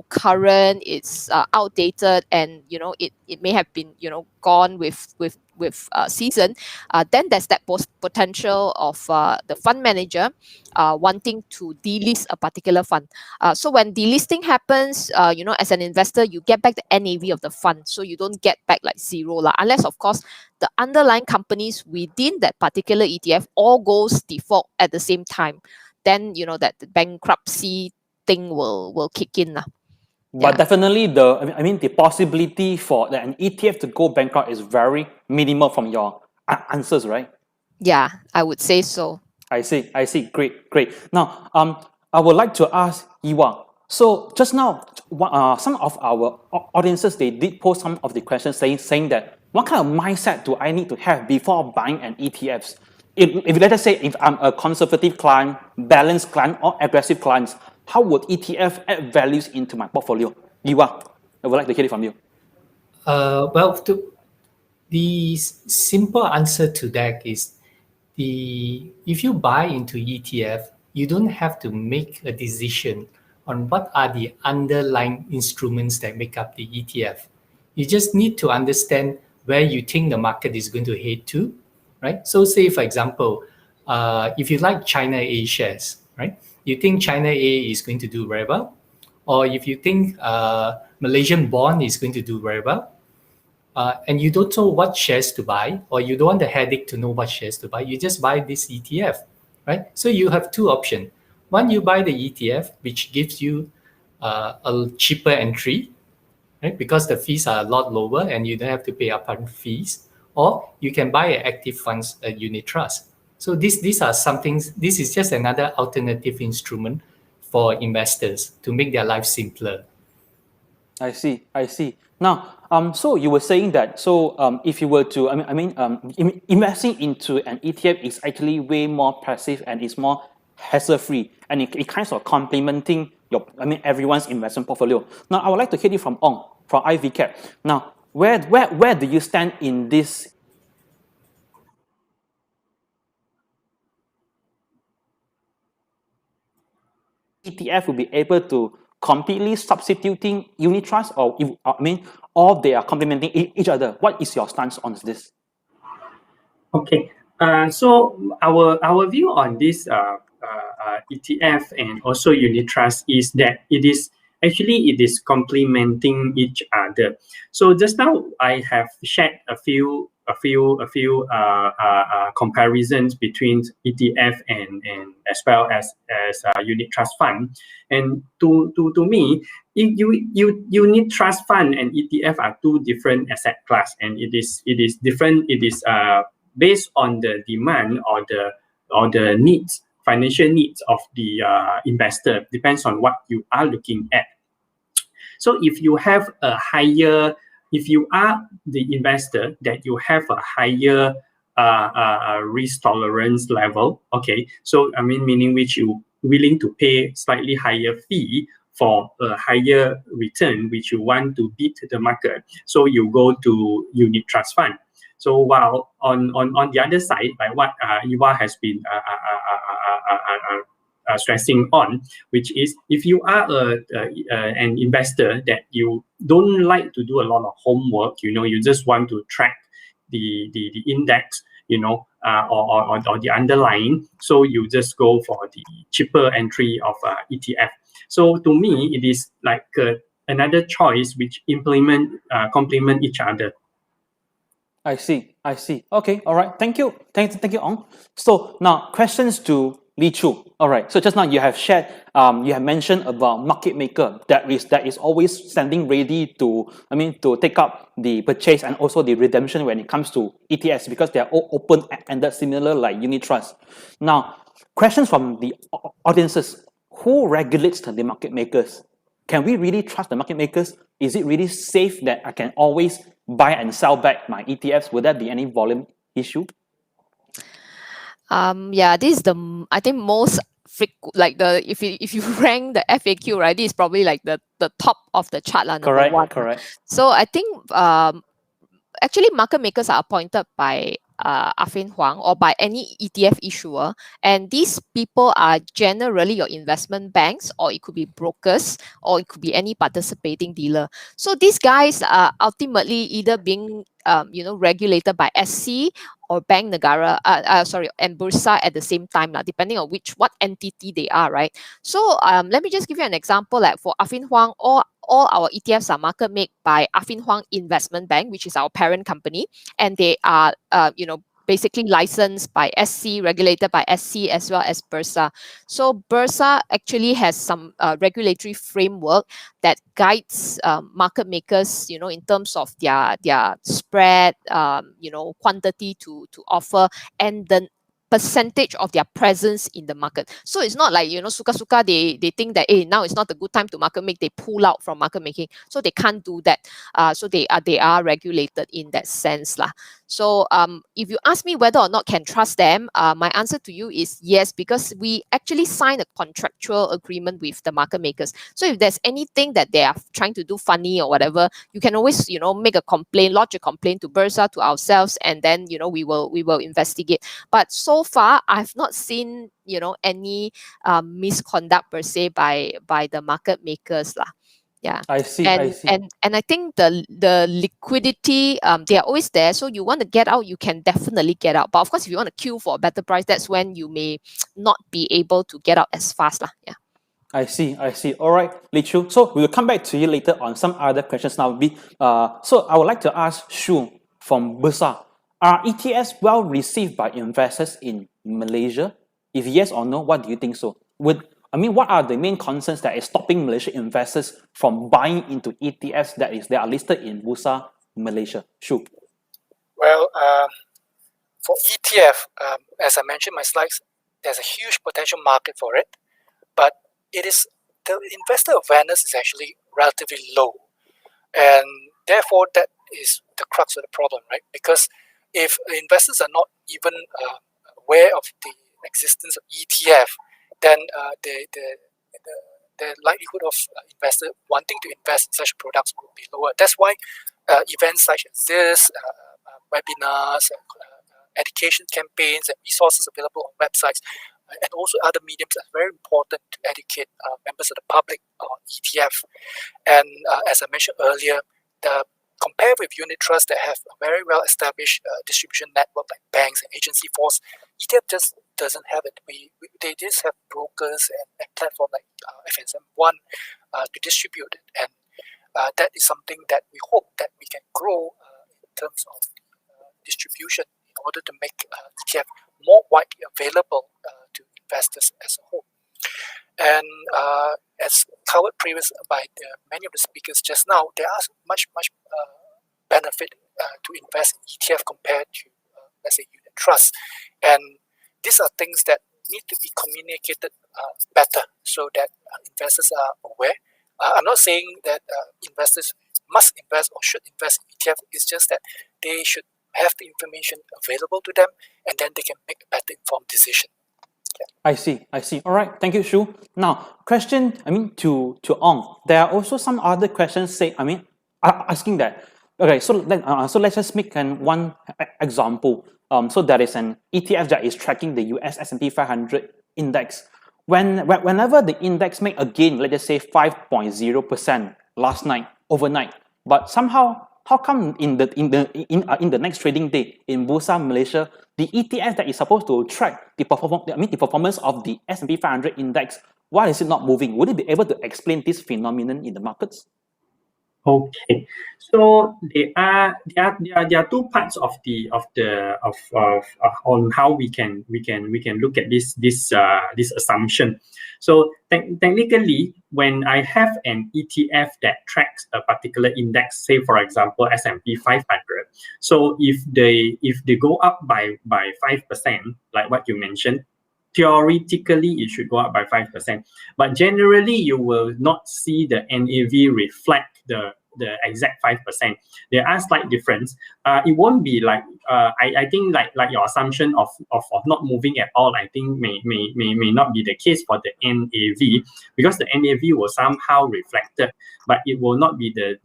current, it's outdated, and it may have been gone with season, then there's that potential of the fund manager wanting to delist a particular fund. So when delisting happens, as an investor, you get back the NAV of the fund, so you don't get back like zero lah, unless of course the underlying companies within that particular ETF all goes default at the same time. Then that the bankruptcy thing will kick in lah. But definitely the possibility for an ETF to go bankrupt is very minimal from your answers, right? Yeah, I would say so. I see. Great. Now, I would like to ask Iwa. So just now, some of our audiences, they did post some of the questions saying that what kind of mindset do I need to have before buying an ETFs? If let us say if I'm a conservative client, balanced client, or aggressive client, how would ETF add values into my portfolio? Iwa, I would like to hear it from you. The simple answer to that is if you buy into ETF, you don't have to make a decision on what are the underlying instruments that make up the ETF. You just need to understand where you think the market is going to head to, right? So say, for example, if you like China A shares, right? You think China A is going to do very well, or if you think Malaysian bond is going to do very well, and you don't know what shares to buy, or you don't want the headache to know what shares to buy, you just buy this ETF, right? So you have two options. One, you buy the ETF, which gives you a cheaper entry, right? Because the fees are a lot lower and you don't have to pay upfront fees. Or you can buy an active funds, a unit trust. So these are some things. This is just another alternative instrument for investors to make their life simpler. I see. Now, so you were saying that, if you were to, investing into an ETF is actually way more passive and it's more hassle-free, and it kind of complementing everyone's investment portfolio. Now, I would like to hear it from Ong, from i-VCap. Now, where do you stand in this? ETF will be able to completely substituting unit trust, or they are complementing each other. What is your stance on this? Okay, so our view on this ETF and also unit trust is that it is complementing each other. So just now I have shared a few comparisons between ETF and as well as unit trust fund. And to me, unit trust fund and ETF are two different asset class, and it is different. It is based on the demand or the needs, financial needs of the investor. Depends on what you are looking at. So if you have if you are the investor that you have a higher risk tolerance level, okay, so meaning which you willing to pay slightly higher fee for a higher return, which you want to beat the market, so you go to unit trust fund. So while on the other side, by what Iwa has been stressing on, which is if you are an investor that you don't like to do a lot of homework, you just want to track the index, or the underlying, so you just go for the cheaper entry of ETF. So to me, it is like another choice which complement each other. I see. Okay, all right. Thank you, Ong. So now questions to Choo. All right. So just now you have shared, you have mentioned about market maker that is always standing ready to take up the purchase and also the redemption when it comes to ETFs, because they are all open-ended, similar like unit trust. Now, questions from the audiences: who regulates the market makers? can we really trust the market makers? Is it really safe that I can always buy and sell back my ETFs? Will there be any volume issue? Yeah, this is I think most like if you rank the FAQ, right, this is probably like the top of the chart, number one. Correct. So I think actually market makers are appointed by Affin Hwang or by any ETF issuer, and these people are generally your investment banks, or it could be brokers, or it could be any participating dealer. So these guys are ultimately either being regulated by SC or Bank Negara, and Bursa at the same time, depending on what entity they are, right? So let me just give you an example. Like for Affin Hwang, all our ETFs are market made by Affin Hwang Investment Bank, which is our parent company, and they are basically licensed by SC, regulated by SC as well as Bursa. So Bursa actually has some regulatory framework that guides market makers, in terms of their spread, quantity to offer, and the percentage of their presence in the market. So it's not like, suka-suka, they think that, hey, now it's not a good time to market make, they pull out from market making. So they can't do that. So they are regulated in that sense. So if you ask me whether or not can trust them, my answer to you is yes, because we actually sign a contractual agreement with the market makers. So if there's anything that they are trying to do funny or whatever, you can always, make a complaint, lodge a complaint to Bursa, to ourselves, and then, we will investigate. But so far, I've not seen, any misconduct per se by the market makers. Yeah. I see. And I think the liquidity, they are always there. So you want to get out, you can definitely get out. But of course, if you want to queue for a better price, that's when you may not be able to get out as fast. Yeah. I see. All right, Lee Choo. So we will come back to you later on some other questions now. So I would like to ask Shyu from Bursa. Are ETFs well received by investors in Malaysia? If yes or no, what do you think so? What are the main concerns that is stopping Malaysian investors from buying into ETFs that are listed in Bursa Malaysia? Shyu. Well, for ETF, as I mentioned in my slides, there's a huge potential market for it, but the investor awareness is actually relatively low, and therefore that is the crux of the problem, right? Because if investors are not even aware of the existence of ETF, then the likelihood of investor wanting to invest in such products would be lower. That's why events such as this, webinars, education campaigns, and resources available on websites, and also other mediums are very important to educate members of the public on ETF. And as I mentioned earlier, compared with unit trusts that have a very well-established distribution network like banks and agency force, ETF just doesn't have it. They just have brokers and platforms like FSMOne to distribute it, and that is something that we hope that we can grow in terms of distribution in order to make ETF more widely available to investors as a whole. And as covered previously by many of the speakers just now, there are much benefit to invest in ETF compared to, let's say, unit trusts. And these are things that need to be communicated better so that investors are aware. I'm not saying that investors must invest or should invest in ETF. It's just that they should have the information available to them, and then they can make a better informed decision. I see. All right. Thank you, Shyu. Now, question, to Ong. There are also some other questions asking that. Okay, so let's just make one example. So there is an ETF that is tracking the US S&P 500 index. Whenever the index make a gain, let's just say 5.0% last night, overnight, but somehow, how come in the next trading day in Bursa Malaysia, the ETF that is supposed to track the performance of the S&P 500 index, why is it not moving? Would it be able to explain this phenomenon in the markets? Okay, so there are two parts on how we can look at this assumption. So technically, when I have an ETF that tracks a particular index, say for example S&P 500, so if they go up by 5%, like what you mentioned, theoretically it should go up by 5%, but generally you will not see the NAV reflect the exact 5%. There are slight difference. It won't be like I think like your assumption of not moving at all. I think may not be the case for the NAV, because the NAV will somehow reflect it, but it will not be the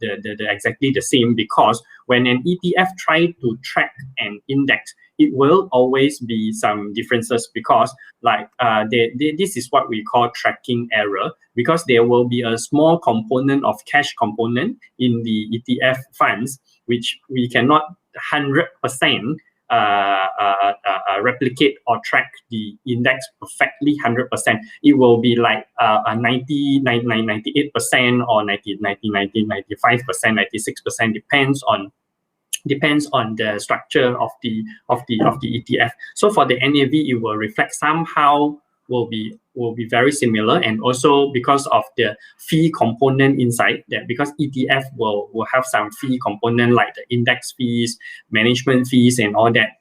exactly the same, because when an ETF try to track an index, it will always be some differences, because like this is what we call tracking error, because there will be a small component of cash component in the ETF funds, which we cannot 100% replicate or track the index perfectly 100%. It will be like a 98% or 90, 95%, 96%, depends on the structure of the ETF. So for the NAV, it will reflect somehow will be very similar, and also because of the fee component inside that, because ETF will have some fee component like the index fees, management fees, and all that,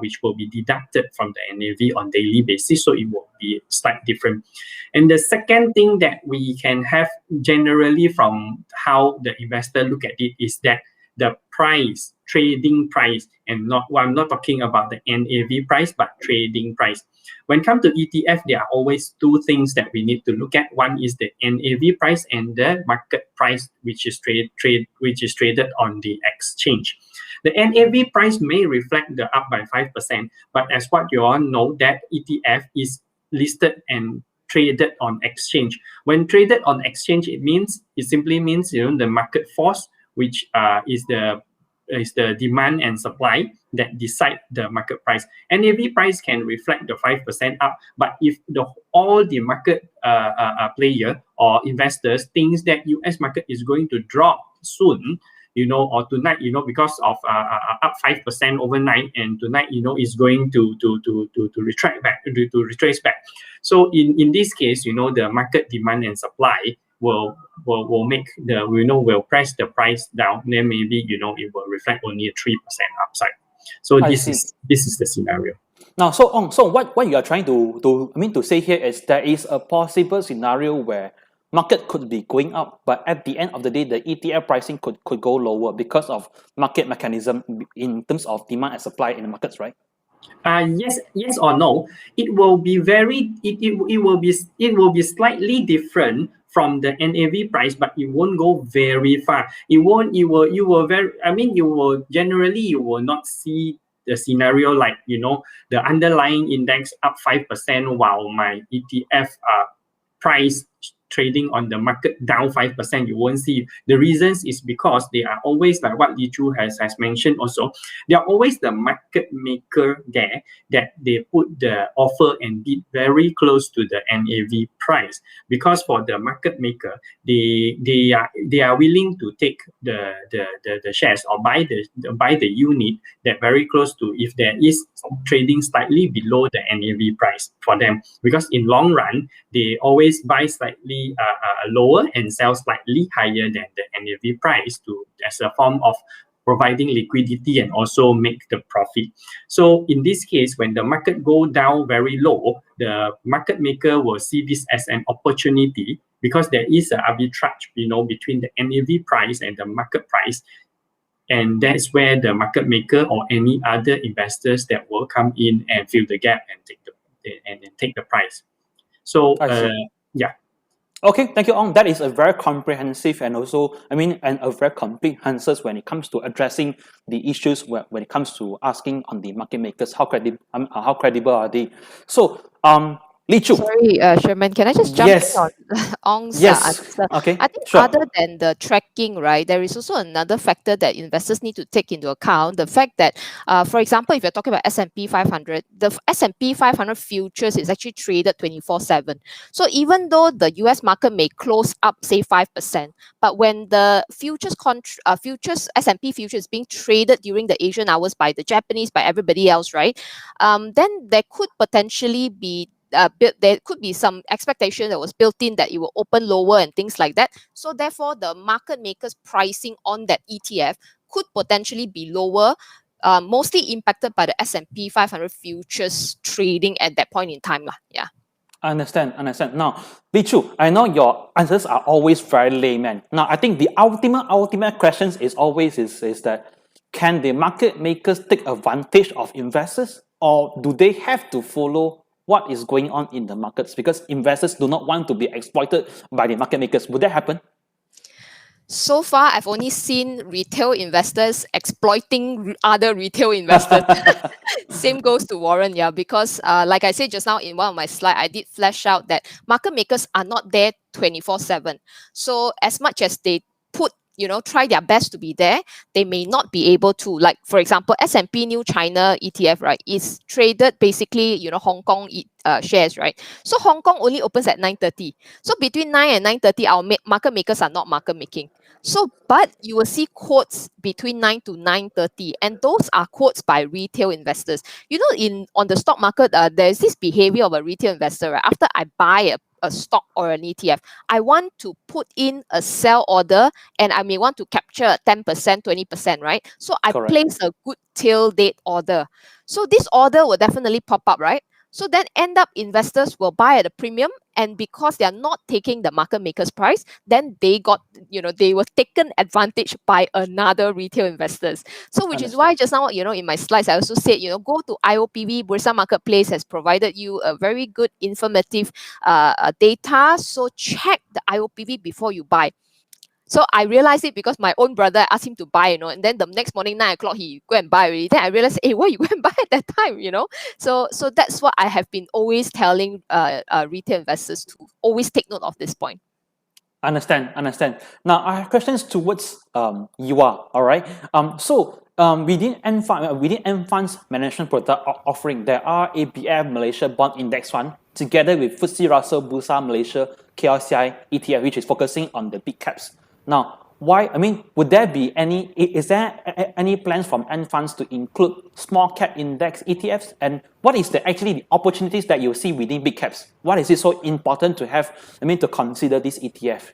which will be deducted from the NAV on daily basis. So it will be slightly different. And the second thing that we can have generally from how the investor look at it is that the price, trading price, and I'm not talking about the NAV price, but trading price. When it comes to ETF, there are always two things that we need to look at. One is the NAV price and the market price, which is traded on the exchange. The NAV price may reflect the up by 5%, but as what you all know, that ETF is listed and traded on exchange. When traded on exchange, it simply means the market force, which is the demand and supply that decide the market price. NAV price can reflect the 5% up, but if all the market player or investors thinks that US market is going to drop soon, or tonight, because of up 5% overnight, and tonight, is going to retract back, to retrace back. So in this case, the market demand and supply will make will press the price down. Then maybe it will reflect only a 3% upside. So this is the scenario. Now, so what you are trying to say here is there is a possible scenario where market could be going up, but at the end of the day, the ETF pricing could go lower because of market mechanism in terms of demand and supply in the markets, right? Yes or no. It will be slightly different from the NAV price, but it won't go very far. You will not see the scenario like the underlying index up 5% while my ETF price trading on the market down 5%. You won't see. The reasons is because they are always, like what Choo has mentioned also, they are always the market maker there, that they put the offer and bid very close to the NAV price, because for the market maker, they are willing to take the shares or buy the unit that very close to, if there is trading slightly below the NAV price for them, because in long run they always buy slightly lower and sell slightly higher than the NAV price as a form of providing liquidity and also make the profit. So in this case, when the market go down very low, the market maker will see this as an opportunity, because there is an arbitrage, between the NAV price and the market price. And that's where the market maker or any other investors that will come in and fill the gap and take the price. So yeah. Okay, thank you, Ong. That is a very comprehensive and also, and a very complete answers when it comes to addressing the issues when it comes to asking on the market makers how credible are they. So, Choo. Sorry, Sherman, can I just jump in on Ong's answer? Okay, I think sure. other than the tracking, right, there is also another factor that investors need to take into account. The fact that, for example, if you're talking about S&P 500, the S&P 500 futures is actually traded 24/7. So even though the US market may close up, say 5%, but when the futures S&P futures is being traded during the Asian hours by the Japanese, by everybody else, right, then there could potentially be there could be some expectation that was built in that it will open lower and things like that. So therefore, the market makers pricing on that ETF could potentially be lower mostly impacted by the S&P 500 futures trading at that point in time. Yeah. Understand. Now, Choo, I know your answers are always very layman. Now, I think the ultimate questions is always is that can the market makers take advantage of investors, or do they have to follow what is going on in the markets because investors do not want to be exploited by the market makers? Would that happen? So far, I've only seen retail investors exploiting other retail investors. Same goes to Warren, yeah, because like I said just now in one of my slides, I did flash out that market makers are not there 24/7. So as much as they try their best to be there, they may not be able to. Like, for example, S&P New China ETF, right, is traded basically, Hong Kong shares, right? So Hong Kong only opens at 9:30. So between 9 and 9:30, our market makers are not market making. So, but you will see quotes between 9 to 9:30, and those are quotes by retail investors. On the stock market, there's this behavior of a retail investor, right? After I buy a stock or an ETF, I want to put in a sell order, and I may want to capture 10%, 20%, right? So I Correct. place a good tail date order. So this order will definitely pop up, right? So then end up investors will buy at a premium, and because they are not taking the market maker's price, then they were taken advantage by another retail investors. So which is why just now, in my slides, I also said, go to IOPV. Bursa Marketplace has provided you a very good informative data. So check the IOPV before you buy. So I realized it because my own brother asked him to buy, and then the next morning, 9 o'clock, he go and buy already. Then I realized, hey, why you go and buy at that time, So that's what I have been always telling retail investors to always take note of this point. Understand. Now, I have questions towards you all right? Within AmFund's management product offering, there are ABF Malaysia Bond Index Fund together with FTSE Russell Bursa Malaysia KLCI ETF, which is focusing on the big caps. Now, would there be is there any plans from AmFunds to include small cap index ETFs? And what is the opportunities that you see within big caps? Why is it so important to have, to consider this ETF?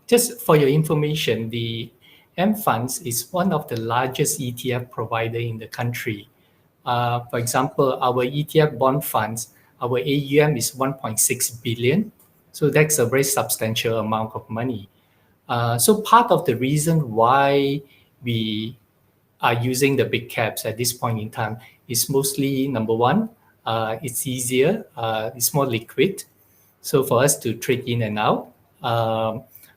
Just for your information, the AmFunds is one of the largest ETF provider in the country. For example, our ETF bond funds, our AUM is 1.6 billion. So that's a very substantial amount of money. So part of the reason why we are using the big caps at this point in time is mostly, number one, it's easier, it's more liquid. So for us to trade in and out.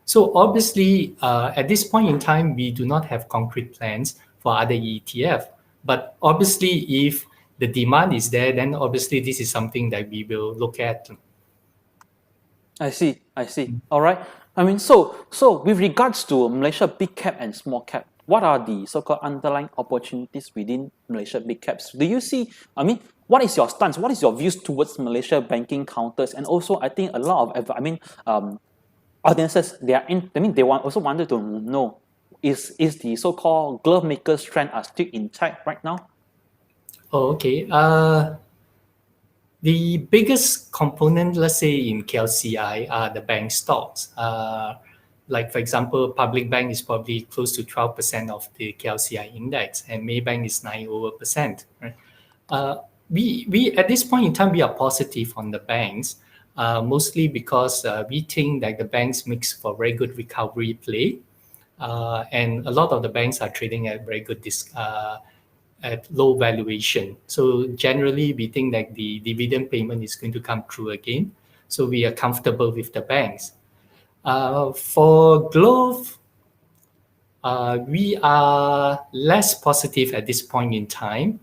So obviously, at this point in time, we do not have concrete plans for other ETF. But obviously, if the demand is there, then obviously this is something that we will look at. I see. All right. So with regards to Malaysia big cap and small cap, what are the so-called underlying opportunities within Malaysia big caps? Do you see? What is your stance? What is your views towards Malaysia banking counters? And also, I think a lot of audiences they also wanted to know is the so-called glove makers trend are still intact right now? Oh, okay. The biggest component, let's say in KLCI, are the bank stocks. Like for example, Public Bank is probably close to 12% of the KLCI index, and Maybank is 9%. Right? We at this point in time we are positive on the banks, mostly because we think that the banks makes for very good recovery play, and a lot of the banks are trading at very good at low valuation. So generally, we think that the dividend payment is going to come through again. So we are comfortable with the banks. For Glove, we are less positive at this point in time.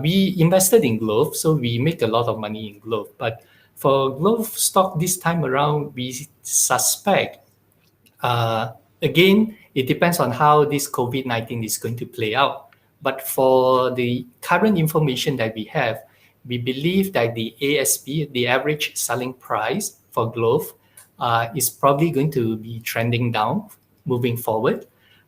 We invested in Glove, so we make a lot of money in Glove. But for Glove stock this time around, we suspect, again, it depends on how this COVID-19 is going to play out. But for the current information that we have, we believe that the ASP, the average selling price for Glove, is probably going to be trending down moving forward.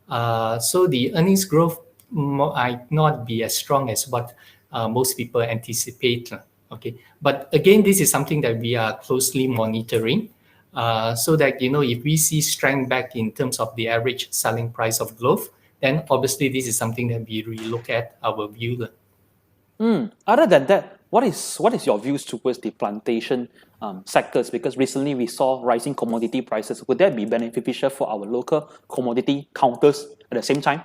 So the earnings growth might not be as strong as what most people anticipate. Okay, but again, this is something that we are closely monitoring, so that if we see strength back in terms of the average selling price of Glove, then obviously this is something that we relook at our view. Other than that, what is your views towards the plantation sectors? Because recently we saw rising commodity prices. Would that be beneficial for our local commodity counters at the same time?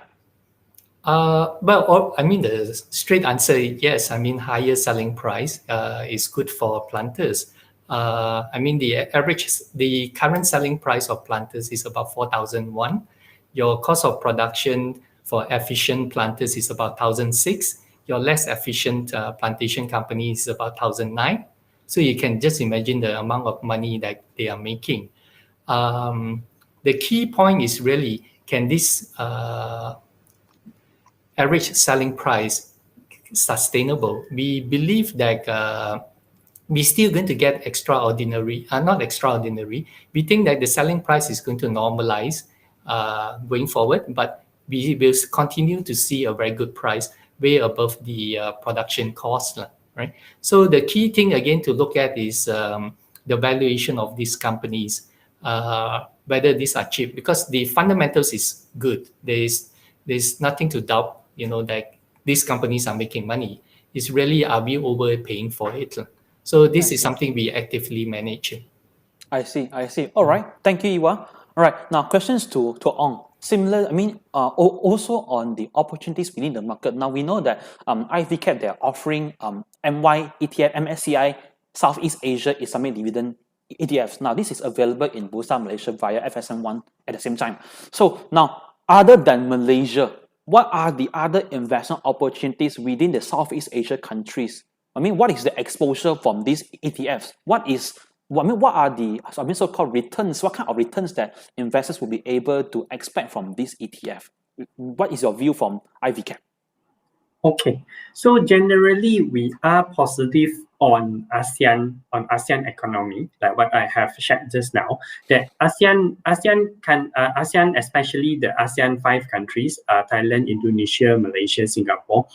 Well, I mean, the straight answer is yes. I mean, higher selling price is good for planters. I mean, the current selling price of planters is about 4,001. Your cost of production for efficient planters is about 1,006. Your less efficient plantation company is about 1,009. So you can just imagine the amount of money that they are making. The key point is really, can this average selling price sustainable? We believe that we're still going to get not extraordinary. We think that the selling price is going to normalize going forward, but we will continue to see a very good price way above the production cost, right? So the key thing again to look at is the valuation of these companies, whether these are cheap, because the fundamentals is good. There's nothing to doubt, that these companies are making money. It's really, are we overpaying for it? So this is something we actively manage. I see. All right. Thank you, Iwa. All right. Now, questions to Ong. Similar, I mean, also on the opportunities within the market. Now, we know that i-VCap, they're offering MY ETF, MSCI, Southeast Asia Islamic Dividend ETFs. Now, this is available in Bursa, Malaysia via FSMOne at the same time. So now, other than Malaysia, what are the other investment opportunities within the Southeast Asia countries? I mean, what is the exposure from these ETFs? What are the so-called returns? What kind of returns that investors will be able to expect from this ETF? What is your view from i-VCap? Okay, so generally we are positive on ASEAN economy, like what I have shared just now. That ASEAN, especially the ASEAN 5 countries, Thailand, Indonesia, Malaysia, Singapore,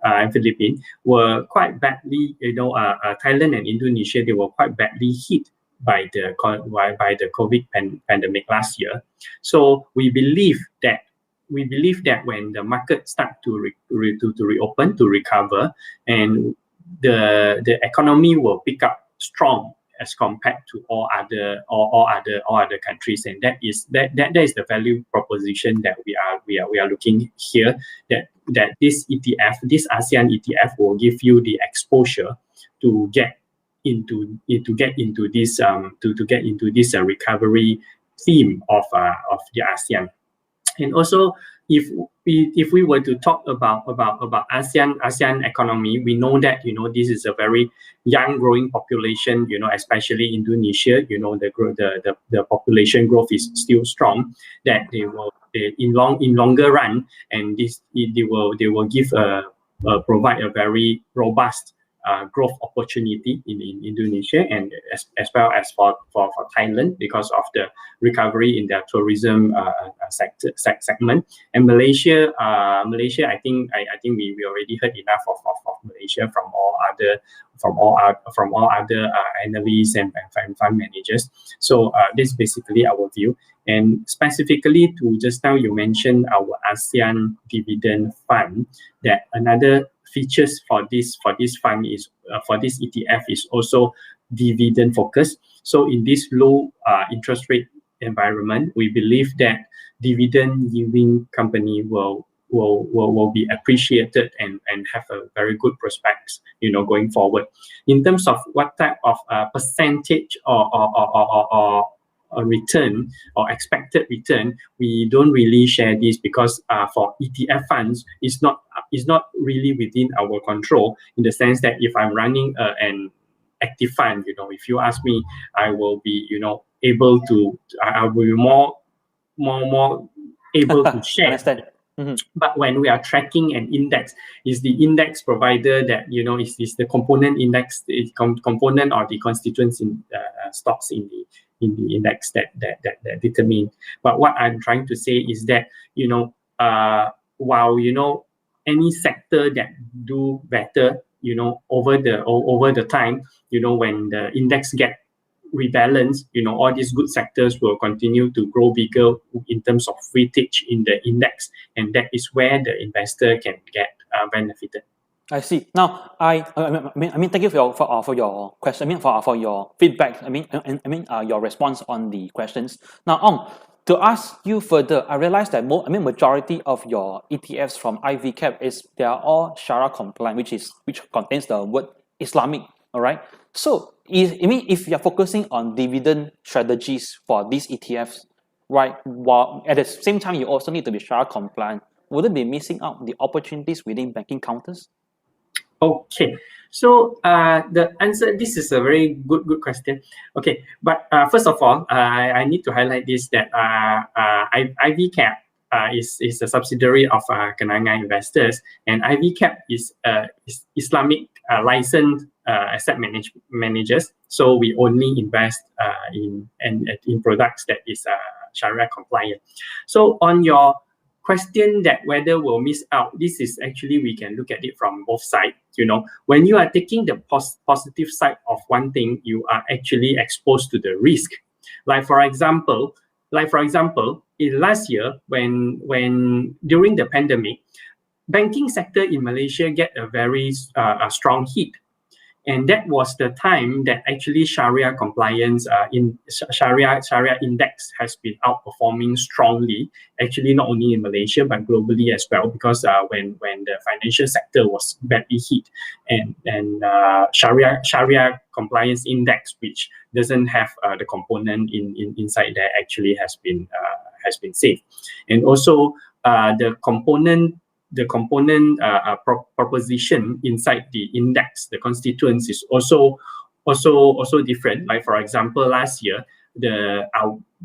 and Philippines, were quite badly, Thailand and Indonesia, they were quite badly hit by the COVID pandemic last year. So we believe that when the market start to reopen, to recover, and the economy will pick up strong as compared to all other countries, and that is the value proposition that we are looking here. That this ETF, this ASEAN ETF, will give you the exposure to get into this recovery theme of the ASEAN. And also, if we were to talk about ASEAN economy, we know that this is a very young growing population. Especially Indonesia. The population growth is still strong. That in longer run, and they will provide a very robust growth opportunity in Indonesia, and as well as for Thailand, because of the recovery in their tourism segment. And Malaysia, I think we already heard enough of Malaysia from all other analysts and fund managers. So this is basically our view. And specifically to just now, you mentioned our ASEAN dividend fund. That another features for this fund is for this ETF is also dividend focused. So in this low interest rate environment, we believe that dividend yielding company will be appreciated and have a very good prospects going forward. In terms of what type of percentage or return or expected return, we don't really share this, because for ETF funds, it's not really within our control, in the sense that if I'm running an active fund, if you ask me, I will be able to, I will be more able to share. Understand. Mm-hmm. But when we are tracking an index, is the index provider that is the component index, component or the constituents in stocks in the index that determine. But what I'm trying to say is that while any sector that do better over the time, when the index get rebalance, all these good sectors will continue to grow bigger in terms of weightage in the index, and that is where the investor can get benefited. I see. Now, I mean, thank you for your question. I mean, for your feedback. Your response on the questions. Now, to ask you further, I realize that majority of your ETFs from i-VCap they are all Shariah-compliant, which contains the word Islamic. All right. So, if you're focusing on dividend strategies for these ETFs, right, while at the same time you also need to be Shariah-compliant, would it be missing out the opportunities within banking counters? Okay, so the answer, this is a very good question. Okay, but first of all, I need to highlight this, that i-VCap is a subsidiary of Kenanga Investors, and i-VCap is Islamic licensed asset managers. So we only invest in products that is Sharia compliant. So on your question that whether we'll miss out, this is actually, we can look at it from both sides. When you are taking the positive side of one thing, you are actually exposed to the risk. Like for example, in last year, when during the pandemic, banking sector in Malaysia get a very strong hit. And that was the time that actually Sharia compliance in Sharia index has been outperforming strongly, actually not only in Malaysia but globally as well, because when the financial sector was badly hit, and Sharia compliance index, which doesn't have the component inside there, actually has been safe. And also the component proposition inside the index, the constituents, is also different. Like for example, last year,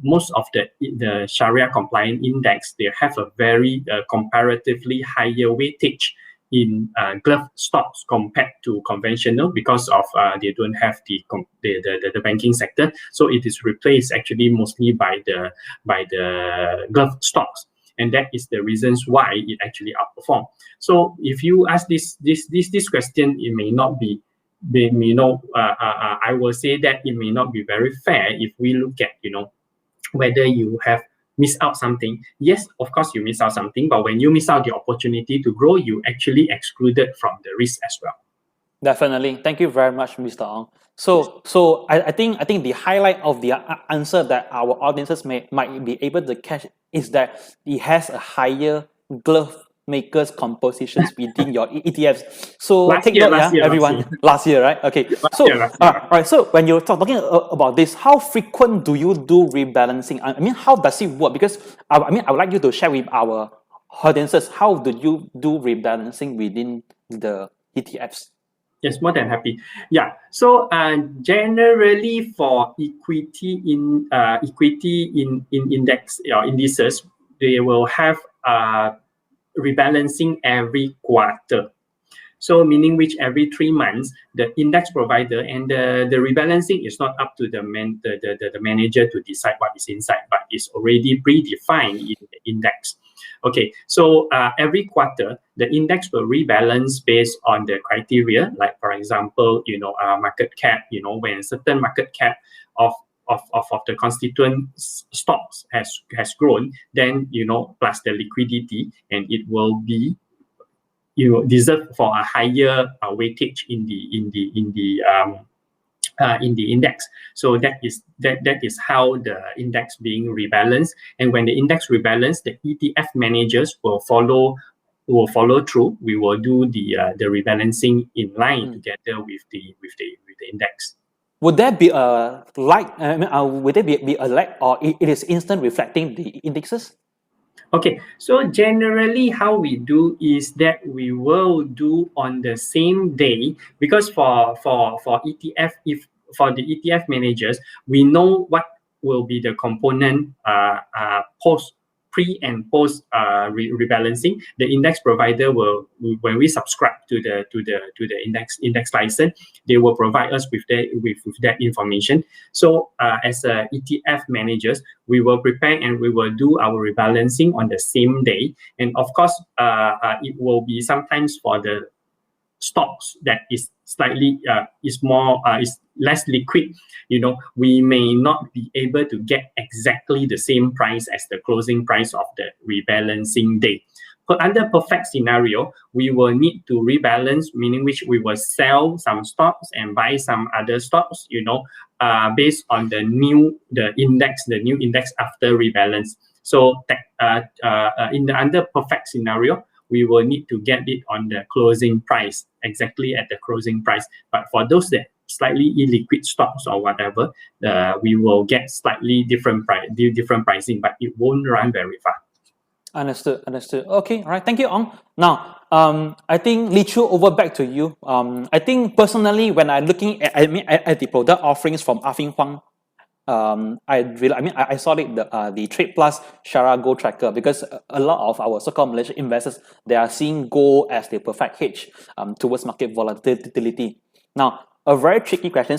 most of the Sharia compliant index, they have a very comparatively higher weightage in glove stocks compared to conventional, because of they don't have the banking sector, so it is replaced actually mostly by the glove stocks. And that is the reasons why it actually outperformed. So if you ask this question, it may not be, I will say that it may not be very fair if we look at, whether you have missed out something. Yes, of course you miss out something, but when you miss out the opportunity to grow, you actually excluded from the risk as well. Definitely. Thank you very much, Mr. Ong. So I think the highlight of the answer that our audiences might be able to catch is that it has a higher glove makers compositions within your ETFs. So take note, everyone. Last year, right? Okay. All right. So when you're talking about this, how frequent do you do rebalancing? I mean, how does it work? Because I would like you to share with our audiences, how do you do rebalancing within the ETFs? Yes, more than happy. Yeah. So generally for equity in index indices, they will have rebalancing every quarter. So meaning which every 3 months, the index provider, and the rebalancing is not up to the manager to decide what is inside, but it's already predefined in the index. Okay, so every quarter, the index will rebalance based on the criteria, like for example, market cap, when a certain market cap of the constituent stocks has grown, then, plus the liquidity, and it will be, deserve for a higher weightage in the index. So that is how the index being rebalanced. And when the index rebalance, the ETF managers will follow through. We will do the rebalancing in line together with the index. Would there be a lag? Would there be a lag, or it is instant reflecting the indexes? Okay, so generally how we do is that we will do on the same day, because for ETF, for the ETF managers, we know what will be the component pre and post rebalancing. The index provider will, when we subscribe to the index license, they will provide us with that information. So as ETF managers, we will prepare and we will do our rebalancing on the same day. And of course, it will be sometimes for the stocks that is slightly is less liquid, we may not be able to get exactly the same price as the closing price of the rebalancing day. But under perfect scenario, we will need to rebalance, meaning which we will sell some stocks and buy some other stocks, based on the new index after rebalance. So in the under perfect scenario, we will need to get it on the closing price, exactly at the closing price. But for those that slightly illiquid stocks or whatever, we will get slightly different pricing, but it won't run very far. Understood. Okay, all right. Thank you, Ong. Now, I think Choo, over back to you. I think personally, when I'm looking at the product offerings from Affin Hwang, I saw it the TradePlus Shariah Gold Tracker, because a lot of our so-called Malaysian investors, they are seeing gold as the perfect hedge towards market volatility. Now, a very tricky question.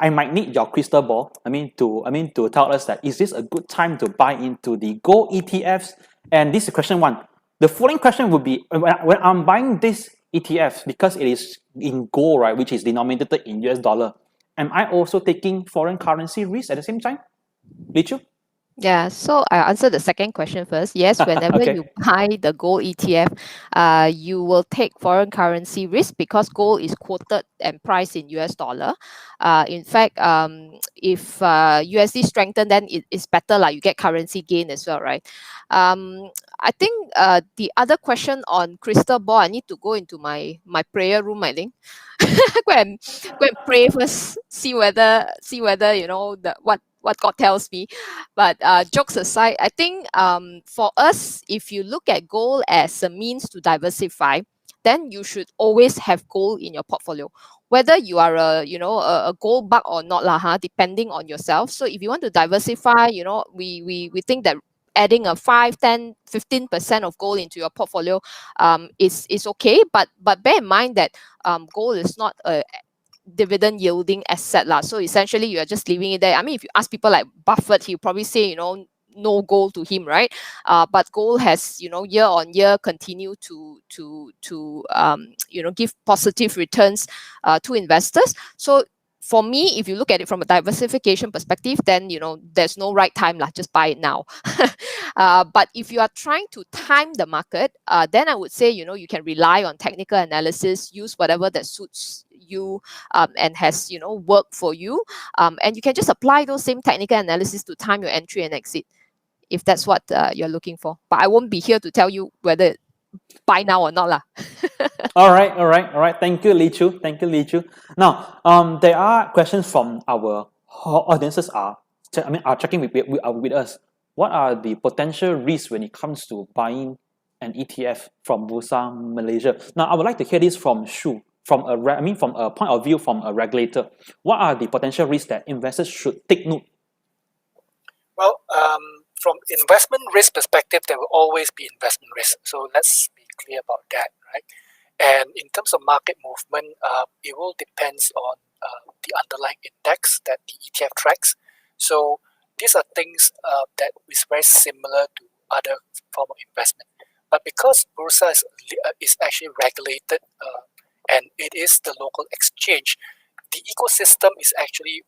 I might need your crystal ball. To tell us that is this a good time to buy into the gold ETFs? And this is question one. The following question would be, when I'm buying this ETF, because it is in gold, right, which is denominated in US dollar, am I also taking foreign currency risk at the same time? Choo? Yeah, so I'll answer the second question first. Yes, whenever Okay. you buy the gold ETF, you will take foreign currency risk because gold is quoted and priced in US dollar. In fact, if USD strengthen, then it's better, like you get currency gain as well, right? I think the other question on crystal ball, I need to go into my prayer room, I think. go and pray first, see whether what God tells me. But jokes aside, I think for us, if you look at gold as a means to diversify, then you should always have gold in your portfolio, whether you are a gold bug or not, depending on yourself. So if you want to diversify, we think that adding a 5, 10, 15% of gold into your portfolio is okay, but bear in mind that gold is not a dividend yielding asset lah. So essentially you are just leaving it there. I mean, if you ask people like Buffett, he'll probably say, no gold to him, right? But gold has, year on year continue to give positive returns to investors. So for me, if you look at it from a diversification perspective, then there's no right time lah. Just buy it now. But if you are trying to time the market, then I would say you can rely on technical analysis, use whatever that suits you and has worked for you, and you can just apply those same technical analysis to time your entry and exit, if that's what you're looking for. But I won't be here to tell you whether buy now or not lah. All right. Thank you, Choo. Now, there are questions from our audiences are checking with us. What are the potential risks when it comes to buying an ETF from Bursa Malaysia? Now, I would like to hear this from Shyu, from a point of view from a regulator. What are the potential risks that investors should take note? Well, from investment risk perspective, there will always be investment risk. So let's be clear about that, right? And in terms of market movement, it will depend on the underlying index that the ETF tracks. So these are things that is very similar to other form of investment. But because Bursa is actually regulated and it is the local exchange, the ecosystem is actually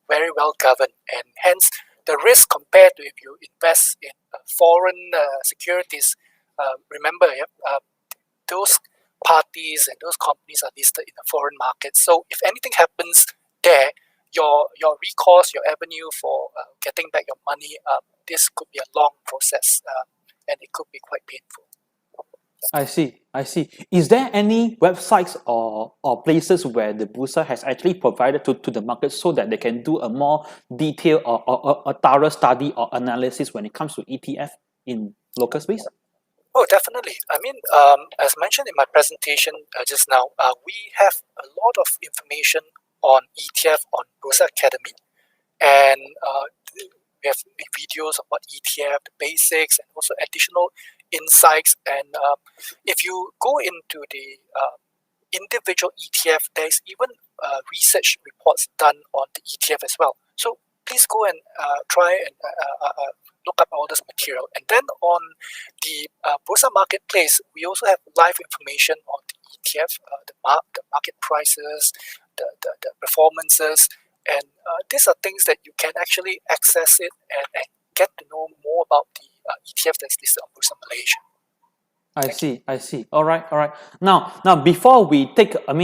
very well governed, and hence the risk compared to if you invest in foreign securities, remember, those parties and those companies are listed in the foreign market. So if anything happens there, your recourse, your avenue for getting back your money, this could be a long process and it could be quite painful. I see. Is there any websites or places where the Bursa has actually provided to the market so that they can do a more detailed or a thorough study or analysis when it comes to ETF in local space? Oh, definitely. I mean, as mentioned in my presentation just now, we have a lot of information on ETF on Bursa Academy, and we have videos about ETF, the basics, and also additional insights. And if you go into the individual ETF, there's even research reports done on the ETF as well. So please go and try and look up all this material. And then on the Bursa marketplace, we also have live information on the ETF, the market prices, the performances, and these are things that you can actually access it and get to know more about the ETF that's listed on Bursa Malaysia. I see. All right. Now, before we take, a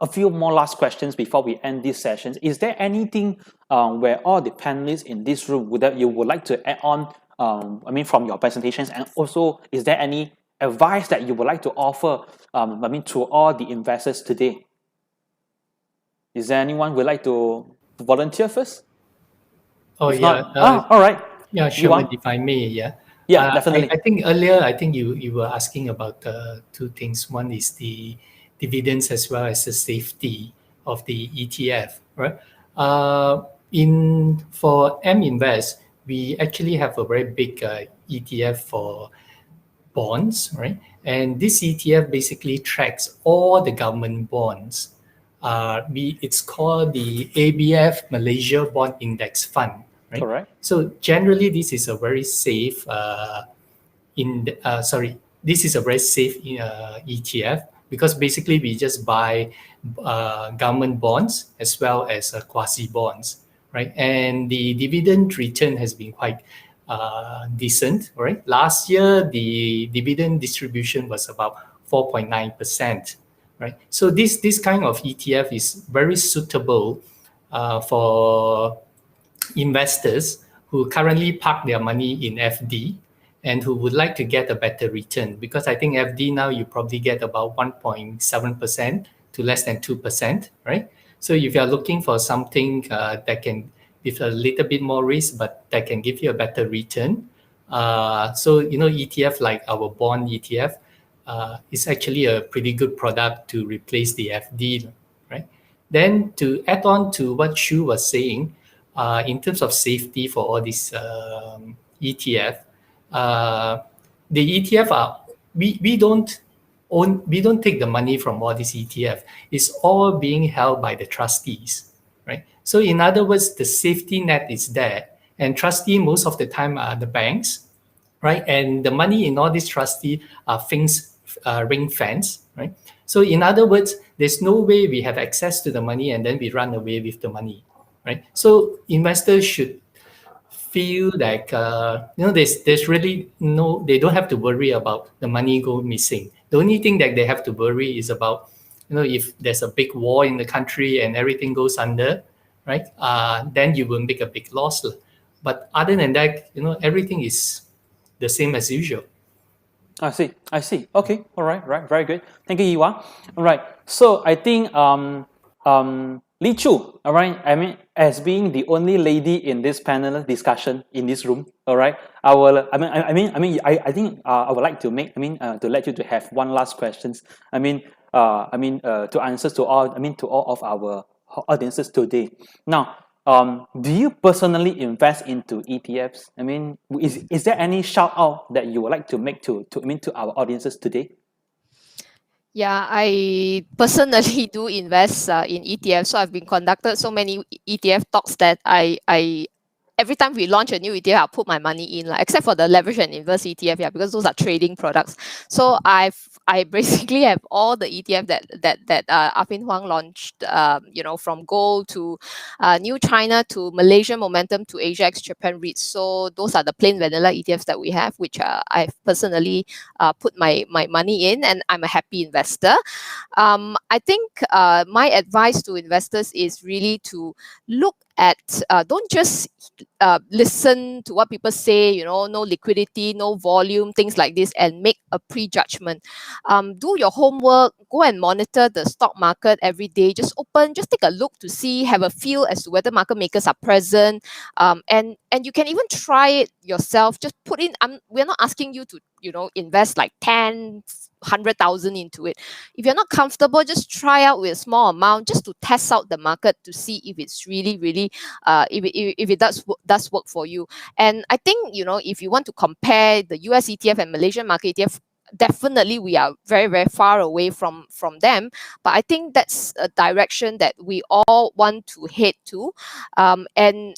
few more last questions before we end these sessions. Is there anything where all the panelists in this room that you would like to add on? From your presentations, and also, is there any advice that you would like to offer? To all the investors today. Is there anyone who would like to volunteer first? Oh, if yeah. Not, all right. Yeah, sure. If I may, yeah. Yeah, definitely. I think earlier, you were asking about two things. One is the dividends as well as the safety of the ETF, right? For AmInvest, we actually have a very big ETF for bonds, right? And this ETF basically tracks all the government bonds. It's called the ABF Malaysia Bond Index Fund. Right? Correct. So generally, this is a very safe ETF because basically we just buy government bonds as well as quasi bonds, right? And the dividend return has been quite decent, right? Last year the dividend distribution was about 4.9%, right? So this kind of ETF is very suitable for investors who currently park their money in FD and who would like to get a better return, because I think FD now you probably get about 1.7% to less than 2%, right? So if you're looking for something that can with a little bit more risk, but that can give you a better return, ETF like our bond ETF is actually a pretty good product to replace the FD, right? Then to add on to what Shyu was saying, in terms of safety for all these ETF, the ETF we don't take the money from all these ETF. It's all being held by the trustees, right? So in other words, the safety net is there, and trustee most of the time are the banks, right? And the money in all these trustee are ring fence, right? So in other words, there's no way we have access to the money and then we run away with the money. Right, so investors should feel like there's really they don't have to worry about the money go missing. The only thing that they have to worry is about if there's a big war in the country and everything goes under, right? Then you will make a big loss. But other than that, everything is the same as usual. I see. Okay, all right, very good. Thank you, Yiwa. All right, so I think Choo, all right. As being the only lady in this panel discussion in this room, all right. I would like to to let you to have one last questions. To answers to all of our audiences today. Now, do you personally invest into ETFs? Is there any shout out that you would like to make to our audiences today? Yeah, I personally do invest in ETFs. So I've been conducted so many ETF talks that I every time we launch a new ETF, I'll put my money in, except for the leverage and inverse ETF, because those are trading products. So I basically have all the ETF that Affin Hwang launched, from gold to New China to Malaysian Momentum to Asia X Japan Reits. So those are the plain vanilla ETFs that we have, which I've personally put my money in, and I'm a happy investor. I think my advice to investors is really to look at, don't just listen to what people say, no liquidity, no volume, things like this, and make a prejudgment. Do your homework, go and monitor the stock market every day. Just take a look to see, have a feel as to whether market makers are present. And you can even try it yourself. Just put in, we're not asking you to, invest like 100,000 into it. If you're not comfortable, just try out with a small amount just to test out the market to see if it's really, if it does work for you. And I think, if you want to compare the US ETF and Malaysian market ETF, definitely we are very, very far away from them. But I think that's a direction that we all want to head to. And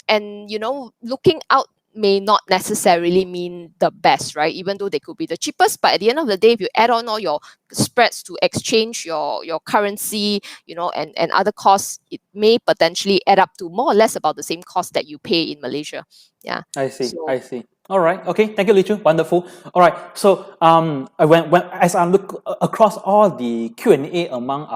looking out may not necessarily mean the best, right? Even though they could be the cheapest, but at the end of the day, if you add on all your spreads to exchange your currency, and other costs, it may potentially add up to more or less about the same cost that you pay in Malaysia. Yeah. I see. All right. Okay. Thank you, Lichu. Wonderful. All right. So, when as I look across all the Q&A among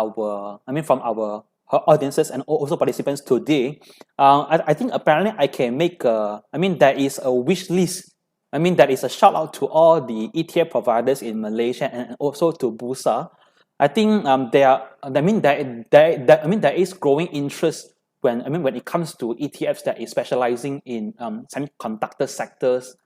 from our audiences and also participants today, I think apparently I can make there is a wish list. There is a shout out to all the ETF providers in Malaysia and also to Bursa. I think there is growing interest when it comes to ETFs that is specializing in semiconductor sectors,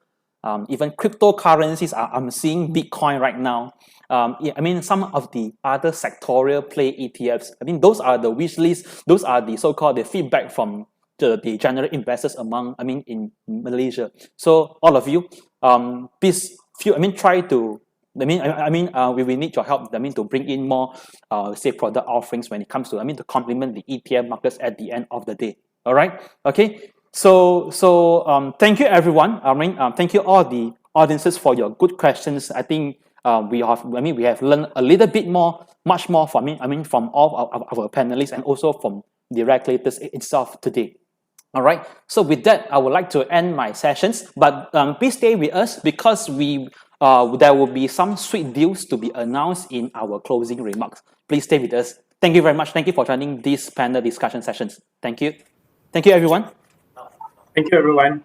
even cryptocurrencies. I'm seeing Bitcoin right now. Some of the other sectorial play ETFs. Those are the wish lists. Those are the so-called the feedback from the general investors in Malaysia. So all of you, please try to. We need your help. To bring in more, product offerings when it comes to, to complement the ETF markets at the end of the day. All right. Okay. So thank you everyone. Thank you all the audiences for your good questions. I think we have learned a little bit more, much more from all of our panelists and also from the regulators itself today. All right. So with that, I would like to end my sessions. But please stay with us because there will be some sweet deals to be announced in our closing remarks. Please stay with us. Thank you very much. Thank you for joining these panel discussion sessions. Thank you. Thank you, everyone. Thank you, everyone.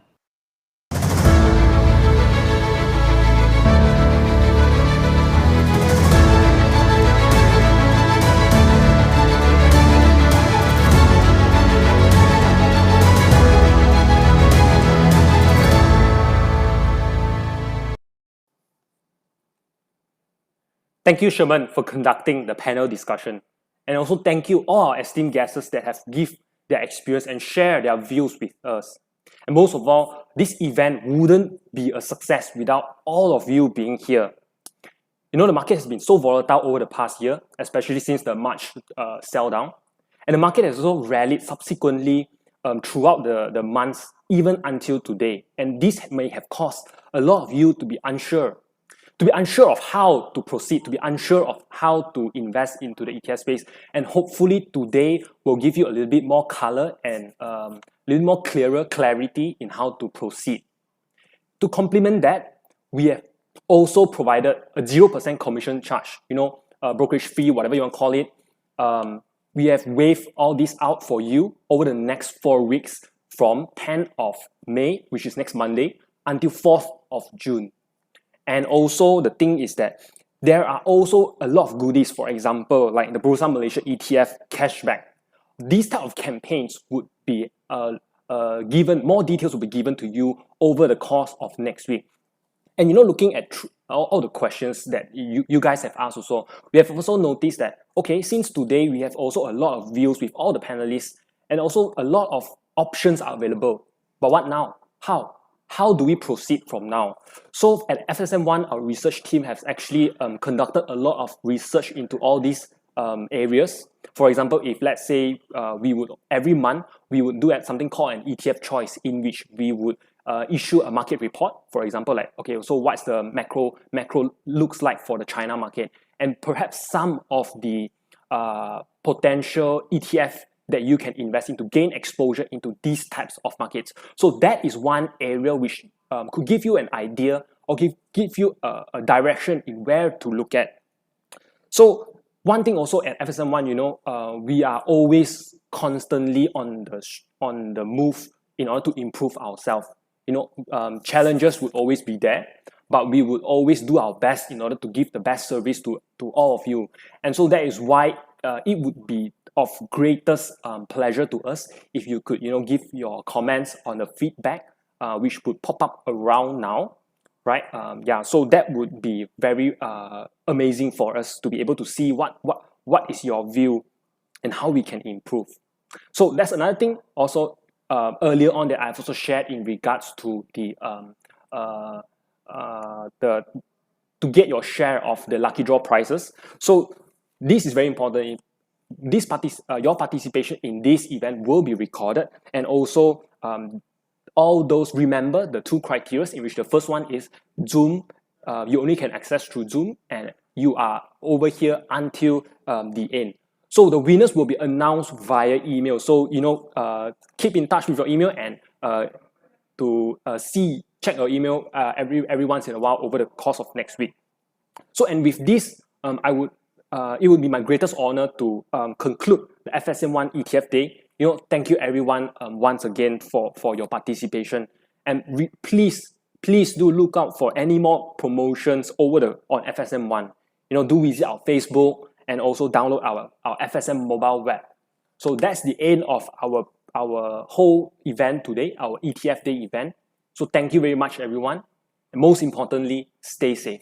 Thank you, Sherman, for conducting the panel discussion. And also thank you all our esteemed guests that have given their experience and share their views with us. And most of all, this event wouldn't be a success without all of you being here. The market has been so volatile over the past year, especially since the March sell down. And the market has also rallied subsequently throughout the months, even until today. And this may have caused a lot of you to be unsure of how to proceed, to be unsure of how to invest into the ETF space. And hopefully today will give you a little bit more color and a little more clarity in how to proceed. To complement that, we have also provided a 0% commission charge, brokerage fee, whatever you want to call it. We have waived all this out for you over the next 4 weeks from 10th of May, which is next Monday, until 4th of June. And also the thing is that there are also a lot of goodies, for example, like the Bursa Malaysia ETF cashback. These type of campaigns would be given, more details will be given to you over the course of next week. And looking at all the questions that you guys have asked also, we have also noticed that, okay, since today we have also a lot of views with all the panelists and also a lot of options are available. But what now? How do we proceed from now? So at FSMOne, our research team has actually conducted a lot of research into all these areas. For example, if let's say every month we would do something called an ETF choice, in which we would issue a market report. For example, so what's the macro looks like for the China market, and perhaps some of the potential ETF that you can invest in to gain exposure into these types of markets. So that is one area which could give you an idea or give you a direction in where to look at. So one thing also at FSMOne, we are always constantly on the move in order to improve ourselves. Challenges would always be there, but we would always do our best in order to give the best service to all of you. And so that is why it would be of greatest pleasure to us if you could give your comments on the feedback which would pop up around now, right? So that would be very amazing for us to be able to see what is your view and how we can improve. So that's another thing also earlier on that I've also shared in regards to the to get your share of the lucky draw prizes. So this is very important. Your participation in this event will be recorded, and also all those, remember the two criteria, in which the first one is Zoom. You only can access through Zoom, and you are over here until the end. So the winners will be announced via email. So keep in touch with your email and to check your email every once in a while over the course of next week. So, and with this, it would be my greatest honor to conclude the FSMOne ETF Day. Thank you everyone once again for your participation, and please do look out for any more promotions on FSMOne. Do visit our Facebook and also download our FSM mobile web. So that's the end of our whole event today, our ETF Day event. So thank you very much everyone, and most importantly, stay safe.